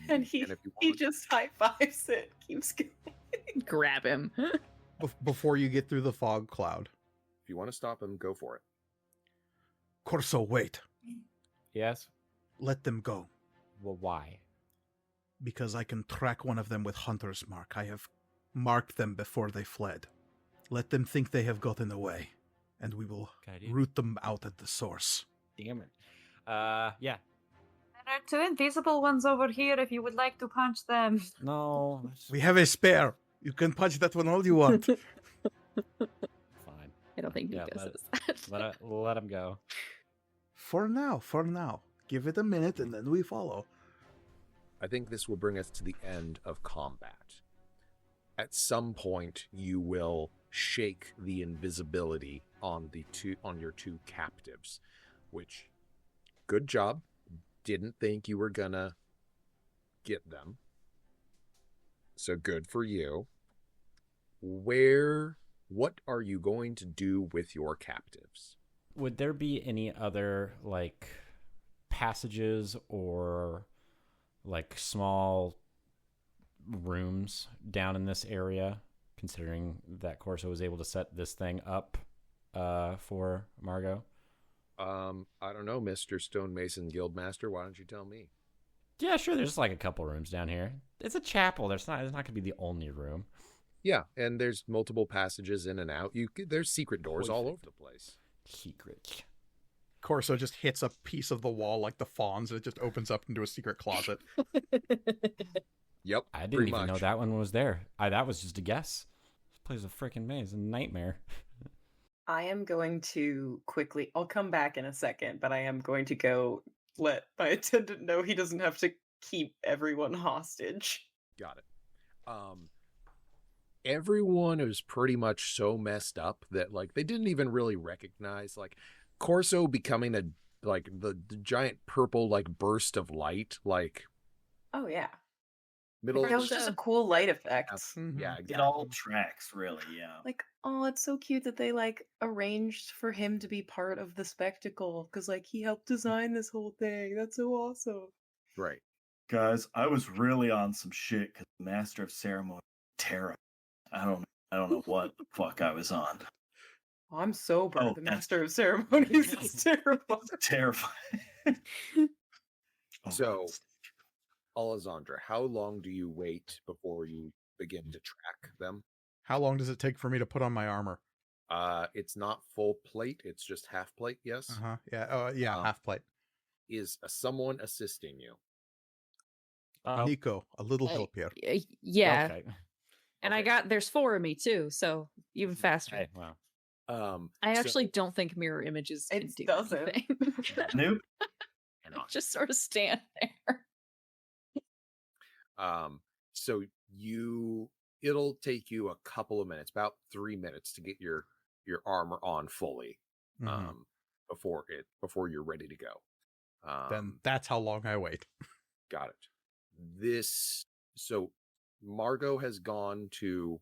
And he if you he want, just high fives it, keeps going. Grab him. Before you get through the fog cloud. if you want to stop him, go for it. Corso, wait. Yes? Let them go. Well, why? Because I can track one of them with Hunter's Mark. I have marked them before they fled. Let them think they have gotten away, and we will Good idea. root them out at the source. Damn it. Yeah. There are 2 invisible ones over here if you would like to punch them. No. We have a spare. You can punch that one all you want. Fine. I don't think Yeah, Nico let says that. Let him go. For now. Give it a minute and then we follow. I think this will bring us to the end of combat. At some point, you will shake the invisibility on your 2 captives, which, good job. Didn't think you were gonna get them. So good for you. What are you going to do with your captives? Would there be any other, passages or, small rooms down in this area, considering that Corso was able to set this thing up for Margot? I don't know, Mr. Stonemason Guildmaster. Why don't you tell me? Yeah, sure. There's a couple rooms down here. It's a chapel. It's not going to be the only room. Yeah, and there's multiple passages in and out. There's secret doors all over the place. Secret. Corso just hits a piece of the wall like the fawns, and it just opens up into a secret closet. Yep, I didn't pretty even know much. that one was there. That was just a guess. This place is a freaking maze, a nightmare. I am going to quickly, I'll come back in a second, but I am going to go let my attendant know he doesn't have to keep everyone hostage. Got it. Everyone is pretty much so messed up that like they didn't even really recognize like Corso becoming a like the giant purple like burst of light like Oh, yeah. middle That was just a cool light effect. yeah It exactly. all tracks, really, yeah. Like, oh, it's so cute that they like arranged for him to be part of the spectacle because like he helped design this whole thing. That's so awesome. Right. Guys, I was really on some shit because the Master of Ceremony terrible. I don't know what the fuck I was on. I'm sober. Oh, The that's- Master of Ceremonies is terrible. Terrifying. Oh, So, Alessandra, how long do you wait before you begin to track them? How long does it take for me to put on my armor? It's not full plate, it's just half plate, yes? Uh-huh. Yeah, yeah, half plate. Is someone assisting you? Nico, a little help here. Yeah. Okay. And I got there's 4 of me too, so even faster. Hey, wow. I so- actually don't think mirror images can It do doesn't. anything. Nope. I just sort of stand there. So it'll take you a couple of minutes, about 3 minutes to get your armor on fully, Mhm. before you're ready to go. Then that's how long I wait. Got it. So Margot has gone to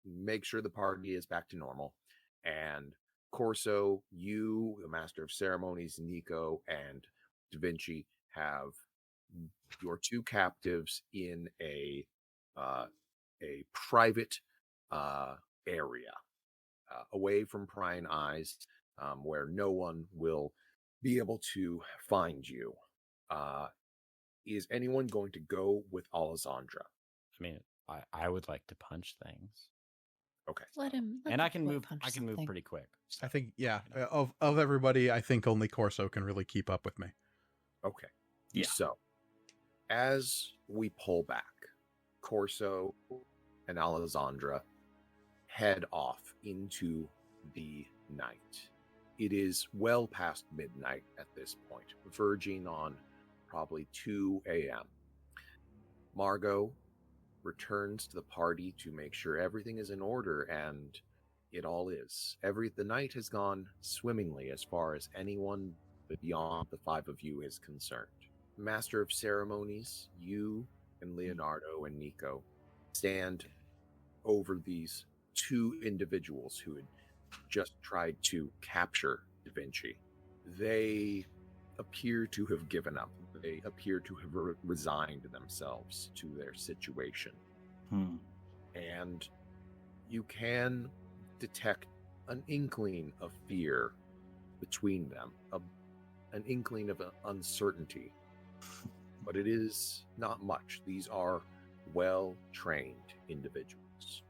make sure the party is back to normal, and Corso, you, the Master of Ceremonies, Nico, and Da Vinci have your 2 captives in a private area, away from prying eyes, where no one will be able to find you. Is anyone going to go with Alessandra? I mean, I would like to punch things, Okay. Let him. and I can move. I can move pretty quick. I think, yeah, you know. of everybody, I think only Corso can really keep up with me. Okay. Yeah. So, as we pull back, Corso and Alessandra head off into the night. It is well past midnight at this point, verging on probably 2 a.m. Margot returns to the party to make sure everything is in order, and it all is. The night has gone swimmingly as far as anyone beyond the 5 of you is concerned. Master of Ceremonies, you and Leonardo and Nico stand over these 2 individuals who had just tried to capture Da Vinci. They appear to have given up. They appear to have resigned themselves to their situation. And you can detect an inkling of fear between them, an inkling of uncertainty. But it is not much. These are well-trained individuals.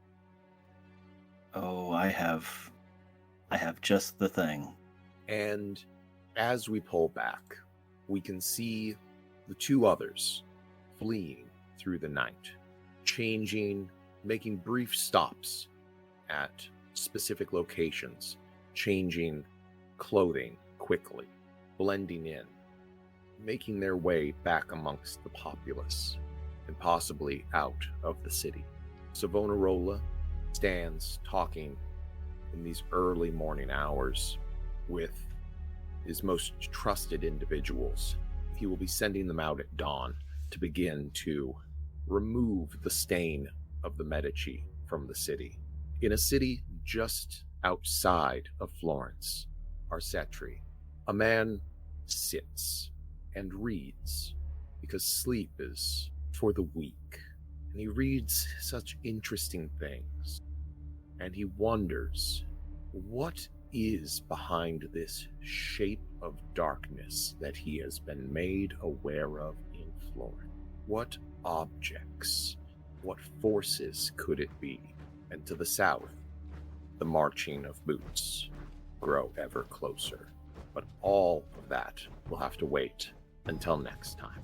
Oh, I have just the thing. And as we pull back, we can see the 2 others fleeing through the night, making brief stops at specific locations, changing clothing quickly, blending in, making their way back amongst the populace, and possibly out of the city. Savonarola stands talking in these early morning hours with his most trusted individuals. He will be sending them out at dawn to begin to remove the stain of the Medici from the city. In a city just outside of Florence, Arcetri, a man sits and reads, because sleep is for the weak. And he reads such interesting things. And he wonders, what is behind this shape of darkness that he has been made aware of in Florence? What objects, what forces could it be? And to the south, the marching of boots grow ever closer. But all of that will have to wait until next time.